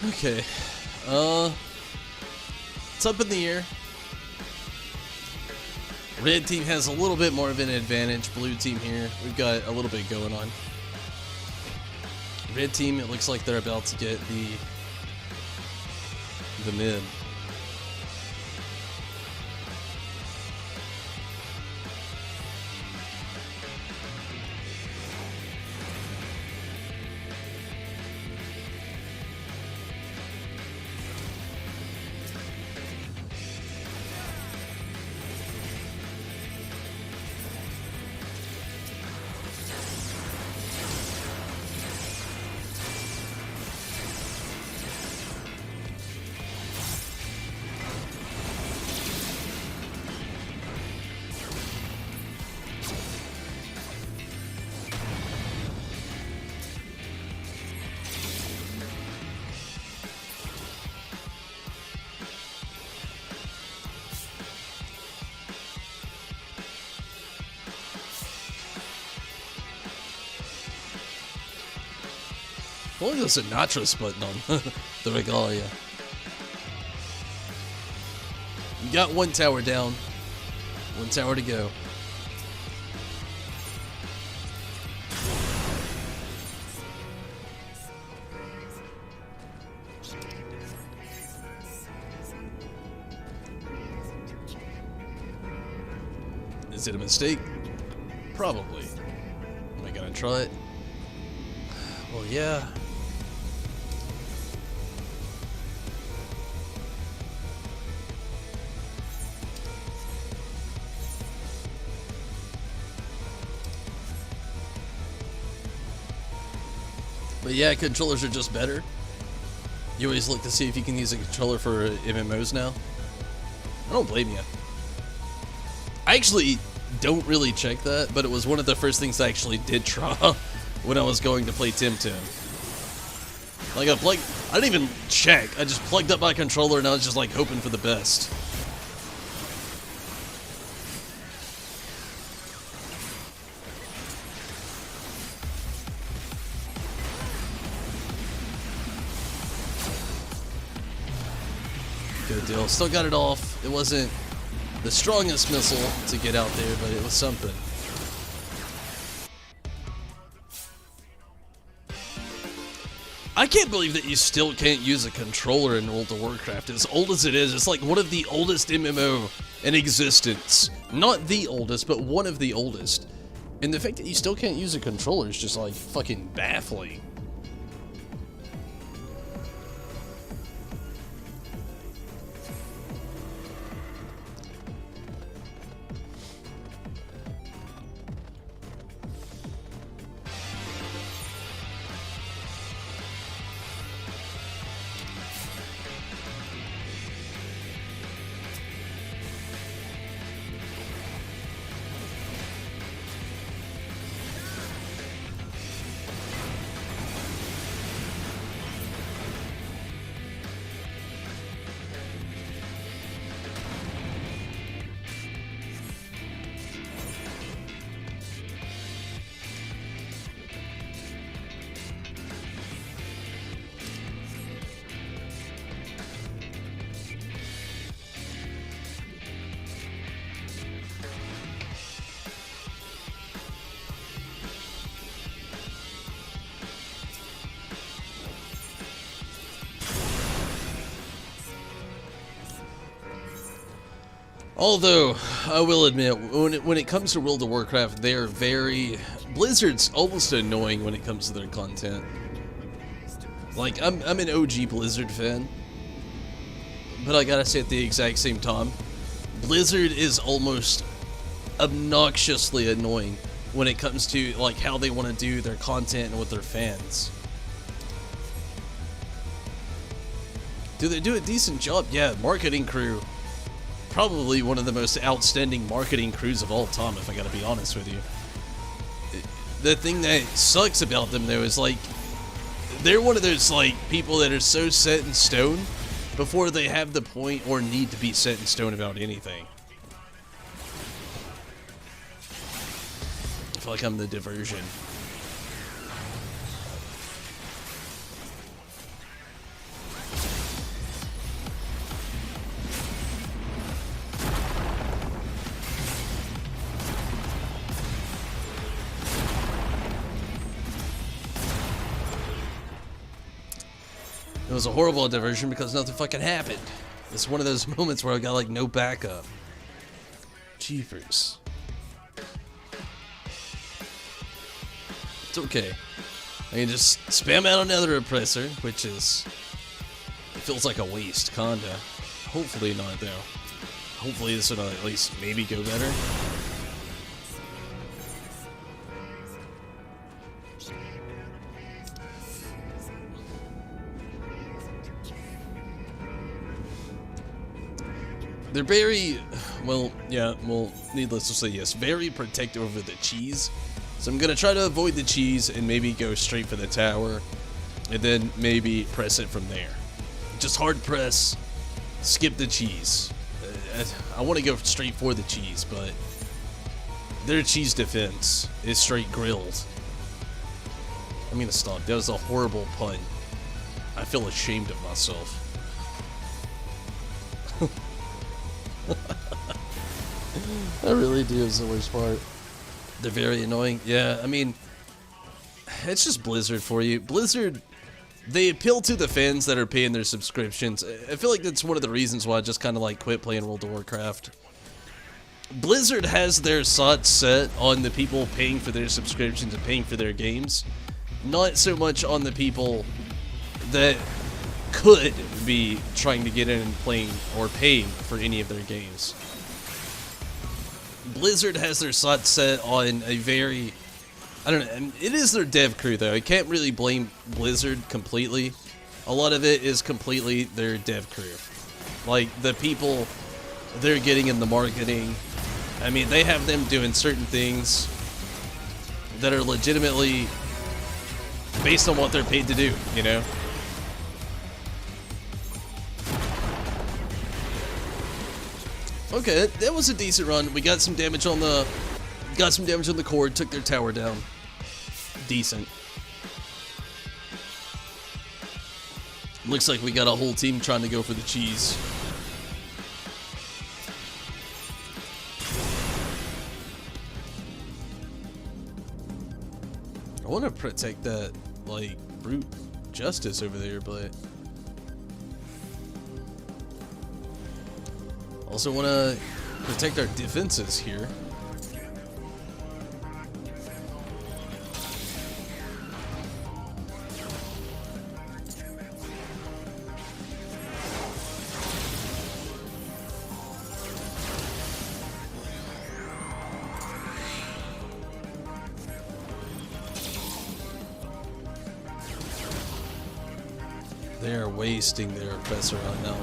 Okay. It's up in the air. Red team has a little bit more of an advantage. Blue team here, we've got a little bit going on. Red team, it looks like they're about to get the mid. Only there's a Natros button on the Regalia. You got one tower down. One tower to go. Is it a mistake? Probably. Am I gonna try it? Well, yeah. But yeah, controllers are just better. You always look to see if you can use a controller for MMOs now. I don't blame you. I actually don't really check that, but it was one of the first things I actually did try when I was going to play Tim. Like I didn't even check. I just plugged up my controller and I was just like hoping for the best. Good deal. Still got it off. It wasn't the strongest missile to get out there, but it was something. I can't believe that you still can't use a controller in World of Warcraft. As old as it is, it's like one of the oldest MMO in existence. Not the oldest, but one of the oldest. And the fact that you still can't use a controller is just like fucking baffling. Although, I will admit, when it comes to World of Warcraft, they're Blizzard's almost annoying when it comes to their content. Like, I'm an OG Blizzard fan, but I gotta say at the exact same time, Blizzard is almost obnoxiously annoying when it comes to, like, how they want to do their content and with their fans. Do they do a decent job? Yeah, marketing crew. Probably one of the most outstanding marketing crews of all time, if I gotta be honest with you. The thing that sucks about them, though, is like, they're one of those, like, people that are so set in stone before they have the point or need to be set in stone about anything. I feel like I'm the diversion. It was a horrible diversion because nothing fucking happened. It's one of those moments where I got like no backup. Jeepers. It's okay. I can just spam out another oppressor, which is... It feels like a waste, kinda. Hopefully not, though. Hopefully this will at least maybe go better. They're very, well, yeah, well, needless to say, yes, very protective over the cheese. So I'm going to try to avoid the cheese and maybe go straight for the tower, and then maybe press it from there. Just hard press, skip the cheese. I want to go straight for the cheese, but their cheese defense is straight grilled. I'm going to stop. That was a horrible pun. I feel ashamed of myself. I really do, is the worst part. They're very annoying. Yeah, I mean, it's just Blizzard for you. Blizzard, they appeal to the fans that are paying their subscriptions. I feel like that's one of the reasons why I just kind of like quit playing World of Warcraft. Blizzard has their sights set on the people paying for their subscriptions and paying for their games. Not so much on the people that could be trying to get in and playing or paying for any of their games. Blizzard has their sights set on a very, I don't know, it is their dev crew though. I can't really blame Blizzard completely. A lot of it is completely their dev crew. Like, the people they're getting in the marketing, I mean, they have them doing certain things that are legitimately based on what they're paid to do, you know? Okay, that was a decent run. We got some damage on the core, took their tower down. Decent. Looks like we got a whole team trying to go for the cheese. I want to protect that, like, brute justice over there, but also want to protect our defenses here. They're wasting their oppressor right now.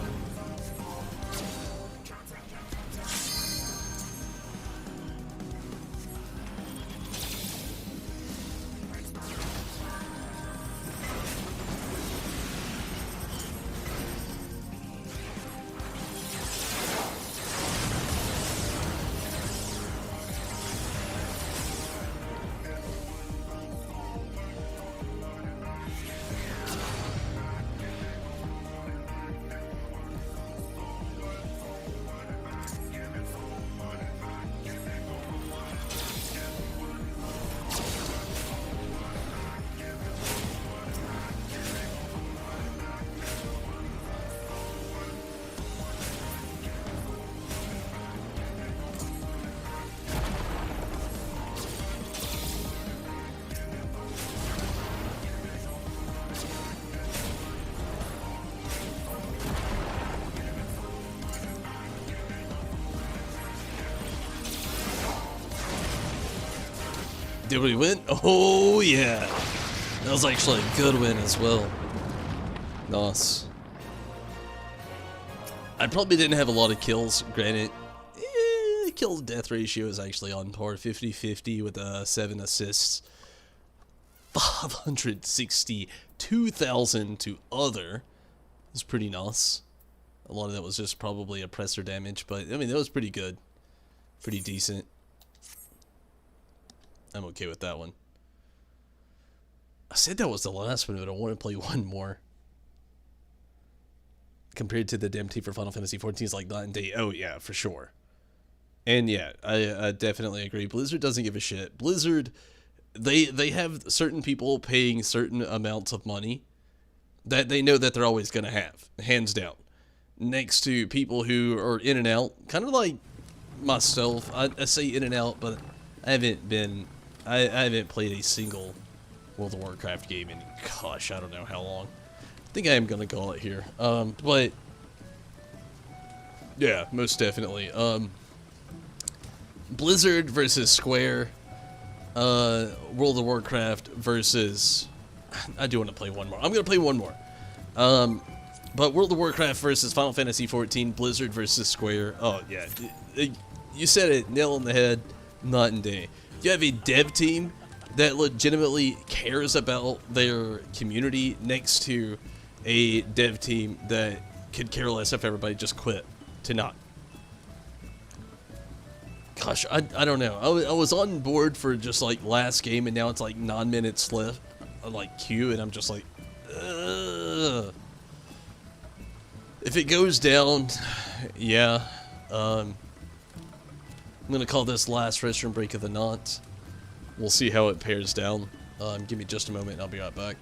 Did we win? Oh yeah, that was actually a good win as well. Nice. I probably didn't have a lot of kills, granted. Kill death ratio is actually on par, 50-50 with 7 assists. 562,000 to other. It's pretty nice. A lot of that was just probably oppressor damage, but I mean, that was pretty good. Pretty decent. I'm okay with that one. I said that was the last one, but I want to play one more. Compared to the DMT for Final Fantasy XIV is like night and day. Oh yeah, for sure. And yeah, I definitely agree. Blizzard doesn't give a shit. Blizzard, they have certain people paying certain amounts of money. that they know that they're always going to have, hands down. Next to people who are in and out, kind of like myself. I say in and out, but I haven't played a single World of Warcraft game in, gosh, I don't know how long. I think I am going to call it here. But yeah, most definitely. Blizzard versus Square. World of Warcraft versus... I do want to play one more. I'm going to play one more. But World of Warcraft versus Final Fantasy XIV, Blizzard versus Square. Oh, yeah. You said it, nail on the head, night and day. You have a dev team that legitimately cares about their community next to a dev team that could care less if everybody just quit to not. Gosh, I don't know. I was on board for just like last game, and now it's like 9 minutes left, like queue, and I'm just like, ugh. If it goes down, yeah. I'm gonna call this last restroom break of the night. We'll see how it pairs down. Give me just a moment, and I'll be right back.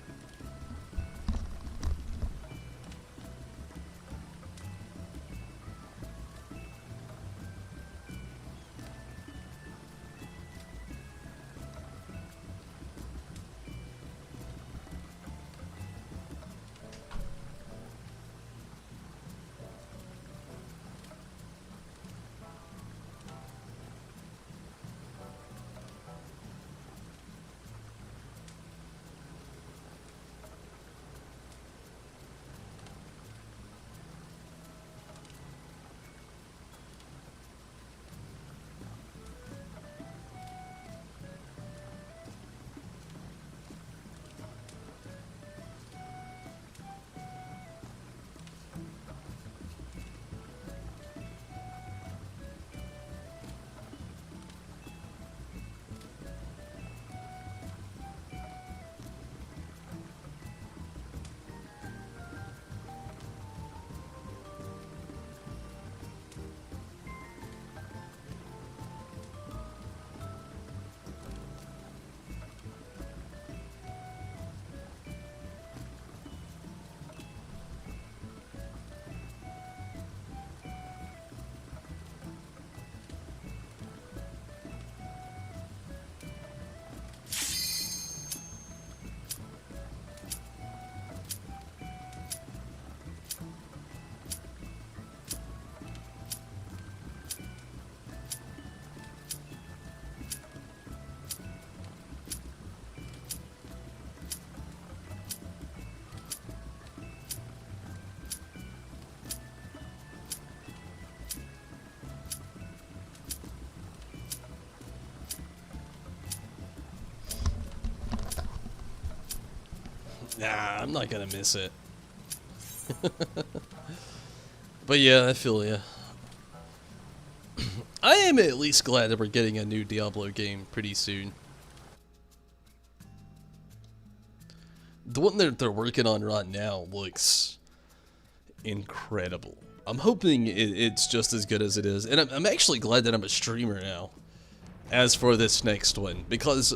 Nah, I'm not gonna miss it. But yeah, I feel ya. I am at least glad that we're getting a new Diablo game pretty soon. The one that they're working on right now looks incredible. I'm hoping it's just as good as it is, and I'm actually glad that I'm a streamer now. As for this next one, because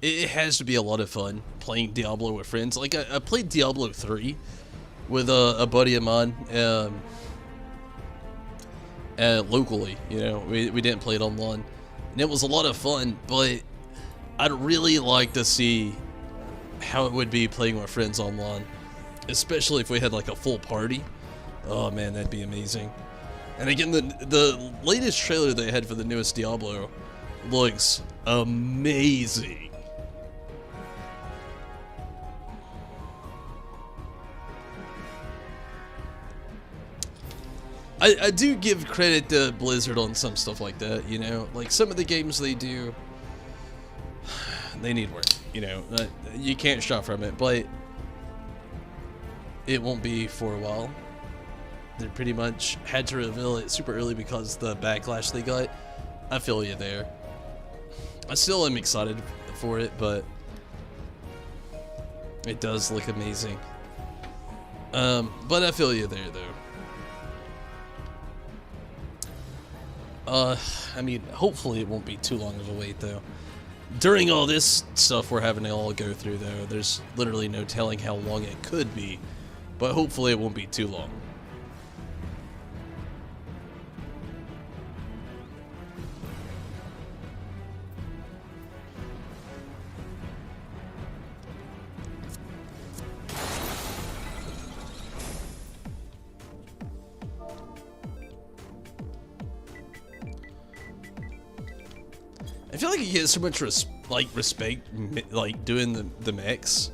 it has to be a lot of fun playing Diablo with friends. Like, I played Diablo 3 with a buddy of mine, locally, you know, we didn't play it online. And it was a lot of fun, but I'd really like to see how it would be playing with friends online. Especially if we had like a full party. Oh man, that'd be amazing. And again, the latest trailer they had for the newest Diablo looks amazing. I do give credit to Blizzard on some stuff like that, you know? Like, some of the games they do, they need work, you know? You can't shy from it, but it won't be for a while. They pretty much had to reveal it super early because the backlash they got. I feel you there. I still am excited for it, but it does look amazing. But I feel you there, though. I mean, hopefully it won't be too long of a wait, though. During all this stuff we're having to all go through, though, there's literally no telling how long it could be, but hopefully it won't be too long. I feel like you get so much respect, like doing the mechs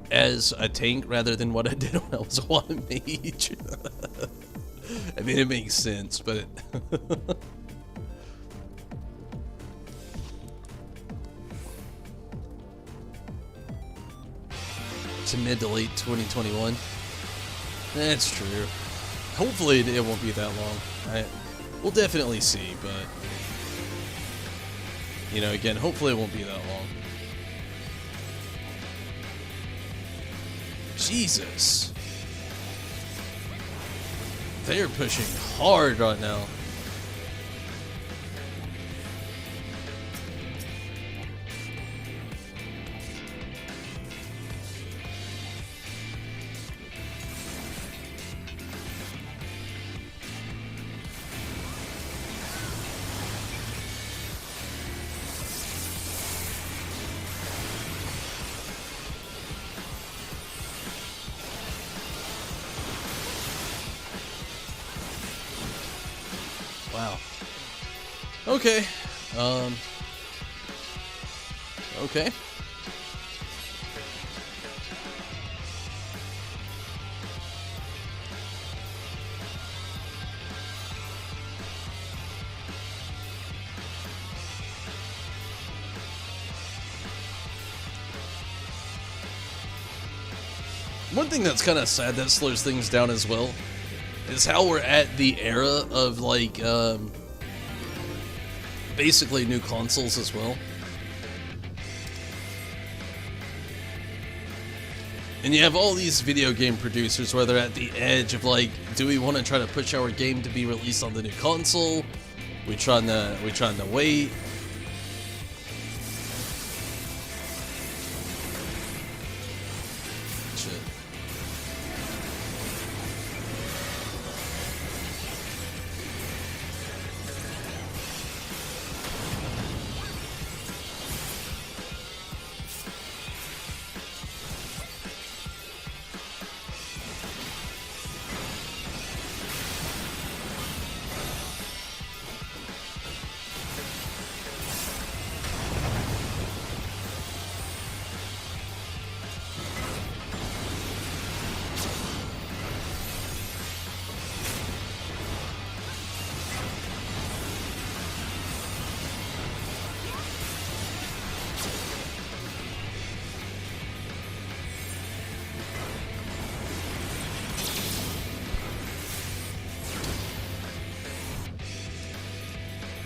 as a tank rather than what I did when I was a one mage. I mean, it makes sense, but to mid to late 2021. That's true. Hopefully it won't be that long. We'll definitely see, but you know, again, hopefully it won't be that long. Jesus. They are pushing hard right now. Wow. Okay. Okay. One thing that's kind of sad that slows things down as well is how we're at the era of like basically new consoles as well. And you have all these video game producers where they're at the edge of like, do we want to try to push our game to be released on the new console? We trying to wait? Shit.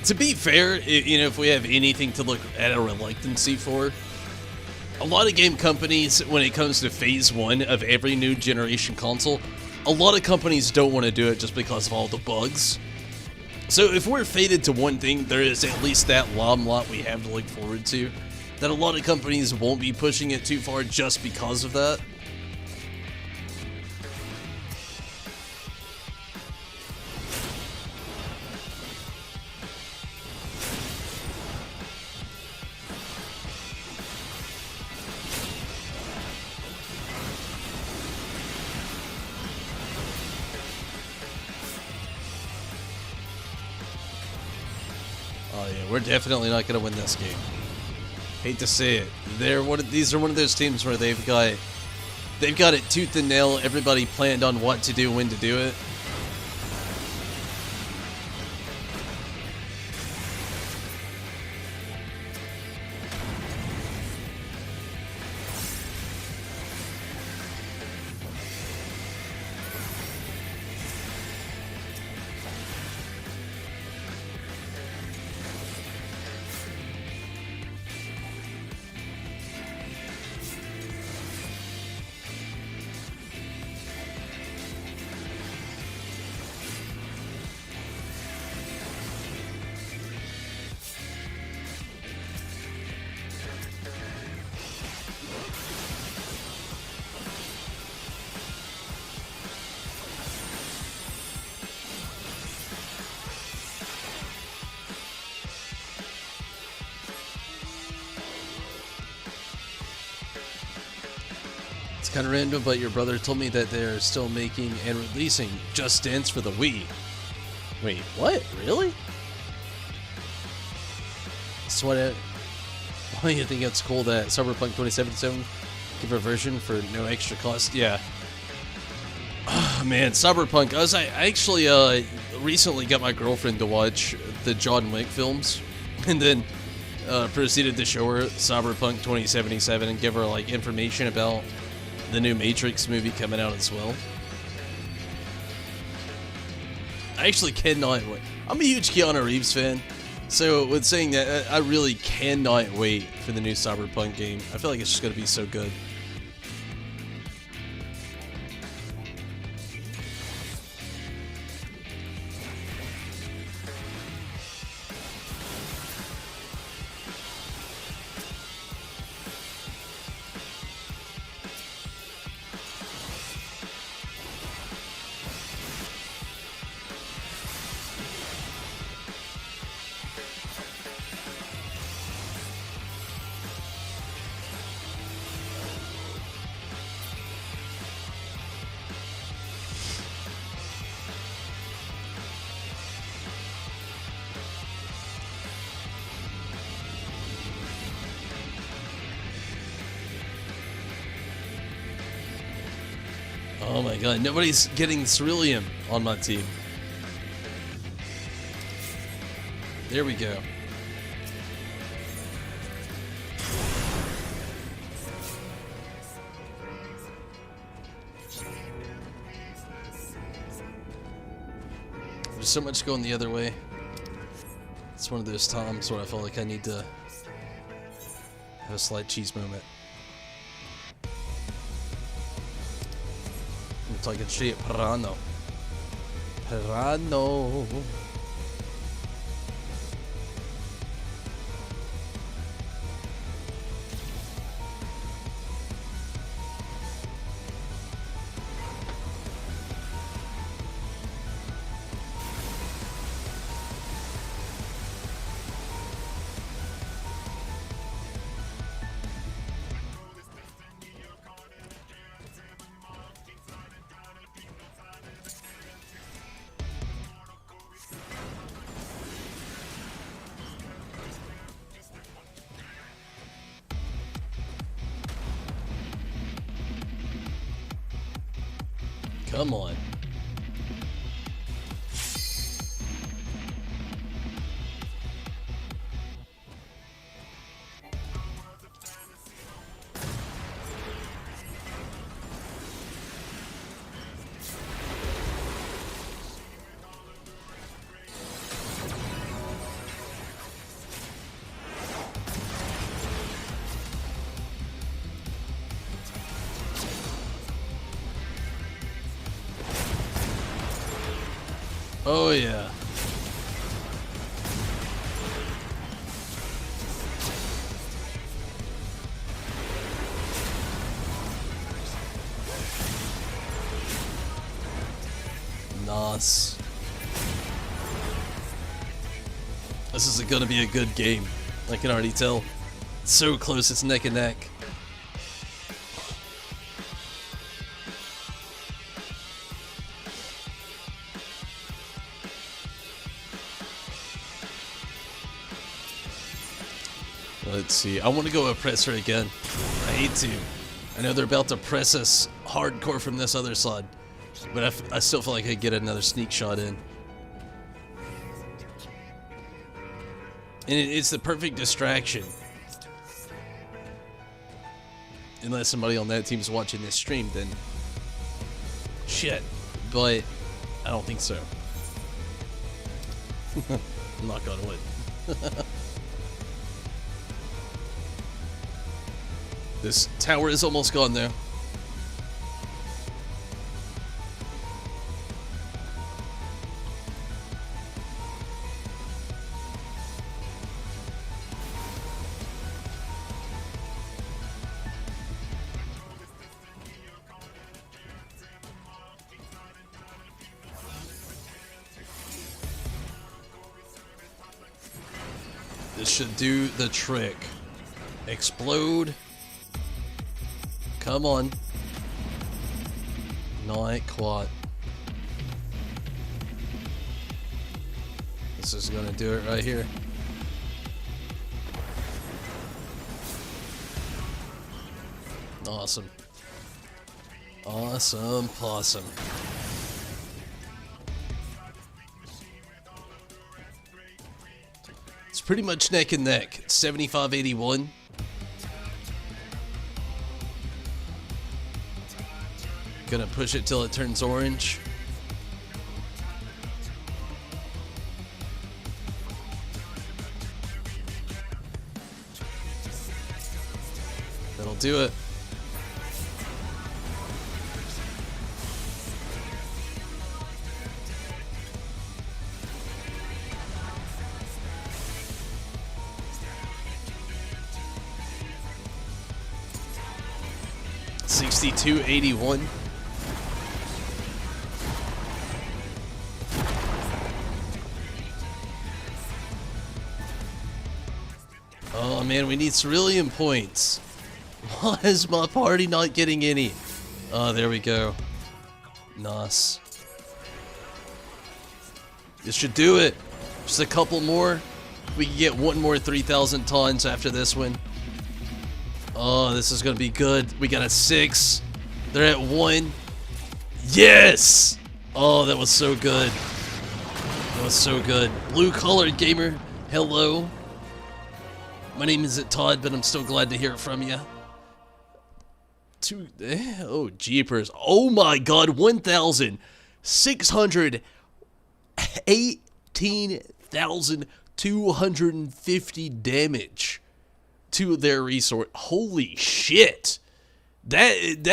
To be fair, you know, if we have anything to look at a reluctancy for, a lot of game companies, when it comes to phase one of every new generation console, a lot of companies don't want to do it just because of all the bugs. So if we're fated to one thing, there is at least that lot we have to look forward to, that a lot of companies won't be pushing it too far just because of that. Oh yeah, we're definitely not going to win this game. Hate to say it. These are one of those teams where they've got it tooth and nail. Everybody planned on what to do, when to do it. It's kind of random, but your brother told me that they're still making and releasing Just Dance for the Wii. Wait, what? Really? So why do you think it's cool that Cyberpunk 2077 give a version for no extra cost? Yeah. Oh, man, Cyberpunk. I actually recently got my girlfriend to watch the John Wick films, and then proceeded to show her Cyberpunk 2077 and give her like information about the new Matrix movie coming out as well. I actually cannot wait. I'm a huge Keanu Reeves fan, so with saying that, I really cannot wait for the new Cyberpunk game. I feel like it's just going to be so good. Oh my god, nobody's getting Cerulean on my team. There we go. There's so much going the other way. It's one of those times where I feel like I need to have a slight cheese moment. I'm talking shit, Pirano. Pirano. Come on. Oh yeah. Nice. This is gonna be a good game. I can already tell. It's so close, it's neck and neck. Let's see. I want to go oppressor again. I hate to. I know they're about to press us hardcore from this other side, but I still feel like I could get another sneak shot in. And it's the perfect distraction. Unless somebody on that team's watching this stream, then shit. But I don't think so. Knock on wood. This tower is almost gone there. This should do the trick. Explode. Come on. Not quite. This is gonna do it right here. Awesome. Awesome possum. It's pretty much neck and neck. 75-81. Gonna push it till it turns orange. That'll do it. $62.81. Oh man, we need cerulean points. Why is my party not getting any? Oh, there we go. Nice. This should do it. Just a couple more. We can get one more 3,000 tons after this one. Oh, this is gonna be good. We got a 6. They're at 1. Yes! Oh, that was so good. That was so good. Blue Collar Gamer, hello. My name isn't Todd, but I'm still glad to hear it from you. Oh, jeepers. Oh my god, 18,250 damage to their resource. Holy shit. I'm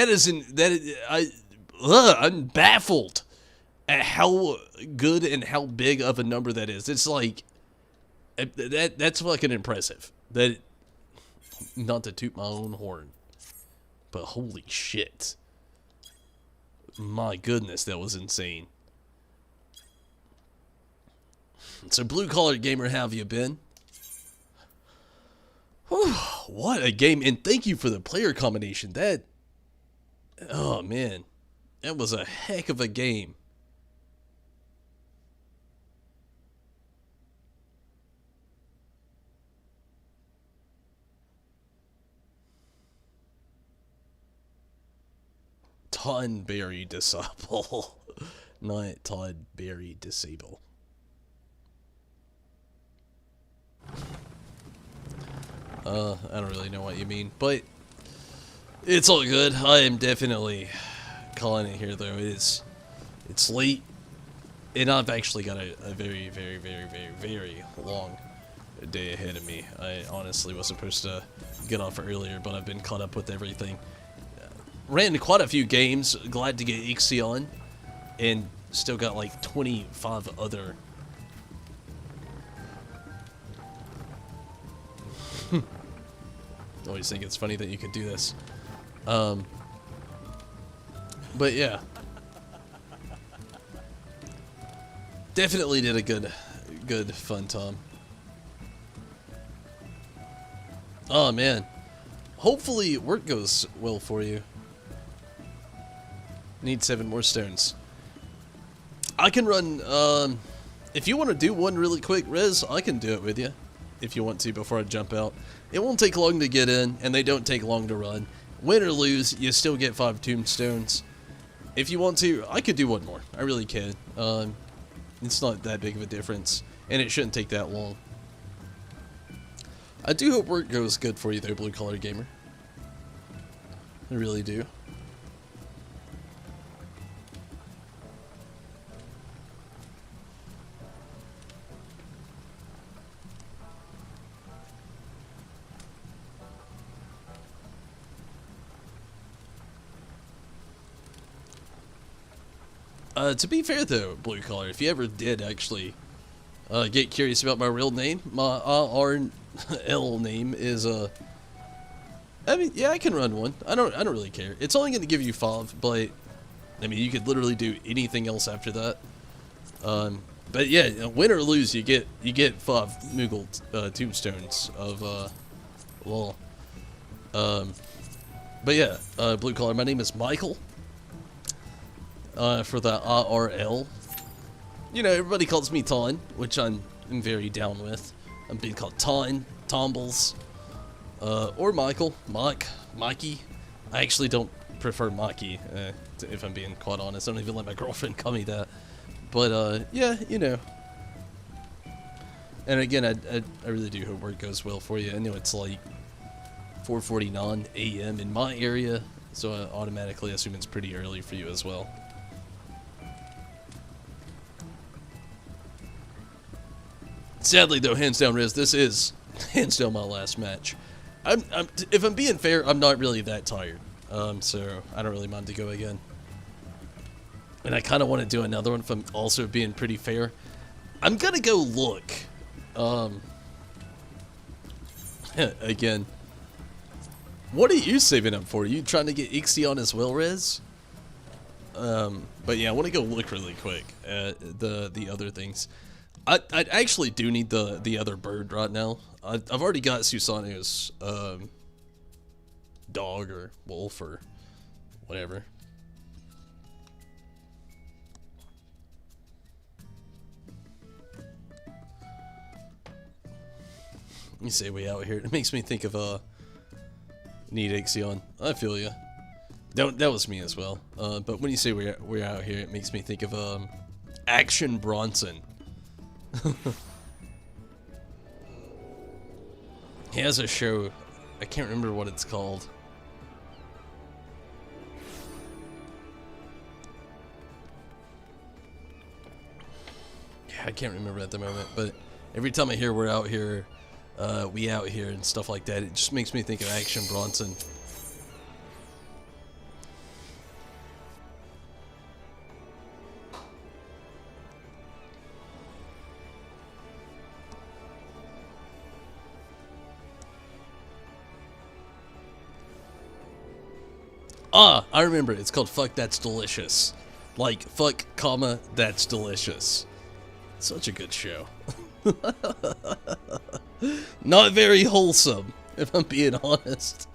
baffled at how good and how big of a number that is. It's like that's fucking impressive. That, not to toot my own horn, but holy shit. My goodness, that was insane. So, Blue Collar Gamer, how have you been? Whew, what a game, and thank you for the player combination. That, oh man, that was a heck of a game. Tonberry Disable. Not Toddberry Disable. I don't really know what you mean, but it's all good. I am definitely calling it here, though. It's late, and I've actually got a very, very, very, very, very long day ahead of me. I honestly was supposed to get off earlier, but I've been caught up with everything. Ran quite a few games, glad to get XIV, and still got like 25 other. Always think it's funny that you could do this. But yeah. Definitely did a good fun time. Oh man. Hopefully work goes well for you. Need 7 more stones. I can run, if you want to do one really quick, Rez, I can do it with you. If you want to, before I jump out. It won't take long to get in, and they don't take long to run. Win or lose, you still get 5 tombstones. If you want to, I could do one more. I really can. It's not that big of a difference, and it shouldn't take that long. I do hope work goes good for you though, Blue Collar Gamer. I really do. To be fair though, Blue Collar, if you ever did actually get curious about my real name, my RL name is I mean, yeah, I can run one. I don't really care. It's only going to give you 5, but I mean, you could literally do anything else after that. But yeah, win or lose, you get 5 Moogle tombstones of well. But yeah, Blue Collar, my name is Michael. for the ARL. You know, everybody calls me Ton, which I'm very down with. I'm being called Ton, Tombles, or Michael, Mikey. I actually don't prefer Mikey, if I'm being quite honest. I don't even let my girlfriend call me that. But, yeah, you know. And again, I really do hope work goes well for you. I know it's like 4:49 a.m. in my area, so I automatically assume it's pretty early for you as well. Sadly, though, hands down, Riz, this is hands down my last match. If I'm being fair, I'm not really that tired, so I don't really mind to go again. And I kind of want to do another one if I'm also being pretty fair. I'm gonna go look. Again, what are you saving up for? Are you trying to get XIV as well, Riz? But yeah, I want to go look really quick at the other things. I actually do need the other bird right now. I've already got Susanoo's dog or wolf or whatever. You say we out here. It makes me think of need Ixion. I feel ya. That was me as well. But when you say we're out here, it makes me think of Action Bronson. He has a show. I can't remember what it's called. Yeah, I can't remember at the moment. But every time I hear we're out here, we out here and stuff like that, it just makes me think of Action Bronson. Ah, I remember. It's called Fuck That's Delicious. Like, fuck, comma, that's delicious. Such a good show. Not very wholesome, if I'm being honest.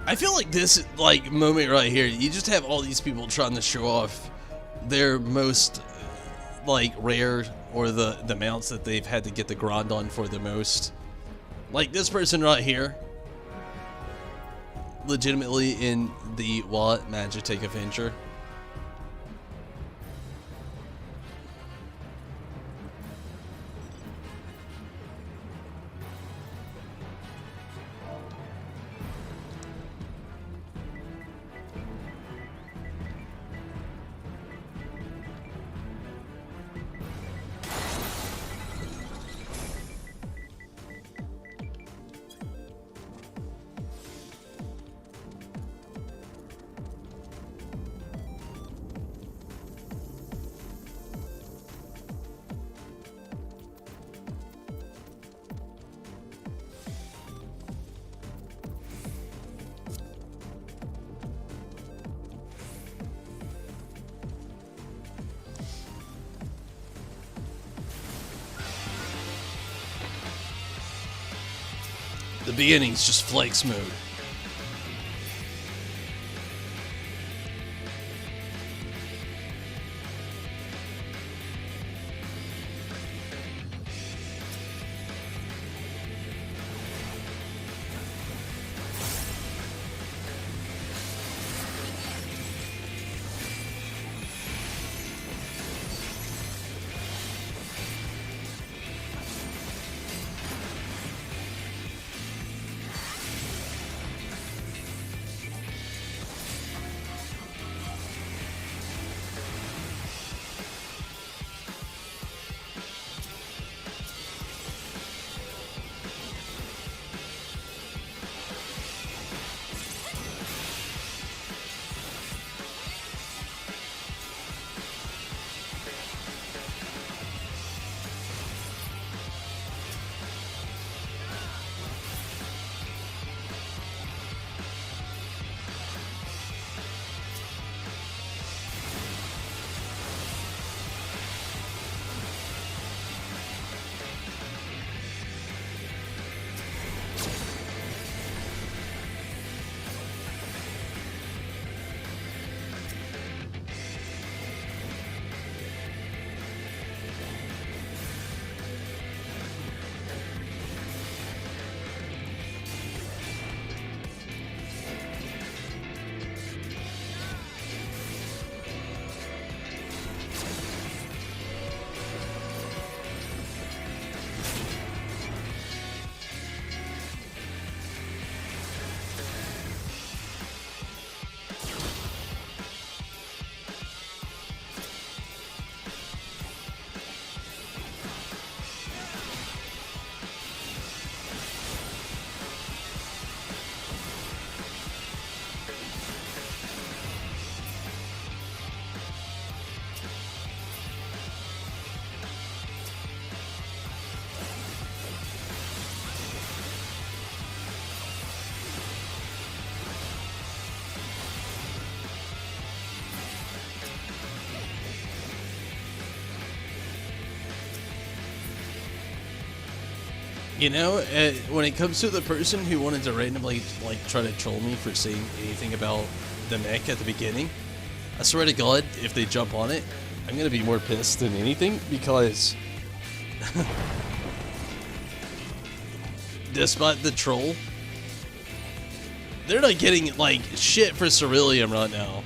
I feel like this, like, moment right here, you just have all these people trying to show off their most, like, rare, or the mounts that they've had to get the grind on for the most. Like, this person right here, legitimately in the What Magitek Avenger. The beginning's just flex mode. You know, when it comes to the person who wanted to randomly, like, try to troll me for saying anything about the mech at the beginning, I swear to God, if they jump on it, I'm gonna be more pissed than anything, because despite the troll, they're not getting, like, shit for Ceruleum right now.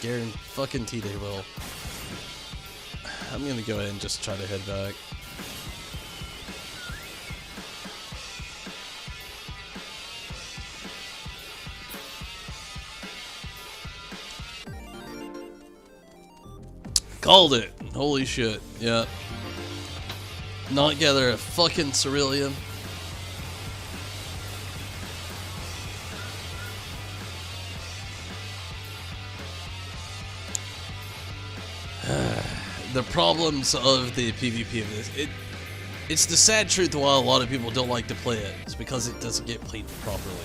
Guarantee they will. I'm gonna go ahead and just try to head back. Called it! Holy shit, yeah. Not gather a fucking Ceruleum. The problems of the PvP of this, it's the sad truth why a lot of people don't like to play it. It's because it doesn't get played properly.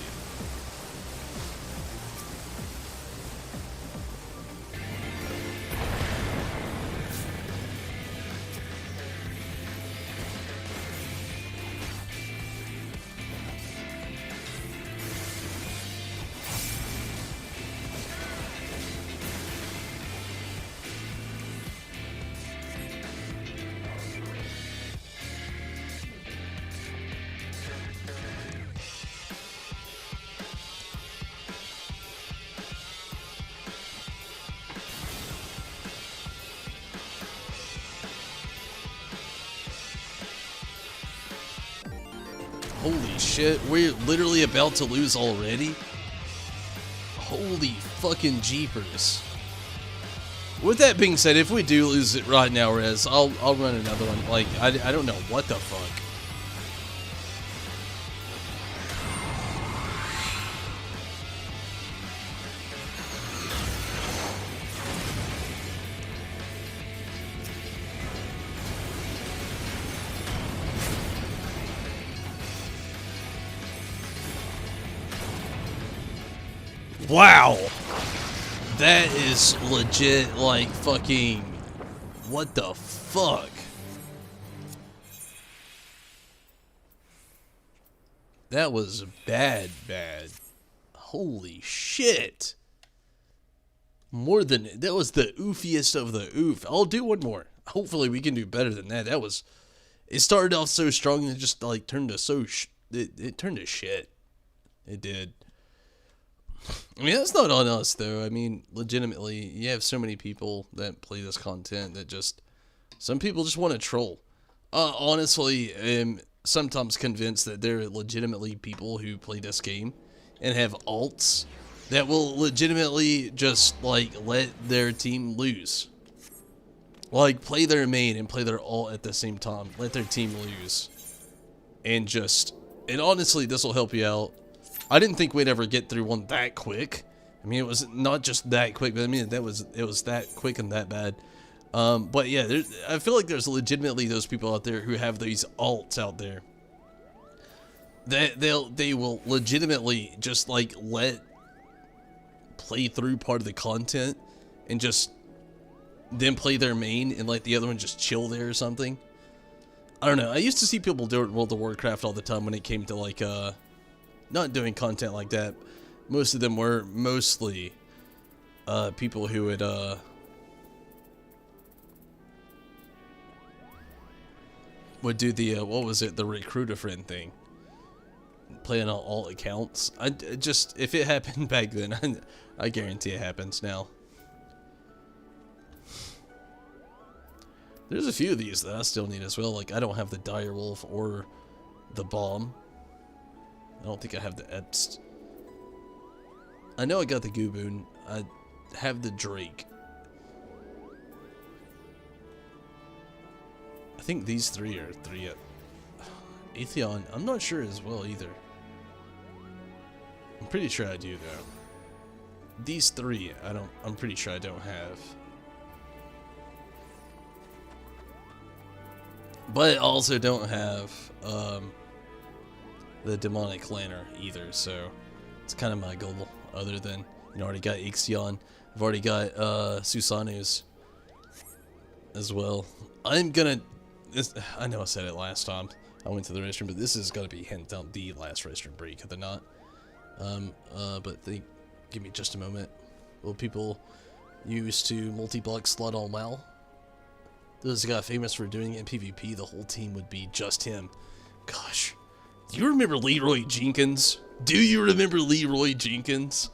Holy shit, we're literally about to lose already? Holy fucking jeepers. With that being said, if we do lose it right now, Rez, I'll run another one. Like, I don't know what the fuck. Wow! That is legit, like, fucking... What the fuck? That was bad. Holy shit! More than... That was the oofiest of the oof. I'll do one more. Hopefully we can do better than that. That was... It started off so strong and it just, like, turned to so... It turned to shit. It did. I mean, that's not on us, though. I mean, legitimately, you have so many people that play this content that just... Some people just want to troll. Honestly, I'm sometimes convinced that there are legitimately people who play this game and have alts that will legitimately just, like, let their team lose. Like, play their main and play their alt at the same time. Let their team lose. And just... And honestly, this will help you out. I didn't think we'd ever get through one that quick. I mean, it was not just that quick, but I mean, it was that quick and that bad. But yeah, I feel like there's legitimately those people out there who have these alts out there. They will legitimately just, like, play through part of the content and just then play their main and let the other one just chill there or something. I don't know. I used to see people do it in World of Warcraft all the time when it came to, like, not doing content like that. Most of them were mostly people who would do the what was it, the recruiter friend thing, playing on all accounts. I just, if it happened back then, I guarantee it happens now. There's a few of these that I still need as well. Like, I don't have the Direwolf or the Bomb. I don't think I have the Epst. I know I got the Gooboon. I have the Drake. I think these three are three. Atheon, I'm not sure as well either. I'm pretty sure I do though. These three, I'm pretty sure I don't have. But I also don't have the Demonic Lantern either, so it's kind of my goal. Other than, you know, I already got Ixion. I've already got Susanu's as well. I'm gonna. I know I said it last time I went to the restroom, but this is gonna be hands down the last restroom break, if they're not. But give me just a moment. Will people used to multi-block slot all mal? Those got famous for doing it in PvP. The whole team would be just him. Gosh, do you remember Leroy Jenkins? Do you remember Leroy Jenkins?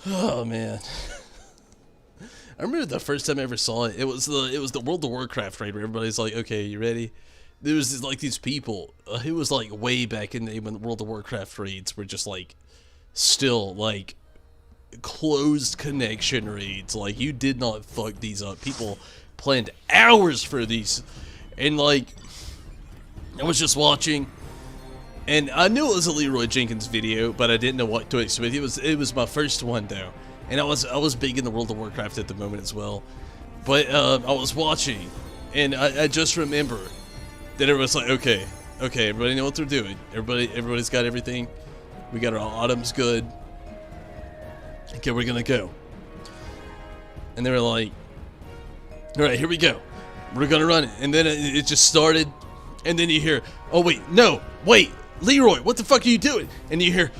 Oh man, I remember the first time I ever saw it. It was the World of Warcraft raid where everybody's like, "Okay, you ready?" There was like these people. It was like way back in the day when the World of Warcraft raids were just like still like closed connection raids. Like you did not fuck these up. People planned hours for these, and like I was just watching. And I knew it was a Leroy Jenkins video, but I didn't know what to expect. It was my first one though, and I was big in the World of Warcraft at the moment as well. But I was watching, and I just remember that it was like, okay, everybody know what they're doing. Everybody's got everything. We got our items good. Okay, we're gonna go. And they were like, all right, here we go. We're gonna run it. And then it just started, and then you hear, oh wait, no, wait. Leroy, what the fuck are you doing? And you hear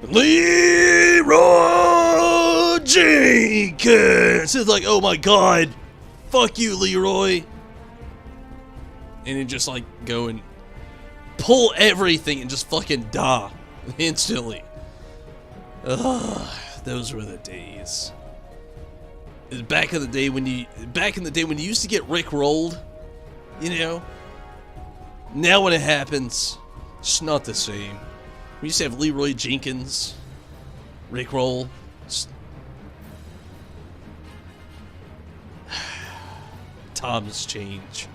Leroy Jenkins. It's like, oh my god, fuck you, Leroy. And then just like go and pull everything and just fucking die instantly. Ugh, those were the days. Back in the day when you used to get Rick rolled, you know. Now when it happens, it's not the same. We used to have Leroy Jenkins, Rickroll. Times change.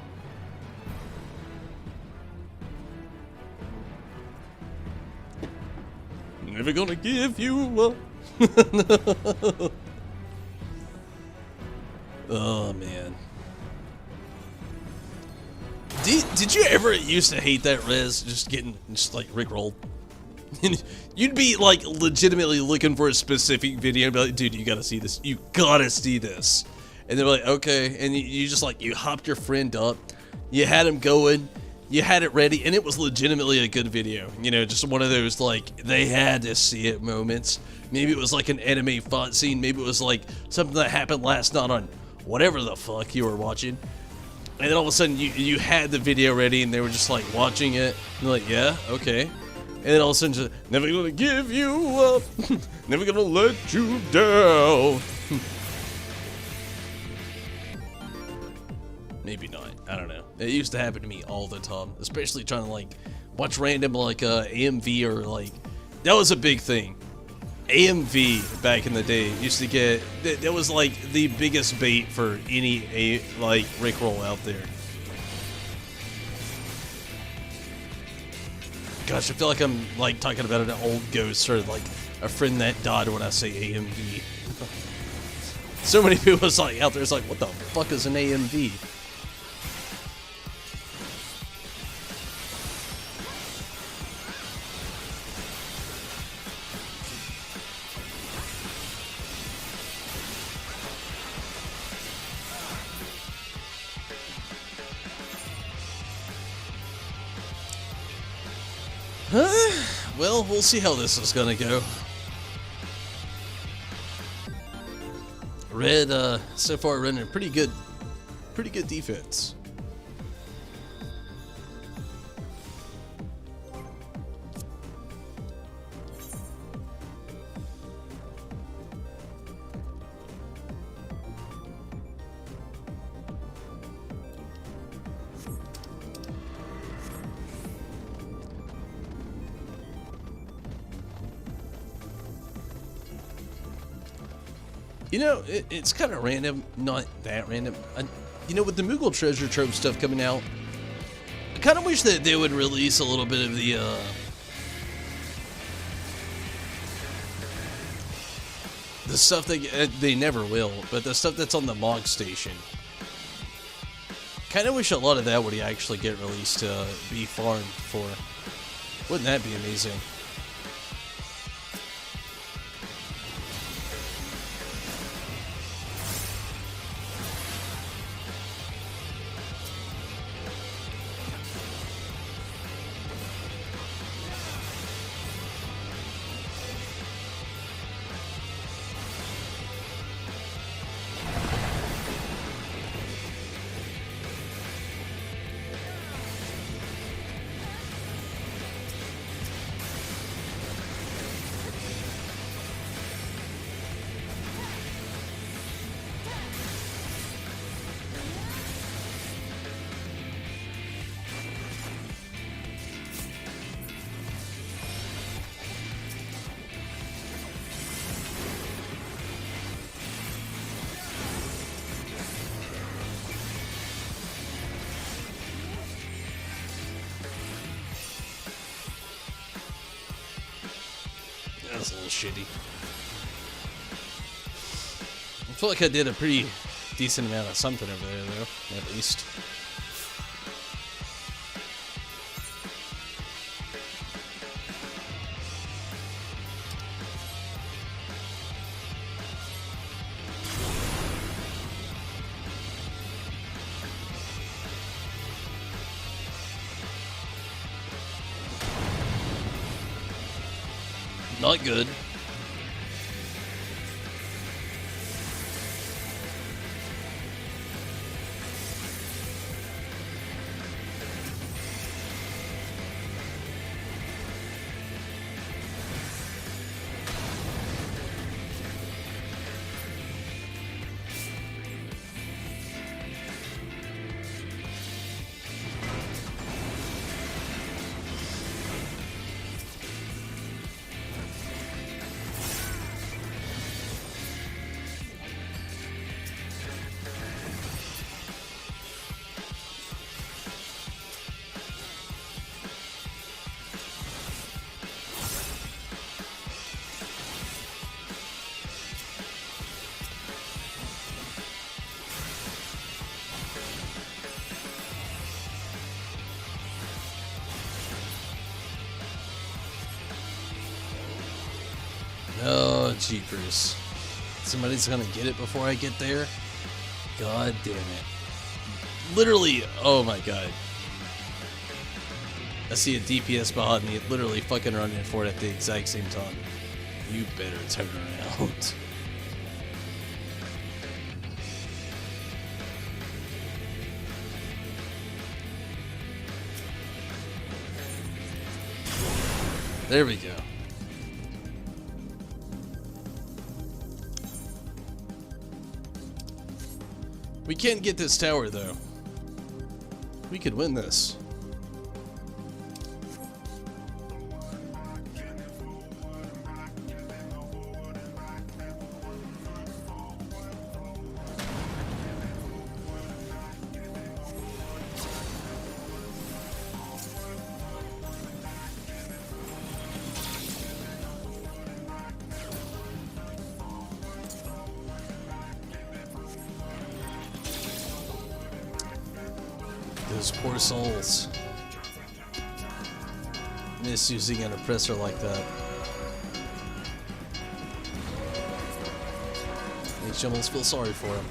Never gonna give you up. Oh man. Did you ever used to hate that res? Just like rickrolled? You'd be like legitimately looking for a specific video and be like, dude, you gotta see this. You gotta see this. And they're like, okay. And you just like, you hopped your friend up. You had him going. You had it ready. And it was legitimately a good video. You know, just one of those like, they had to see it moments. Maybe it was like an anime fight scene. Maybe it was like something that happened last night on whatever the fuck you were watching. And then all of a sudden, you had the video ready, and they were just like watching it. And they're like, yeah, okay. And then all of a sudden, just, never gonna give you up, never gonna let you down. Maybe not. I don't know. It used to happen to me all the time, especially trying to like watch random like AMV or like that was a big thing. AMV back in the day used to get that was like the biggest bait for any like rickroll out there. Gosh, I feel like I'm like talking about an old ghost or like a friend that died when I say AMV. So many people was like out there, it's like, what the fuck is an AMV? Well, we'll see how this is gonna go. Red, so far running pretty good defense. You know, it's kind of random, not that random. You know, with the Moogle treasure trove stuff coming out, I kind of wish that they would release a little bit of the stuff that they never will, but the stuff that's on the Mog Station. Kind of wish a lot of that would actually get released to be farmed for. Wouldn't that be amazing? That's a little shitty. I feel like I did a pretty decent amount of something over there, though, at least. Not good. Oh, jeepers. Somebody's gonna get it before I get there? God damn it. Literally, oh my god. I see a DPS behind me, literally fucking running for it at the exact same time. You better turn around. There we go. We can't get this tower, though. We could win this. Those poor souls. Misusing an oppressor like that. Makes you almost feel sorry for him.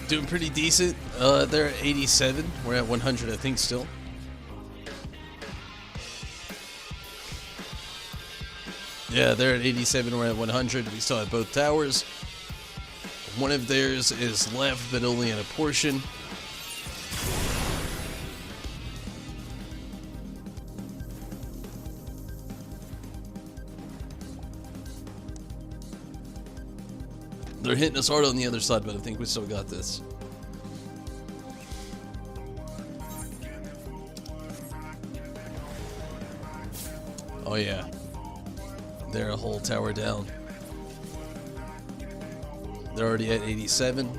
Doing pretty decent. They're at 87. We're at 100, I think, still. Yeah, they're at 87. We're at 100. We still have both towers. One of theirs is left, but only in a portion. They're hitting us hard on the other side, but I think we still got this. Oh yeah. They're a whole tower down. They're already at 87.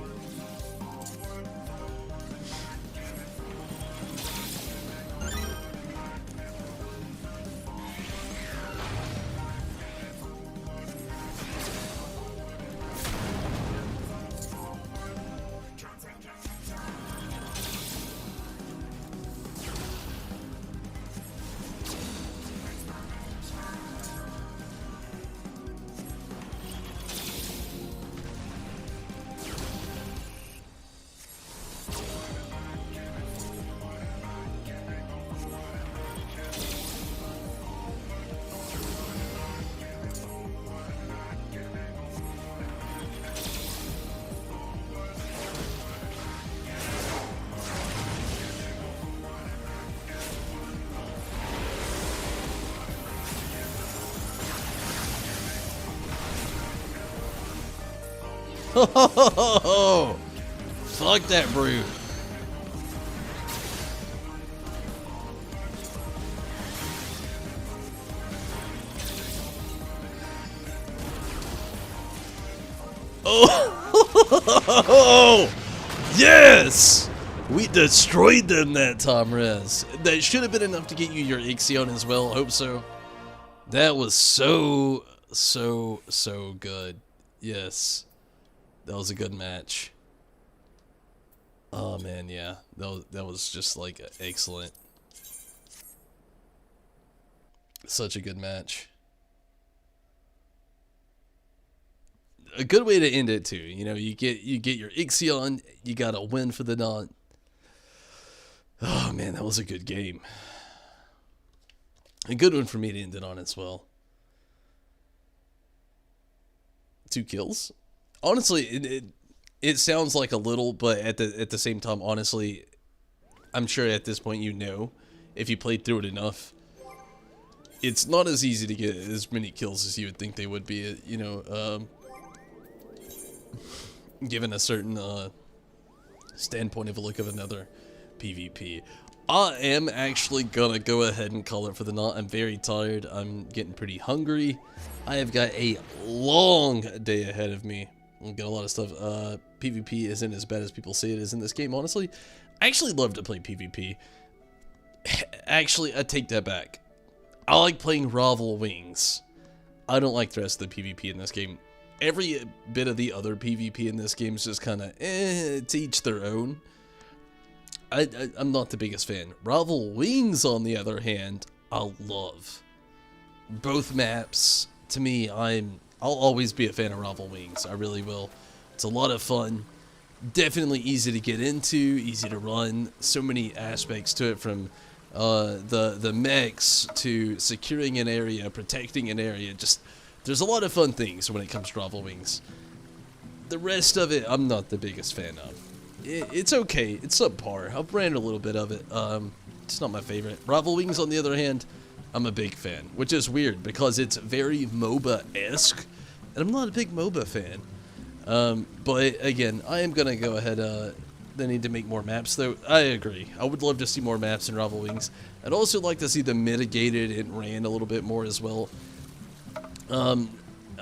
Oh, fuck that brood. Oh, yes! We destroyed them that time, Rez. That should have been enough to get you your Ixion as well. Hope so. That was so good. Yes. That was a good match. Oh man, yeah. That was just like excellent. Such a good match. A good way to end it too. You know, you get your Ixion, you got a win for the night. Oh man, that was a good game. A good one for me to end it on as well. 2 kills? Honestly, it sounds like a little, but at the same time, honestly, I'm sure at this point you know, if you played through it enough, it's not as easy to get as many kills as you would think they would be, you know, given a certain standpoint of a look of another PvP. I am actually gonna go ahead and call it for the night. I'm very tired. I'm getting pretty hungry. I have got a long day ahead of me. I've got a lot of stuff. PvP isn't as bad as people say it is in this game, honestly. I actually love to play PvP. Actually, I take that back. I like playing Ravel Wings. I don't like the rest of the PvP in this game. Every bit of the other PvP in this game is just kind of, to each their own. I'm not the biggest fan. Ravel Wings, on the other hand, I love. Both maps, to me, I'll always be a fan of Ravel Wings. I really will. It's a lot of fun. Definitely easy to get into, easy to run. So many aspects to it, from the mechs to securing an area, protecting an area. Just, there's a lot of fun things when it comes to Ravel Wings. The rest of it, I'm not the biggest fan of. It's okay. It's subpar. I've ran a little bit of it. It's not my favorite. Ravel Wings, on the other hand, I'm a big fan, which is weird because it's very MOBA-esque, and I'm not a big MOBA fan. But again, I am gonna go ahead. They need to make more maps, though. I agree. I would love to see more maps in Ravel Wings. I'd also like to see them mitigated and ran a little bit more as well.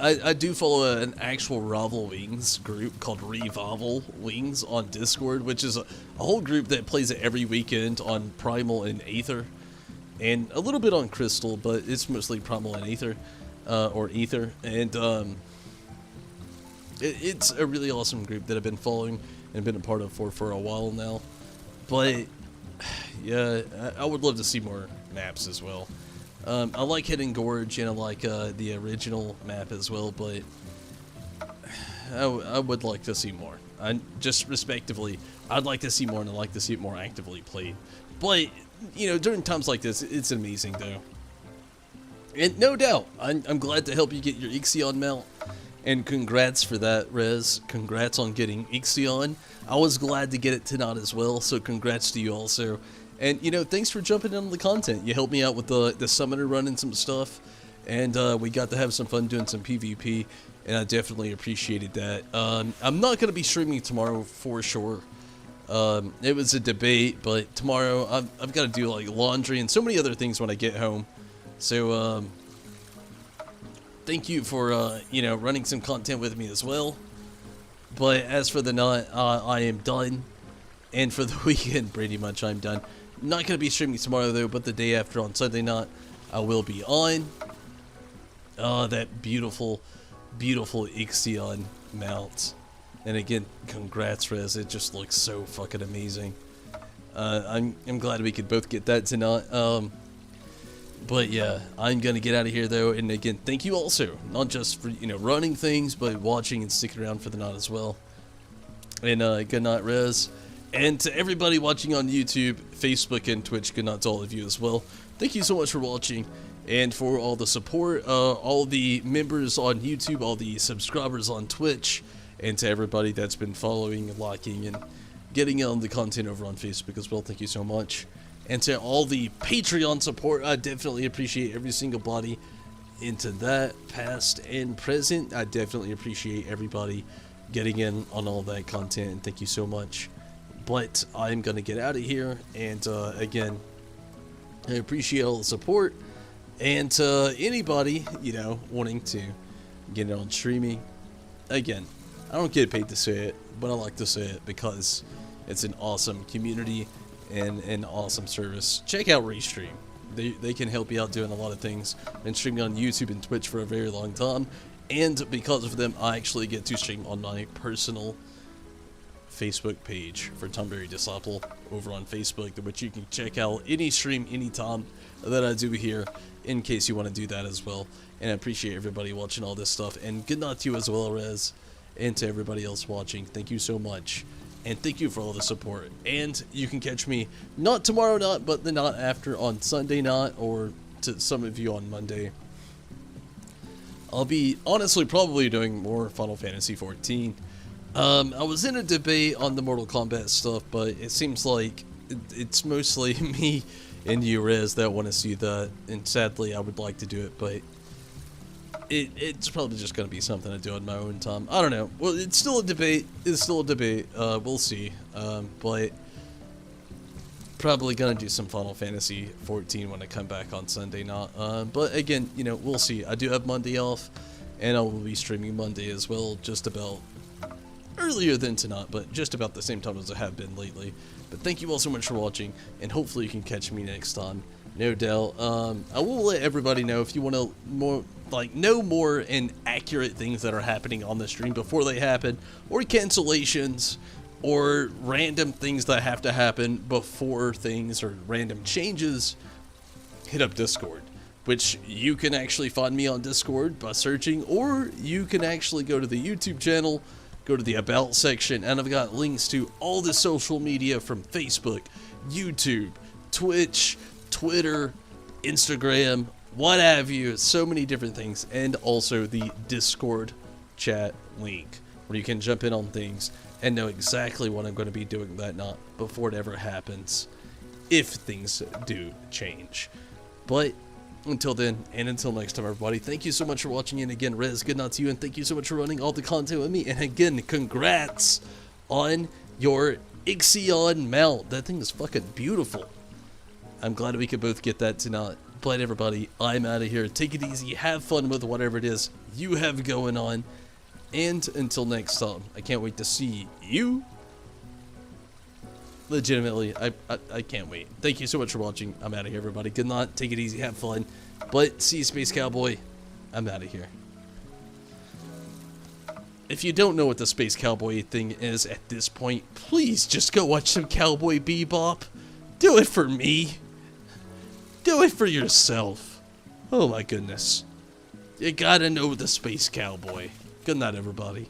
I do follow an actual Ravel Wings group called Revival Wings on Discord, which is a whole group that plays it every weekend on Primal and Aether, and a little bit on Crystal, but it's mostly Primal and Aether, or Ether, and it's a really awesome group that I've been following and been a part of for a while now. But yeah, I would love to see more maps as well. I like Hidden Gorge, and I like the original map as well, but I would like to see more. Just respectively, I'd like to see more, and I'd like to see it more actively played. But, you know, during times like this, it's amazing, though. And no doubt, I'm glad to help you get your Ixion mount. And congrats for that, Rez. Congrats on getting Ixion. I was glad to get it tonight as well, so congrats to you also. And, you know, thanks for jumping in on the content. You helped me out with the summoner run and some stuff. And we got to have some fun doing some PvP. And I definitely appreciated that. I'm not going to be streaming tomorrow for sure. It was a debate, but tomorrow I've got to do like laundry and so many other things when I get home. So, thank you for, you know, running some content with me as well. But as for the night, I am done. And for the weekend, pretty much I'm done. Not going to be streaming tomorrow though, but the day after on Sunday night, I will be on. That beautiful, beautiful Ixion mount. And again, congrats, Rez. It just looks so fucking amazing. I'm glad we could both get that tonight. But yeah, I'm gonna get out of here though, and again, thank you also, not just for, you know, running things, but watching and sticking around for the night as well. And good night, Rez. And to everybody watching on YouTube, Facebook, and Twitch, good night to all of you as well. Thank you so much for watching, and for all the support, all the members on YouTube, all the subscribers on Twitch, and to everybody that's been following, liking, and getting on the content over on Facebook as well. Thank you so much. And to all the Patreon support, I definitely appreciate every single body into that, past and present. I definitely appreciate everybody getting in on all that content, and thank you so much. But I'm going to get out of here, and again, I appreciate all the support, and anybody, you know, wanting to get in on streaming, again, I don't get paid to say it, but I like to say it because it's an awesome community and an awesome service. Check out Restream. They can help you out doing a lot of things. I've been streaming on YouTube and Twitch for a very long time, and because of them, I actually get to stream on my personal Facebook page for Tumberry Disciple over on Facebook, which you can check out any stream, anytime that I do here, in case you want to do that as well. And I appreciate everybody watching all this stuff, and good night to you as well, Rez, and to everybody else watching. Thank you so much. And thank you for all the support. And you can catch me not tomorrow night, but the night after on Sunday night, or to some of you on Monday. I'll be honestly probably doing more Final Fantasy 14. I was in a debate on the Mortal Kombat stuff, but it seems like it's mostly me and you, Rez, that want to see that. And sadly, I would like to do it, but it's probably just going to be something I do in my own time. I don't know. Well, it's still a debate. It's still a debate. We'll see. But probably going to do some Final Fantasy 14 when I come back on Sunday night. But again, you know, we'll see. I do have Monday off, and I will be streaming Monday as well, just about earlier than tonight, but just about the same time as I have been lately. But thank you all so much for watching, and hopefully you can catch me next time. No doubt. I will let everybody know if you want to know more and accurate things that are happening on the stream before they happen, or cancellations, or random things that have to happen before things, or random changes. Hit up Discord, which you can actually find me on Discord by searching, or you can actually go to the YouTube channel, go to the About section, and I've got links to all the social media from Facebook, YouTube, Twitch, Twitter, Instagram, what have you, so many different things, and also the Discord chat link, where you can jump in on things and know exactly what I'm going to be doing that night before it ever happens, if things do change. But until then, and until next time, everybody, thank you so much for watching, and again, Rez, good night to you, and thank you so much for running all the content with me, and again, congrats on your Ixion mount. That thing is fucking beautiful. I'm glad we could both get that tonight. But everybody, I'm out of here. Take it easy, have fun with whatever it is you have going on, and until next time, I can't wait to see you. Legitimately, I can't wait. Thank you so much for watching. I'm out of here, everybody. Good night. Take it easy. Have fun. But see you, Space Cowboy. I'm out of here. If you don't know what the Space Cowboy thing is at this point, please just go watch some Cowboy Bebop. Do it for me. Do it for yourself. Oh my goodness. You gotta know the Space Cowboy. Good night, everybody.